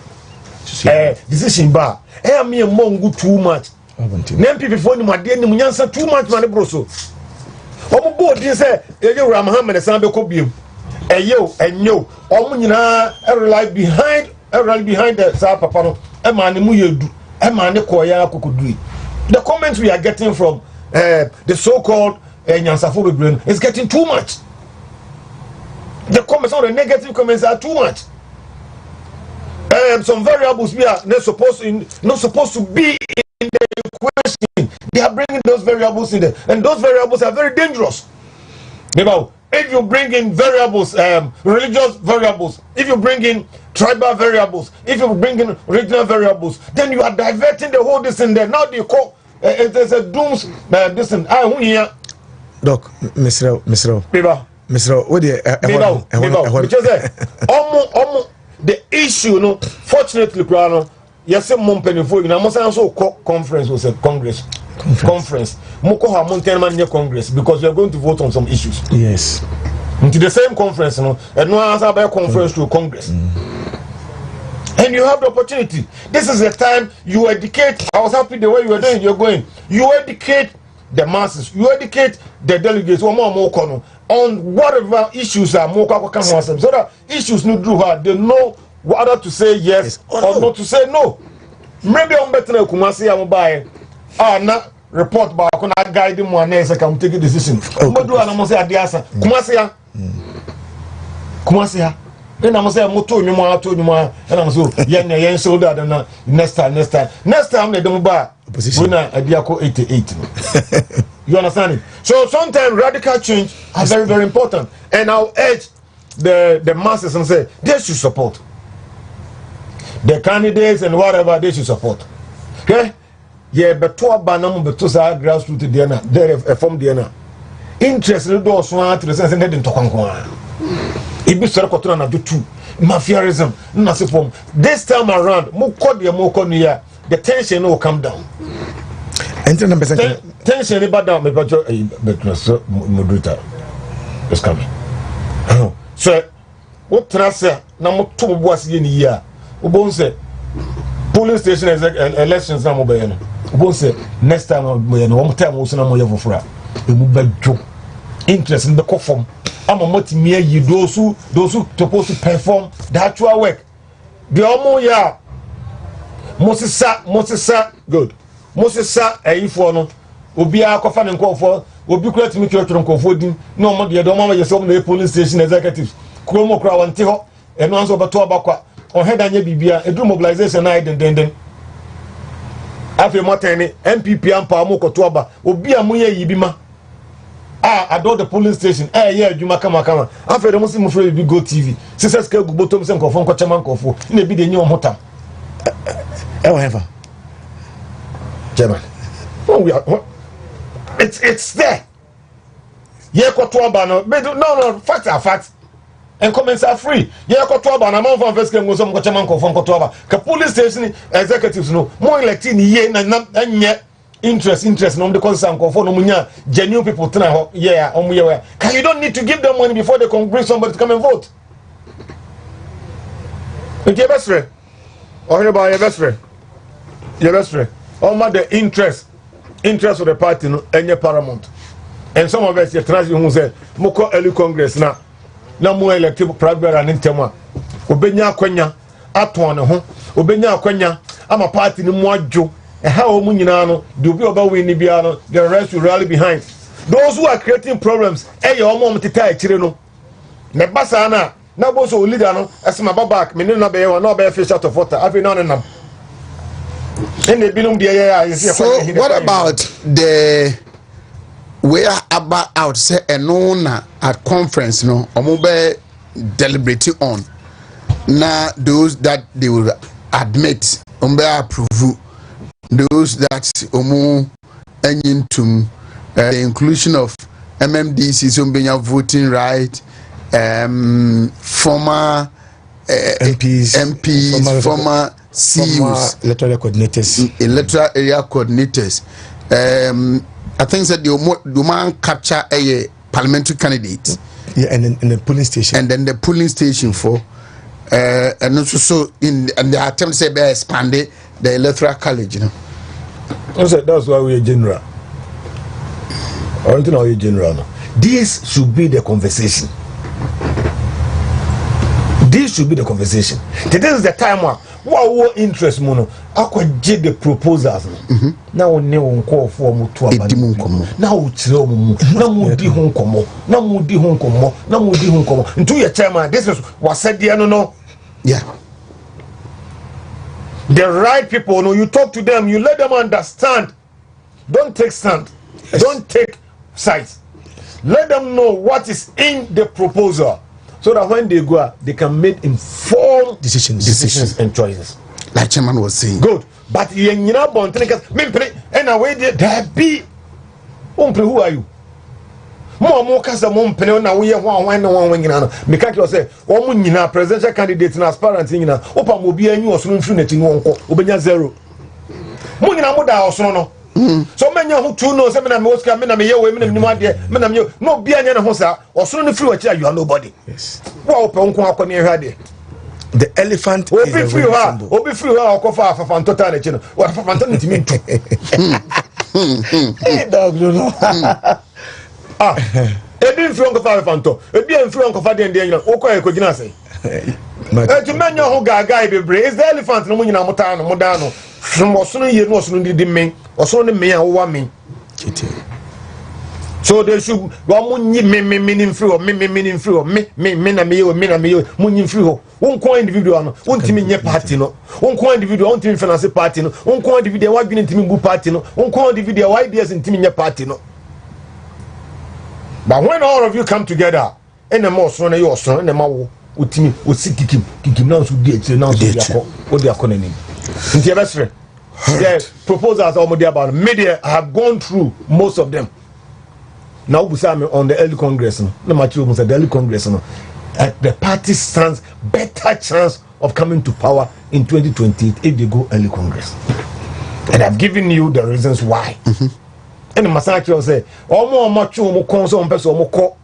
S6: decision bar. I me among good too much. Nem people for my dear Munyansa too much money broso. Omo board dey say you Ramham and Sambe Kobium. Yo and yo, Omunina rely behind the Sa Papa, a man muyedu, a man koya kukudui. The comments we are getting from the so-called Nyansafo brain is getting too much. The comments, all the negative comments are too much. Some variables we are not supposed to be in the equation. They are bringing those variables in there, and those variables are very dangerous. If you bring in variables, religious variables, if you bring in tribal variables, if you bring in regional variables, then you are diverting the whole this in there. Now they call there's a dooms this and I who here.
S5: Doc, Mr. What do
S6: you the issue, no, fortunately, yes, mom penny for you. I must also conference was a congress. Moko ha mountain man congress because we are going to vote on some issues.
S5: Yes.
S6: Into the same conference, no, and no answer by conference to Congress. And you have the opportunity. This is the time you educate. I was happy the way you were doing. You're going. You educate the masses. You educate the delegates. On whatever issues are more so that issues no do hard. They know whether to say yes or not to say no. Maybe I'm better than Kumasi. I'm buying. Not report back on that guide them one next. I can take a decision. But do I must say adiasa Kumasi. Then I must say moto you more to you more. And I'm so yen so that next time they don't buy. Opposition. A diaco 88. You understand it? So sometimes radical change are very, very important. And I'll urge the masses and say they should support the candidates and whatever they should support. Okay? Yeah, but to abanam but to say grassroots DNA, they form DNA. Interest in those one to the sense they didn't talk on. It be sort of na do too. Mafiaism, na se form. This time around, the tension will come down. Tension about down, but moderator is coming. So, what transfer? Now, 2 was in a year. Ubon say, polling station elections now mobile. Ubon say, next time, one time, also no more for a mobile interest in the conform. I'm a multi-mere you those who supposed to perform the actual work. The almost ya Moses good. Moses for no obi akofa ne nkofo obi kura timi kiro nkofo din na omo de do mama yeso na police station executives kromo kura wante ho eno anso beto abakwa oheda nya bibia edu mobilization na den afi motene MPP ampa amokoto aba obi amoye yibima ado the police station yeah adwuma kama afi de musi mufre bi go TV success ka gu bottom se nkofo nkochema nkofo na bi de nyi omotam
S5: however
S6: German. It's there. Yeah, no, facts are facts. And comments are free. Yeah, I'm on first game with some the police station executives no more electing and yet interest on the concern for no genuine people tonight. Yeah, can you don't need to give them money before they can bring somebody to come and vote. And your best friend. Oheneba, your best friend. Your best friend. All the interest of the party no any paramount. And some of us, you who say, Moko early Congress now more elective private and intema. Obenya Kwenya, Atwan, Obenya Kwenya, I'm a party no more Joe, and how Muninano, do be about Winnie Biano, the rest will rally behind. Those who are creating problems, your mom to tie Chireno. Nebasana, Naboso Lidano, as my back, Minuna Bay, or no bear fish out of water, I've been on them. So
S1: what about the way about say a known at conference no omobe deliberating on now those that they will admit approve those that into the inclusion of MMDCs voting right former
S5: MPs,
S1: former CEOs,
S5: electoral coordinators,
S1: electoral area coordinators. I think that the man capture a parliamentary candidate.
S5: Yeah, and then the polling station.
S1: And then the polling station for and also so in and the attempt to say they expanded the electoral college, you know.
S6: That's why we're general. I don't know you're general now. This should be the conversation. This should be the conversation. This is the time what interest mono. I could get the proposals. Now no call for mu to abandon. Now tell mu. Now mu di hon komo. Now mu di hon komo. Now mu di hon komo. Into your chairman. This is what said the no.
S1: Yeah.
S6: The right people, no, you talk to them, you let them understand. Don't take stand. Don't take sides. Let them know what is in the proposal, so that when they go out, they can make informed decisions and choices.
S1: Like Chairman was saying.
S6: Good. But you know, and away there be. Who are you? More cast among Penona, we have one wing. Mikaki say, Omunina, presidential candidate in aspirant in Opa Mobia, and you are soon finishing Obenya zero. Munina Moda or Sono. So many who two know seven and most come in a women, no Biana Hosa, or soon free a you are nobody. Yes. Well, Ponko near Hadi.
S5: The elephant
S6: will be free, or be free, or go far for Fantotan, what for Fantotan
S5: Hey, dog, you know.
S6: Ebi free Uncle Father Fanto, ebi free Uncle Father and Daniel, Oko Kojina say. To man who gaga be brave is the elephant no munyina mutano modano. From Osunu ye no Osunu di me, Osunu me and wa me. So they should go munyi me meaning free or me meaning free or me na me munyi free ho. Wonko individual no, wontimi nye party no. Wonko individual wontimi finance party no. Wonko individual wa gwini ntimi bu party no. Wonko individual wa ideas ntimi nye party no. But when all of you come together, and the more son you are son, and the more utimi, kikim now to date, now what they are calling him. The best friend, the proposals about media have gone through most of them. Now we say on the early Congress, no matter what the early Congress, the party stands better chance of coming to power in 2028 if they go early Congress. And I've given you the reasons why. And the Masaki will say, "Oh, much more console person, more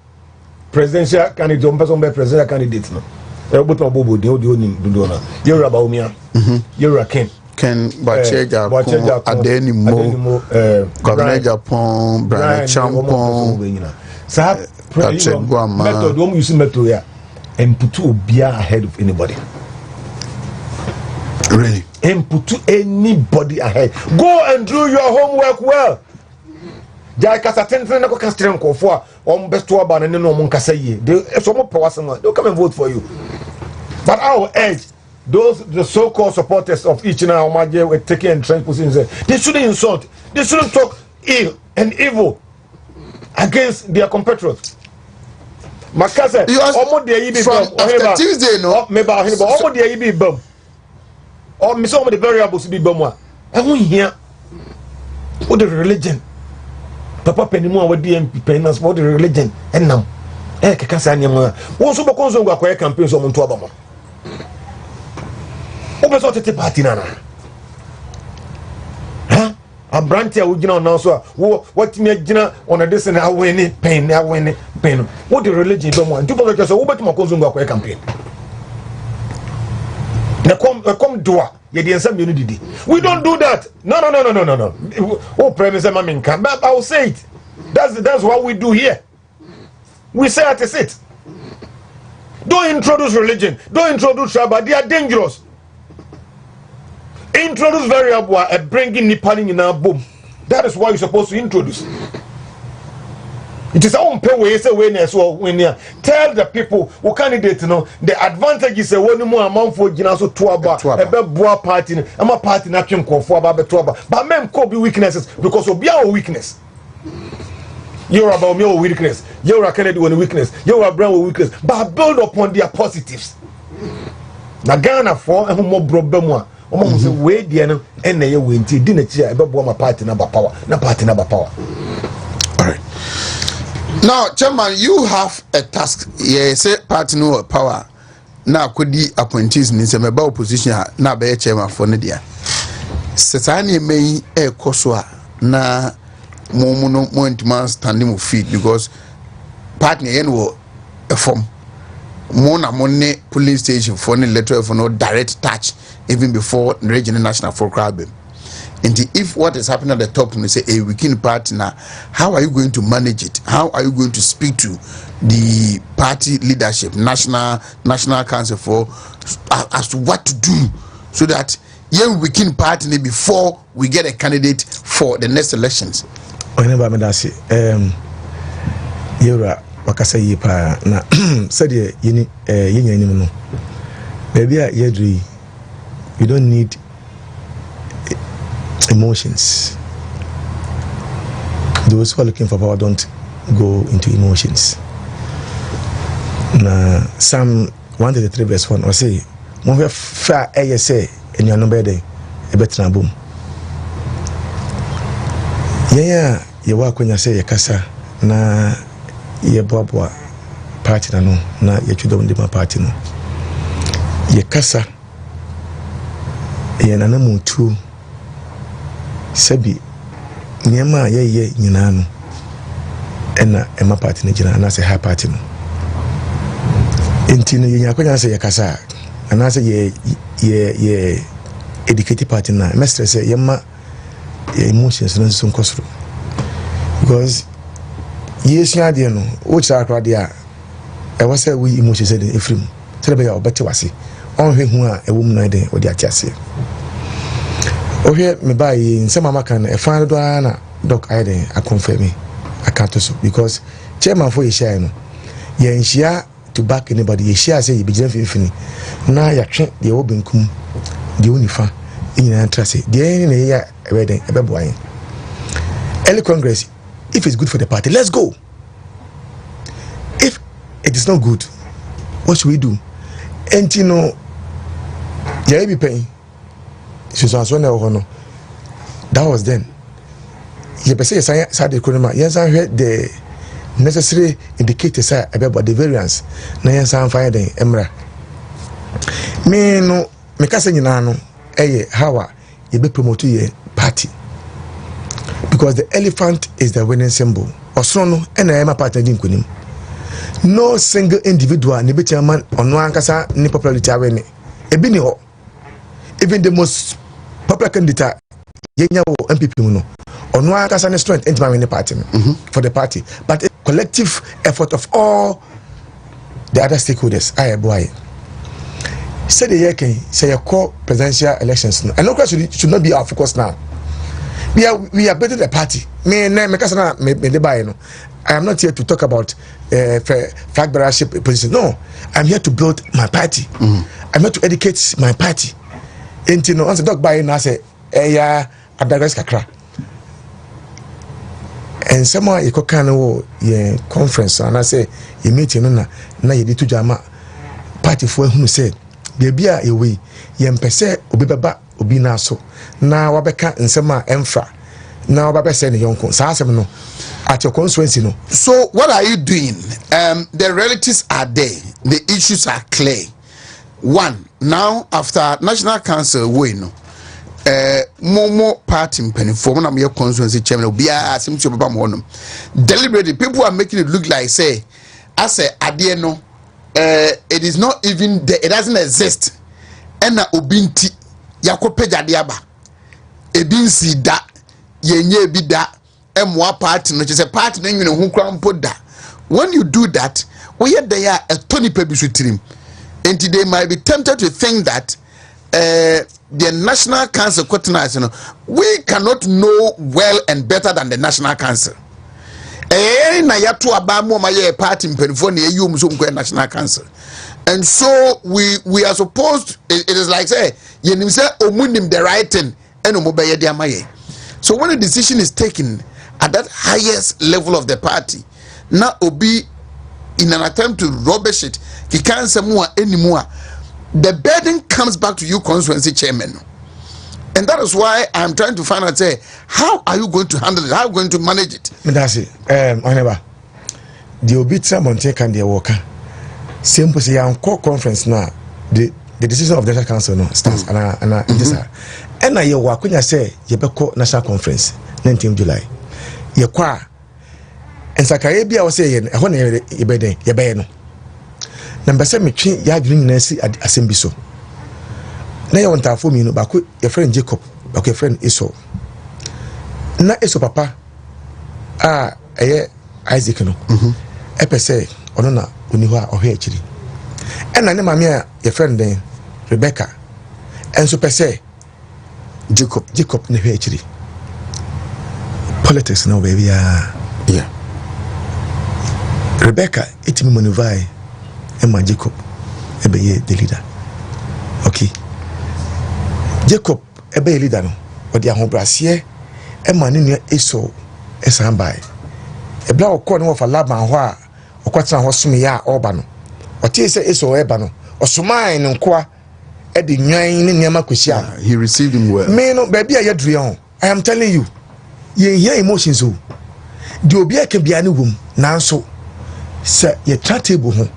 S6: presidential candidate, presidential candidate." No, but no bobo, the only you're about me. You're a Ken
S1: Bacheja, Adeni Mo, Governor Japan, Brian Champon,
S6: method. Don't use method here and put to be ahead of anybody.
S1: Really,
S6: and put to anybody ahead. Go and do your homework well. Jai kasa tenten na ko kastre nkofo a on besto aba na ne no mon kasa yie they so mo power some they come and vote for you. But I will urge those the so-called supporters of each and our maje were taking entrenched positions. They shouldn't insult, they shouldn't talk ill and evil against their compatriots. Makase omo de yi bi bam Oheneba
S1: Tuesday no
S6: meba Oheneba omo de yi bi bam o mi so omo the variables bi bam a ehun hia o the religion Papa Penimu and DMP penance for the religion and now. Kekasanya. Also, Bokonzo go acquire campaigns on Montuabama. Open sort of party nana. Huh? A branch original now, so what me dinner on a decent I win it, pain. What the religion don't want. People just over to Mokonzo go acquire campaign. Come do we don't do that. No. Oh, premise I will say it. That's what we do here. We say it is it. Don't introduce religion. Don't introduce Shabbat. They are dangerous. Introduce variable and bringing Nipani in our boom. That is what you're supposed to introduce. It is our own pay way when you tell the people who candidate know the advantage is a one more amount for Ginaso Tuaba, a boa party, I'm a party napkin for about Tuaba. But men could be weaknesses because of your weakness. You're about your weakness, you're a candidate with weakness, you're a brand with weakness, but build upon their positives. Nagana for and more problem. Almost way the end and they win till dinner chair about my party number power, not party number power.
S1: All right. Now, Chairman, you have a task. Yeah, say party no power. na akodi appointees ni se meba opposition na be chairman for ne dia sesane mai e koso a na mo ntman standing of feet because partner yen wo a form mo na mo ne police station for ne letter for no direct touch even before the regional national for crowd. And if what is happening at the top, we say a weekend party now, how are you going to manage it? How are you going to speak to the party leadership, national council for as to what to do so that weekend party before we get a candidate for the next elections?
S5: Oheneba medasi yura wakasa yipa na said yini no baby yedri you don't need emotions. Those who are looking for power don't go into emotions. Na Psalm 133 verse 1 or say mo fe fa say enu no be dey e betra bom. Yeah, ye wa kwanya say ye kasa na ye boaboa party na no na ye twedom de ma party no. Ye kasa ye nana mutu sabi nyema ye nyina no ena ema party na jina na say high party no enti no ye nyakonya say ye kasa ana say ye educated party na mestre say ye ma emotions no so nkosoro because yes ya de no o cha akra de a e was say we emotions dey efrim tell be ya obete wase on hwe hu a e wo mu na de o de atiase ohe me buy nsem amaka na e fan do na doc aiden a confirm me akato so because chairman for yeshia no ye nhia to back anybody yeshia say ye begin fini na ya twe de wo benkum de unifa nyina trase de na ye eden e bebo ayin early congress if it's good for the party let's go if it is not good what should we do entino ya be paying so no that was then you be say side economy yes I heard the necessary indicators about the variance na yes I find them emra me no me ka say nyina no how you be promote your party because the elephant is the winning symbol osoro no na ema party din kunim no single individual ne be chairman ono ankasa ni popularity awene ebi ni ho even the most popular candidate yenya wo MPP mu no ono akasa ne strength enti ma win the party for the party but a collective effort of all the other stakeholders boy say the year can say a core presidential elections no and no question should not be our focus now we are building the party me kasa na me dey buy no I am not here to talk about flag bearership position no I'm here to build my party I'm here to educate my party. Enti no once dog buy na say ya adagres kakra and someone you can wo ye conference and I say you meeting no na ye to jama party for who said bia ye we ye mpese obi beba obi na so na wabeka nsema emfa na wabeka say ne yonko sa asem no at your constituency no.
S1: So what are you doing? The realities are there, the issues are clear. One, now after National Council we no Momo party mpenifo na me constituency chairman obia asim to baba mo no deliberately people are making it look like say I say ade no it is not even there, it doesn't exist ena obinti yakopeja de aba ebinsi da yenye bi da emwa party no say party na nwene hu kra mpo da. When you do that we hear there a Tony Pebisu trim. And they might be tempted to think that the National Council, we cannot know well and better than the National Council. National Council. And so we are supposed, it is like say, the right thing. So when a decision is taken at that highest level of the party, now Obi in an attempt to rubbish it, he can't say more anymore. The burden comes back to you, constituency chairman. And that is why I'm trying to find out, say, how are you going to handle it? How are you going to manage it?
S5: That's it. Oheneba, the Obitsa Monte can be a worker. simple say yan call conference na the decision of the national council no stands and this and na ye wa kwanya say ye be call national conference 19th July ye kwa ensakaye bia wo say ye ho na ye be den ye be no na mbese metwe ya adwene nyina si asem bi so na ye wonta fo mi no ba ko ye friend Jacob ba ko ye friend Esau na Esau papa Isaac no epese ono na oni ho a ohwe akiri ena ne mame a ye friend den Rebecca enso pese Jacob ne hwe akiri politics no baby yeah Rebecca itimi maneuver Emma Jacob ebe the leader okay Jacob ebe leader no odi ahobrase Emma ne nua Esau esambai ebla okọ no fa Laban ho a okwatena ho som ya oba no otie se Esau eba no osomai ne nkoa e de nwan ne niam akosia
S1: he received him well
S5: me no baby a yedure ho I am telling you ye hear emotions o de obi aka bia ne wom nanso se ye table ho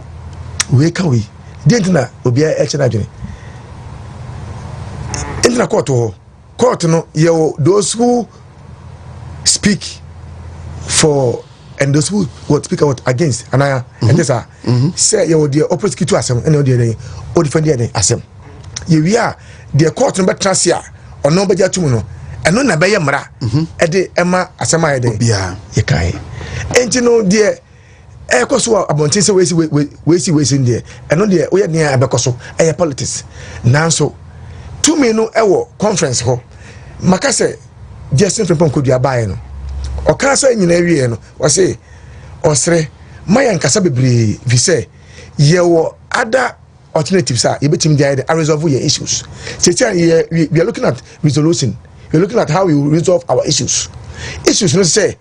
S5: we ka we dentina obi a eche na dwene entina court no ye those who speak for and those who would speak out against and this say you the opposite to asem and the o defend the asem you we are the court no betrasia or no beja tum no eno na beye mra e de ema asem aye de
S1: bia
S5: ye kai enti no de e koso abontin se we si de eno de o ye ne abekoso e politics nanso to me no e wo conference ho makase Justin Frimpong kodua bae no oka sa nyina wie no o say osre mayan kasa bebre vi say ye wo other alternatives are betim dey resolve your issues say we are looking at resolution, we are looking at how we will resolve our issues no say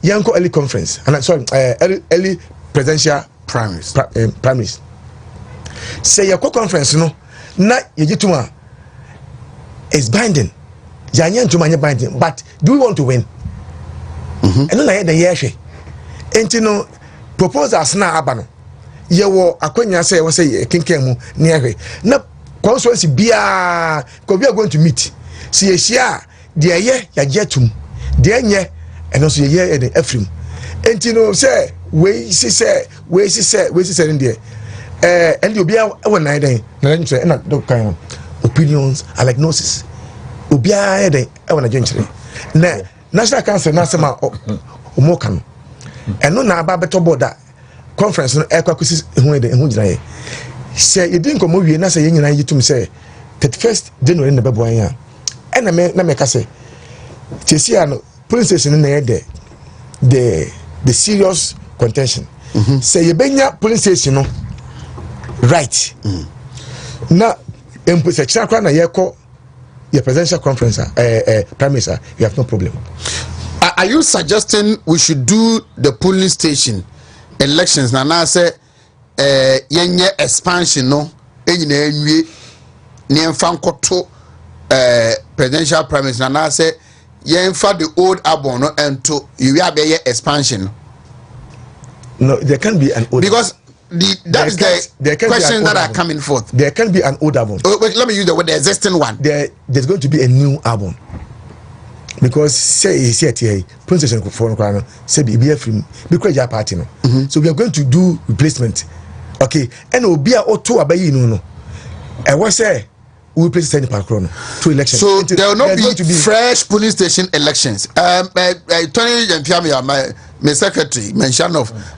S5: yanko early conference and sorry early presidential primaries say your conference no na yegituma is binding Janyan to manya binding, but do we want to win? And then I had the year. And you know, proposals na abano. Ye wo akonya say we say kinkemu near he. Na constituency bia because we are going to meet. See share the year ya jetum. The nye and also ye and Ephraim. And you know say we say in there. And you be one night na say na do kind opinions are like gnosis. Obia ede e wona dwenkyere na national council na asema omoka no eno na aba beto border conference no e kwakusi hu ede hu gina ye se yedin komo wie na se yenyina yitum se 31st January na bebo an ya na me ka se tesi ano police station na ye the serious contention se yebenya police station no right na empo se chakra na ye ko your presidential conference, Prime Minister, you have no problem.
S1: Are you suggesting we should do the polling station elections? Now, say, yenye expansion, no, enye near Fankoto presidential Prime Minister. Now, say, yen for the old abono and to you have a expansion.
S5: No, there can be an old
S1: because. That is the questions that are coming forth.
S5: There can be an old album.
S1: Wait, let me use the word the existing one.
S5: There's going to be a new album because say here Princess for no say be from because your party no. So we are going to do replacement. Okay, and obia auto abayi no. I was say we will place any parkrono to elections.
S1: So there will not be fresh police station elections. Tony Jampiami, my secretary mentioned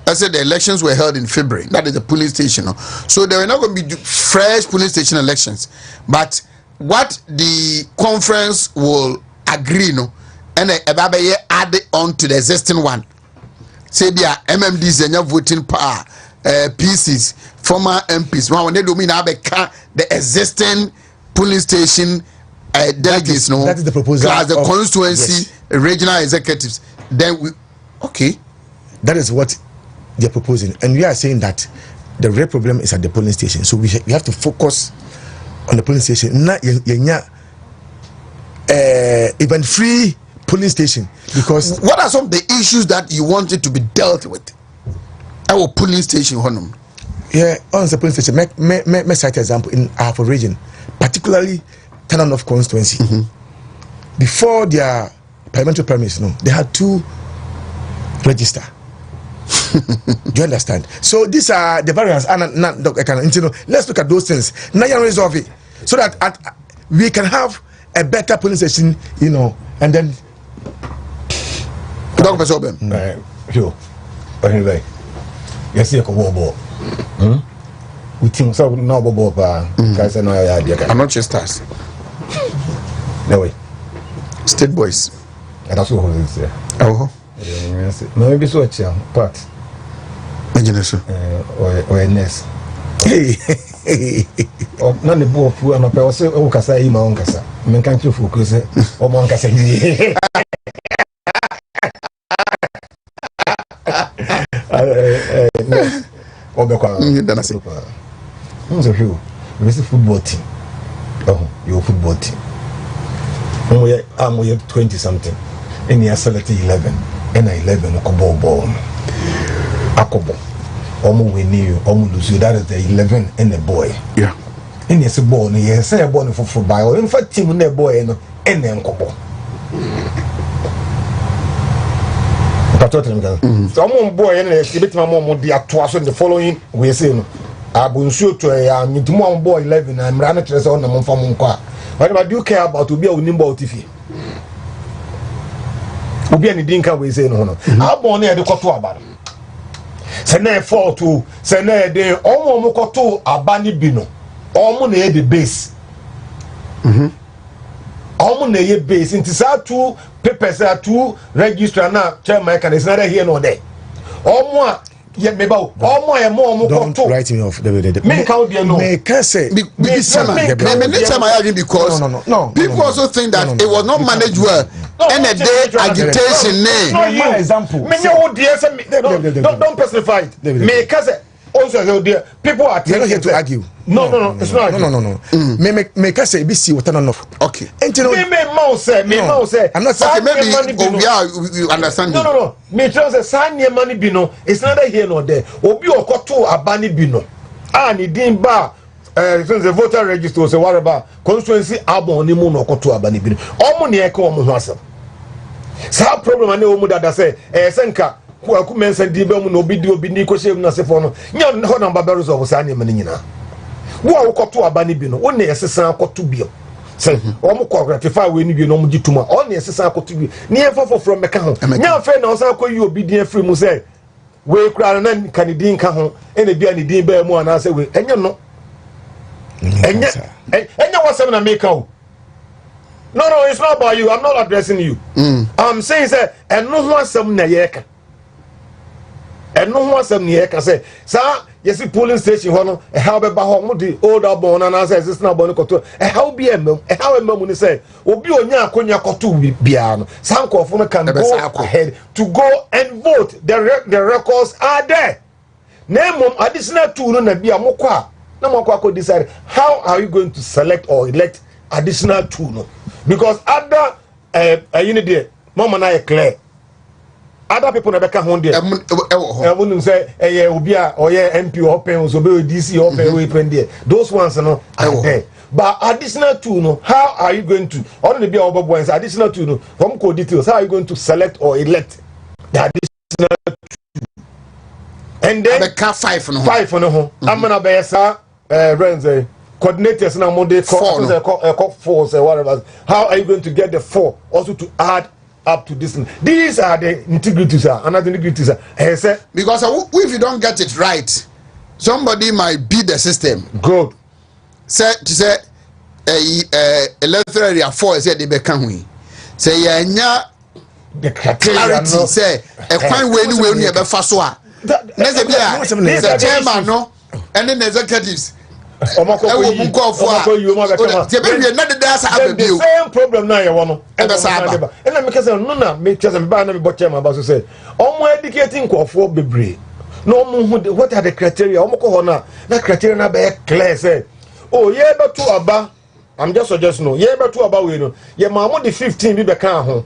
S1: I said the elections were held in February. That is the police station. So there are not going to be fresh police station elections. But what the conference will agree, and add on to the existing one. Say there are MMDs and your voting power, PCs, former MPs. When they do mean the existing police station delegates,
S5: that is the proposal.
S1: Plus the constituency, regional executives. Then we. Okay,
S5: that is what they're proposing, and we are saying that the real problem is at the polling station. So we have to focus on the polling station, not even free polling station. Because
S1: what are some of the issues that you wanted to be dealt with? Our polling station, Honum.
S5: Yeah, on the police station, make cite example in our region, particularly Tana North Constituency. Before their parliamentary premise, they had 2 register. Do you understand? So these are the variants. Let's look at those things. Now you resolve it so that we can have a better police station, and then.
S6: Dr. Pesobem. Sure. Anyway, yes, you can walk. We think so. No, guys, I know your idea.
S1: I'm not just stars.
S6: No way.
S1: State boys.
S6: And that's what it is.
S1: Oh.
S6: Maybe so. Part. Or a nest. Hey. None of both who are not also Okasa, Imankasa. Men can't you focus or Moncasa? So you a football team. Oh, your football team. I'm 20 something. And you selected 11. And 11 ball. Akobo. Omo we knew omo lose you. That is the 11 and the boy.
S1: Yeah.
S6: And yes, a ball. Yes, a ball for bio. In fact, team and the boy and then kobo. So I'm boy and a bit my mom the actual the following we say no. Abunsu to a minimum boy 11 and I'm running on the month from Monqua. What about you care about to be a nimble TV? Ubi and Dinka we say no. I'm born near the Kotu about. Sene 4-2, Sene de Omo Mokoto Abani Bino. Omo ne the base. Omo ne base. Into sa 2 papers are 2 register now. Chairman can is neither here nor there. Omo yeah, maybe
S5: don't write me off.
S6: Me can't be no.
S5: Me can say
S1: because people also think that it was not managed well. And a day agitation name.
S5: My example.
S6: Don't personify it. Me can say also dear people are
S5: not here to argue.
S6: No, it's not.
S5: No. Me can say BC what enough.
S1: Okay.
S5: And you know
S6: me say
S5: I'm not
S1: saying maybe you understand.
S6: No. Me tell say sign money bino. It's neither here nor there. Obi okoto abani bino. Ni din ba since the voter register say what about constituency abon ni mu no okoto abani bino. Omo ne e ka omo ho asem. Sa problem ane omo dada say senka ku mensa di be mu no obi ni ko shey mu na sefo no. Nya ho na ba resolve sa ni mani nyina. Wo okoto abani bino. Wo na yesesa akoto bio. Say omo ko gratify we ni bi no omo gituma. O na yesesa akoto bio. Ni e fofo from meka ho. Nya fe na o sa akoyi obi di free mu say we kura na kanidin ka ho ene bia ni din ba mu ana say we enye no enye wasem na make o. No, it's not about you. I'm not addressing you. I'm saying say eno ho asem na ye ka. Eno ho asem na ye ka say sa yes polling station ho no e how be ba ho mo di older born and say this na born koto e how be emem e how emem ni say obi onya akonya koto bia no sankofo no can go ahead to go and vote. The records are there. Name additional two no na bia mokwa na mokwa decide how are you going to select or elect additional two no, because other unit there mama na clear. Other people never come home there. I wouldn't say, Obia or MP open, so DC open, open there. Those ones are there. But additional two, no, how are you going to, only be over boys, additional two, no, from code details, how are you going to select or elect the additional two? And then,
S1: the car 5 on the
S6: five on the home. I'm going to be a Renze, coordinators now, Monday, call 4, say whatever. How are you going to get the 4 also to add up to this? These are the integrities, another integrities.
S1: Because if you don't get it right, somebody might beat the system.
S6: Good.
S1: Say electoral area 4 say they become we. Say
S6: the
S1: clarity say a fine way we only ever fast one. There's a chairman no, and then the executives. The
S6: same problem now you want and I because no make just me but chairman about to say educating for bebre no what are the criteria that criteria na be clear say oh yeah but to aba I'm just suggesting no yeah but to aba we no yeah mamu the 15 bi be kan ho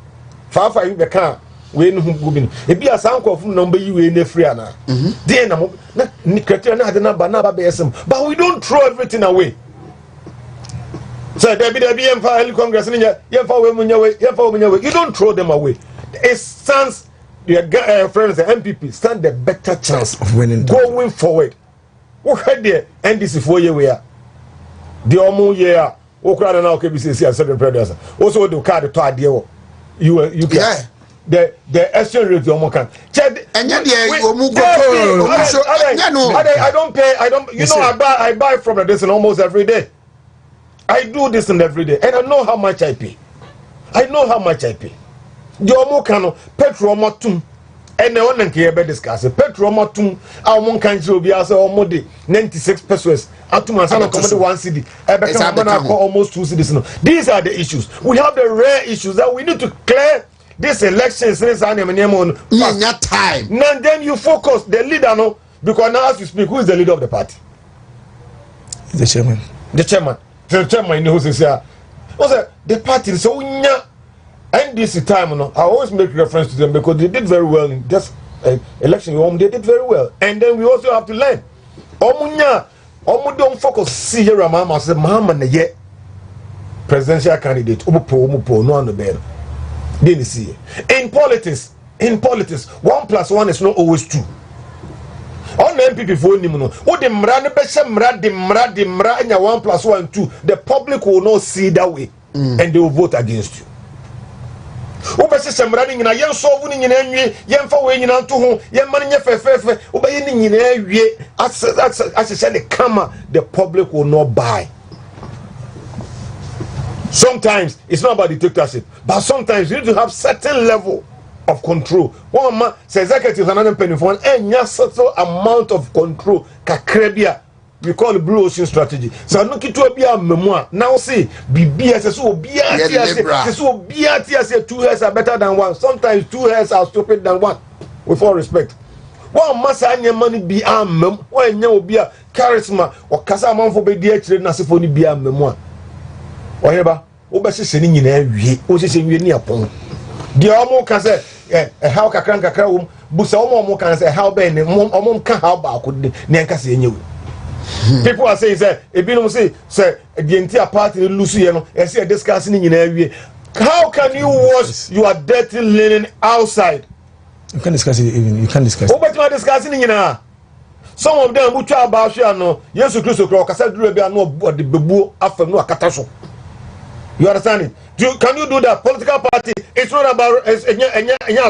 S6: 5 bi be kan we no hu go bi no e bi asan kwofo no be yi we na free ana dey na mo na ni criteria na na ba be yesem but we don't throw everything away. So there be MFA Congress in here, you don't throw them away. It stands the friends the MPP stand the better chance
S5: of winning
S6: going forward. Who had there NDC 4 year we are the omo year who crowd now KBC as certain predators. Also the card to idea you can the exchange rate you can check and yet I don't pay I buy from the this almost every day. I do this and every day, and I know how much I pay. The omo kano petrol motum, and the one can be discussed. Petrol motum, our one country will be as almost 96 pesos. Atuma sana come 1 cedi. Almost 2 cedis. These are the issues. We have the rare issues that we need to clear. This election since time. Now then you focus the leader no because now as we speak, who is the leader of the party?
S5: The chairman.
S6: The chairman. The chairman knows this here. The party so NDC time no. I always make reference to them because they did very well in this election. They did very well, and then we also have to learn. Don't focus. See here, Mama said, "Mama, na ye presidential candidate. Umupo no on the bed." Didn't see in politics. 1 + 1 is not always 2. On the MPP for Nimuno, what the Mrad anya 1 + 1 2, the public will not see that way and they will vote against you. Ubese semrani nyina yen solve ni nyina nwie yen fa we nyina to ho yen man nya fefefe ubaye ni nyina awie asese the kama the public will not buy. Sometimes it's not about dictatorship, but sometimes you need to have certain level of control. One man says executives and another penny for and certain amount of control. Kakrebia, we call it blue ocean strategy. So no kitu be a memoir. Now see, BBS so BRT 2 years are better than 1. Sometimes 2 years are stupid than 1. With all respect. One must any money be a mem. One you be a charisma or kasa man for be dear children as if only be a memoir. Oheneba, obese seni nyina wie, o se wie ni apon. The omo can say how kakra wom busa omo can say how be ne omo can how ba akode ne nka se enyewu. People are saying say ebinom say the entire party lose ye no e say discuss ni nyina wie. How can you wash your dirty linen outside?
S5: You can discuss it even. You can discuss.
S6: Obetuma discuss ni nyina. Some of them who try about you no Yesu Christo kro kasa duro bia no the bebu afam no akata so. You understand it? Can you do that? Political party, it's not about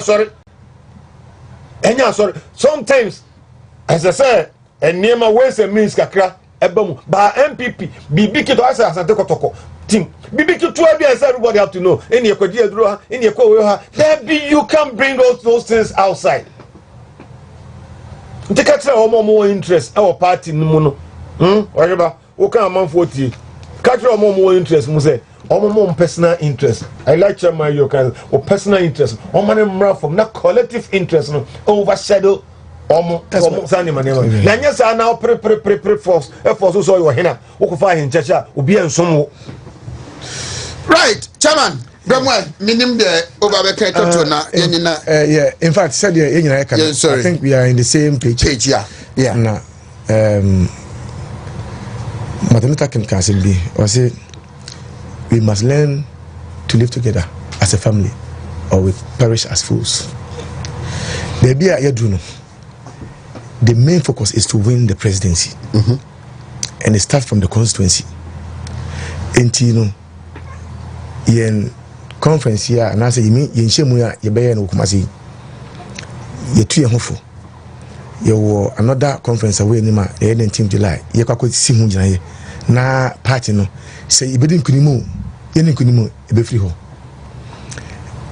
S6: sorry. Sometimes, as I said, and near my ways and means kakra, ebemu, but MPP, BBK to answer Asante Kotoko team. BBK to everybody have to know. In your Kodia Dura, in your Koya, then you can bring those things outside. To catch more interest, our party, no, whatever, okay, I'm 40. Catch more interest, Muse. More personal interest. I like Chairman Yokan or personal interest. Money from not collective interest no overshadow Sani Manema. Nanyas are now pre force so your henna. Okufa in Chacha will be some.
S1: Right, Chairman. Minim the
S5: yeah, in fact, said I think we are in the same page.
S1: Yeah.
S5: Now, Mathemata can be or say we must learn to live together as a family or we perish as fools. The main focus is to win the presidency. And it starts from the constituency. And you know, in conference here, and I say, you mean, in Shemuya, you bear no Kumasi, you're too hopeful. You were another conference away in the 18th July. You could see who na party no say ibedin kunimu yeni kunimu ebe free ho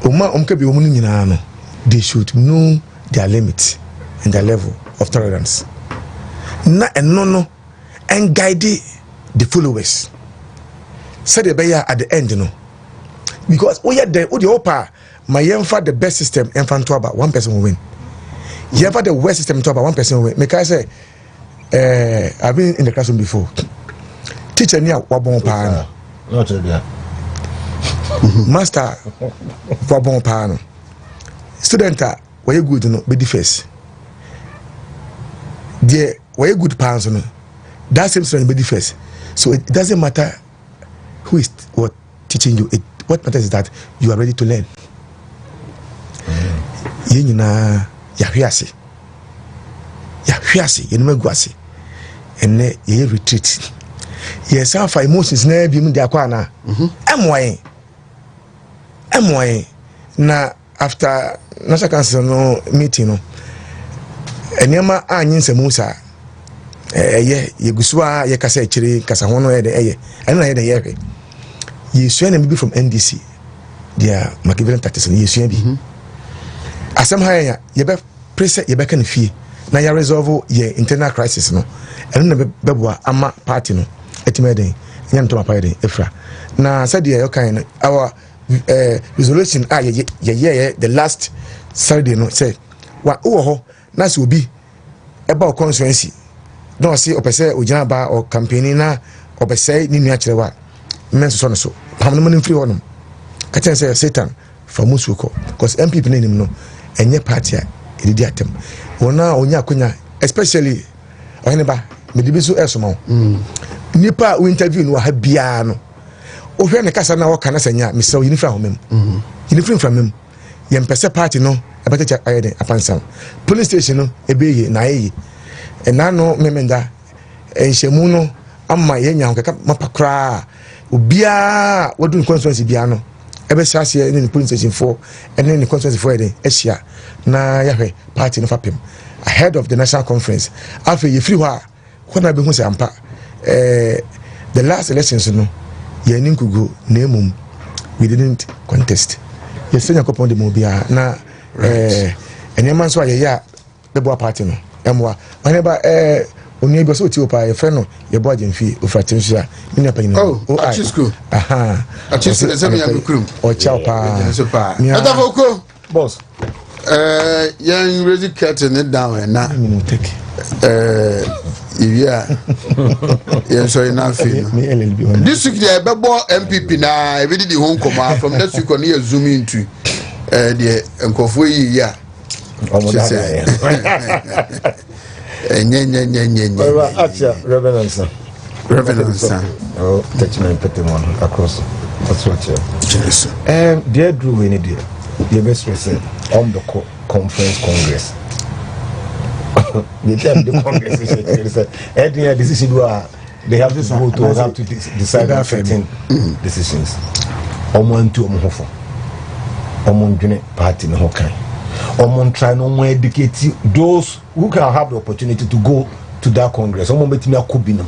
S5: omka be omu nyina no they should know their limits and their level of tolerance na no and guide the followers said the bear at the end no because we are the opa my yemfa the best system enfant to about 1 person will win yemfa the worst system to about 1 person will win make I say I've been in the classroom before. Teacher near Wabon Pan. Master Wabon Pan. student why you good no be the first there why you good pounds no that same student be the first. So it doesn't matter who is what teaching you. What matters is that you are ready to learn. You na yahwiase you know guase and ye retreat. Yes, our emotions na bi mu de akwa na emoy na after national council no meeting no enema anyin semusa ye gusua ye kasa chiri kasa hono ye de ena ye de ye yesua na bi from NDC dia makivelan tactics na yesua bi asem ha ya ye be pressure ye be kan fie na ya resolve ye internal crisis no eno na beboa ama party no etimeden nyam to mapa ye efra na said ye kan our resolution ye the last Saturday no say wa wo ho na so obi eba constituency no see opese ojina ba o campaigning na opese ni nua kirewa men so so pamno man free honum ka chen say Satan for musuko because MPP na nim no enye party a edidi atem wona onya akonya especially Oheneba medibiso esoma nipa we interview no ha bia no o hwe ne kasa na wo kana sanya me saw yinifra homem yinifra framem ye mpese party no abete ayede apansan police station no ebeye na ayi ena no memenda enhemu no amma yenya honkaka mapakra obia wodun constituency bia no ebe sase ni police station 4 ene ni constituency 4 ede ehia na yahwe party no fapem ahead of the national conference after you free wa kona be hu se ampa the last elections no ye ninkugo na emum we didn't contest yes senya kopon de mobia na enema nso aye ya bebo party no emwa Oheneba oni be so ti opa ye fe no ye bo agemfi ofratensu a mini apanyin
S1: Achisco Achisco ezemi ya mukrum
S5: o cha opa
S1: atafoko
S6: boss
S1: yan ready curtain down na
S5: take
S1: yeah so ina feel this week the bebo MPP na e be di home command from next week on here zoom into the nkofo yi ya Reverence.
S6: Oh, 39 across. That's what you. Dear Drew, we need the best person on the conference congress. The congress is a decision where they have to go to have to decide on certain decisions. Omo to omo dwene party no hokan. Omo try no more educate those who can have the opportunity to go to that congress. Omo betimi akobi no.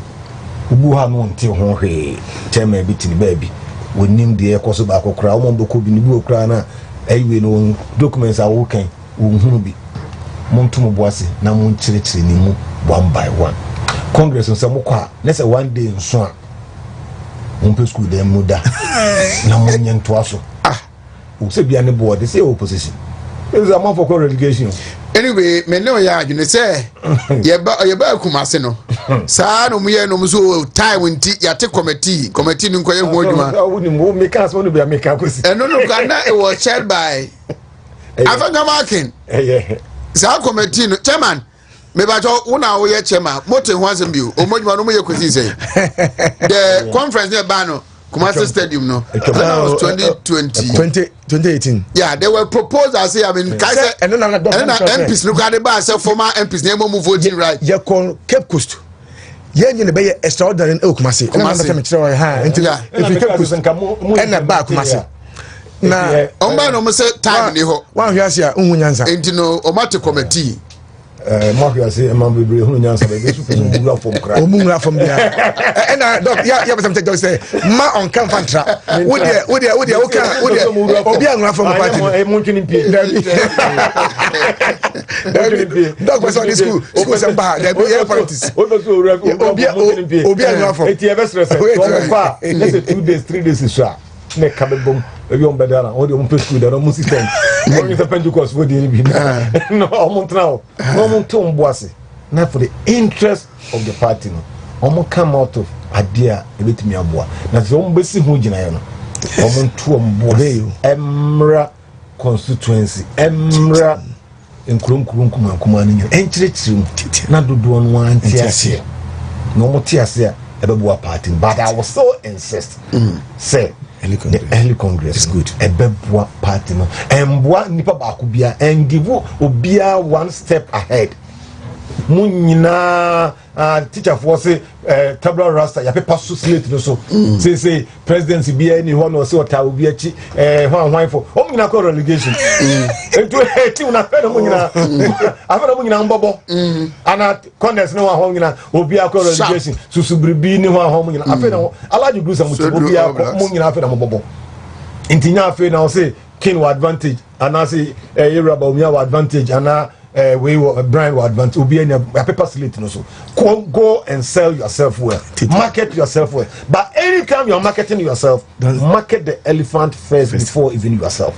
S6: Ubu ha no nte ho hwe chairman bitini baby. We nim the ekoso ba akokra omo bokobi ni bu okra na ayiwe no documents a wo kan wo hunu bi. Montum boase na mon chirechire ni mu one by one. Congress nso mo kwa na say one day nso a mon school dem no da na mon nyento aso. O se bia ne board they say opposition. Is a man for relegation.
S1: Anyway, me know ya you say ye ba kumase no. Sa no mu ye no so time nti ya te committee no nkoye hu adwuma.
S6: We ni make us want to be a make akosi.
S1: No it was chaired by Afanga Markin. Sa committee no chairman me ba jo una wo ye chairman moto hu asem bio o modwuma no mo ye kosi say. The conference there ba no Kumasi Stadium no. That was 2018. Yeah, they were proposed as I mean Kaiser and MPs look at the bar say former MPs name move voting right.
S5: You call Cape Coast. Yen you be extraordinary in Kumasi. If you Cape Coast and na ba Kumasi. Na
S1: omba no say time ni ho.
S5: Wan hwe ase a unhu nyansa.
S1: Enti no omate committee
S6: Mafia say man be hunu nyansa be so person mura from cry.
S5: Omura from there. And doc ya be some take say ma on can fantra. Wo dey obi anura from party.
S6: Mo twini pie.
S5: Doc was on the school some bar there be air politics. Obi anura from.
S6: Eti e be stress. So far let's say 2 days 3 days is sure. Ne kabebom ebi on bedana o de on pesku da no mo system mo ni Pentecost for the bi no o now no mo to mboase na for the interest of the party no o mo come out of idea ebetimi aboa na so mo besi ho gina ye no o mo to mboase emra constituency emra nkrum kuma ni enchirechiri na dodo no antiase no motiase a ebeboa party but I was so insist say early congress is good ebeboa party no emboa nipa ba ko bia and give obia one step ahead munyina teacher for say tabula rasta ya paper so slate no so say presidency bia ni ho no say ota obi achi hwan for munyina ko relegation eto team na fe no munyina afena munyina mbobo ana condense no ho munyina obi akọ relegation susubribi ni ho munyina afena alaji grusa muti obi akọ munyina afena mbobo intinya afena say king wa advantage ana say Yoruba omi wa advantage ana we were Brian will advance will be in a paper slate no so go and sell yourself well, market yourself well, but anytime you're marketing yourself, market the elephant first before even yourself.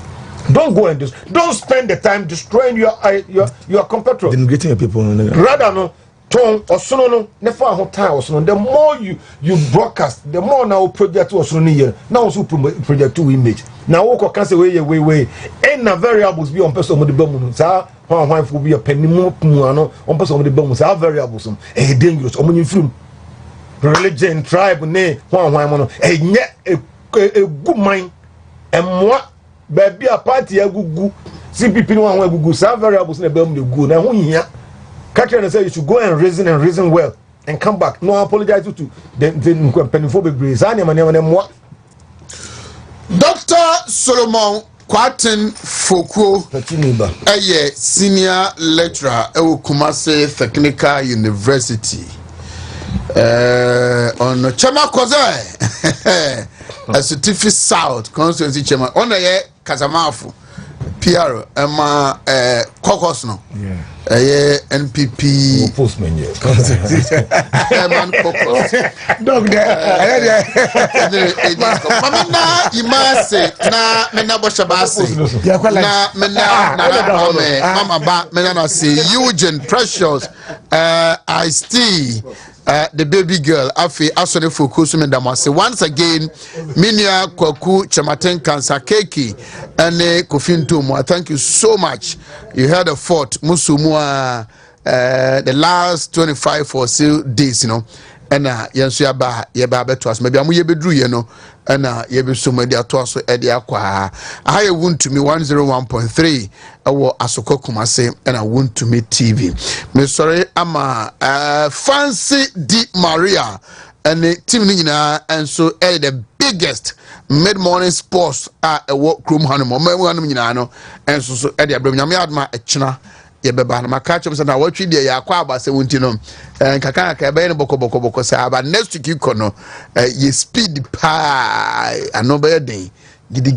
S6: Don't go and don't spend the time destroying your competitor,
S5: denigrating your people.
S6: Rather no tone or sono never whole time or so. The more you broadcast, the more now project was on here now also project to image now walk can say way and a variables be on person with the bum sir how for be a penny more on person with the bum are variables dangerous on film religion tribe nay one a good mind and what baby a party a good see people one good sir variables in the bum the good now here Catherine said you should go and reason well and come back. No, apologize to the penophobic breeze. I am what
S1: Dr. Solomon Kwatin Foko, senior lecturer at Kumasi Technical University. On Chama Kozai, a certificate South Constituency Chairman. On the Kazamafu, PR, Emma Caucus no. NPP
S6: postman yeah.
S1: Man Caucus.
S5: Dog there.
S1: Mamina imase na mena boshabase. Na mena mama ba mena na say Eugene Precious I still the baby girl afi asone focus me damase once again minia kwaku chamaten cancer keki ane kofinto mo. Thank you so much. You had a fort musumwa the last 25 or so days, you know. And yensu yaba beto as maybe amu yebedru ye no and yebe so media to aso e de akwa I Wontumi 101.3 awo asoko kumase and Wontumi TV me sorry ama Fancy Di Maria and the team ni nyina and so the biggest mid-morning sports work room hanum me nyina no and so e de abram nyame adma e china yebeba na makacho msa na watwi de yakwa abase wonti no nkaka ka ebe ne boko sa aba next week ikono ye speed pa anoba den gidi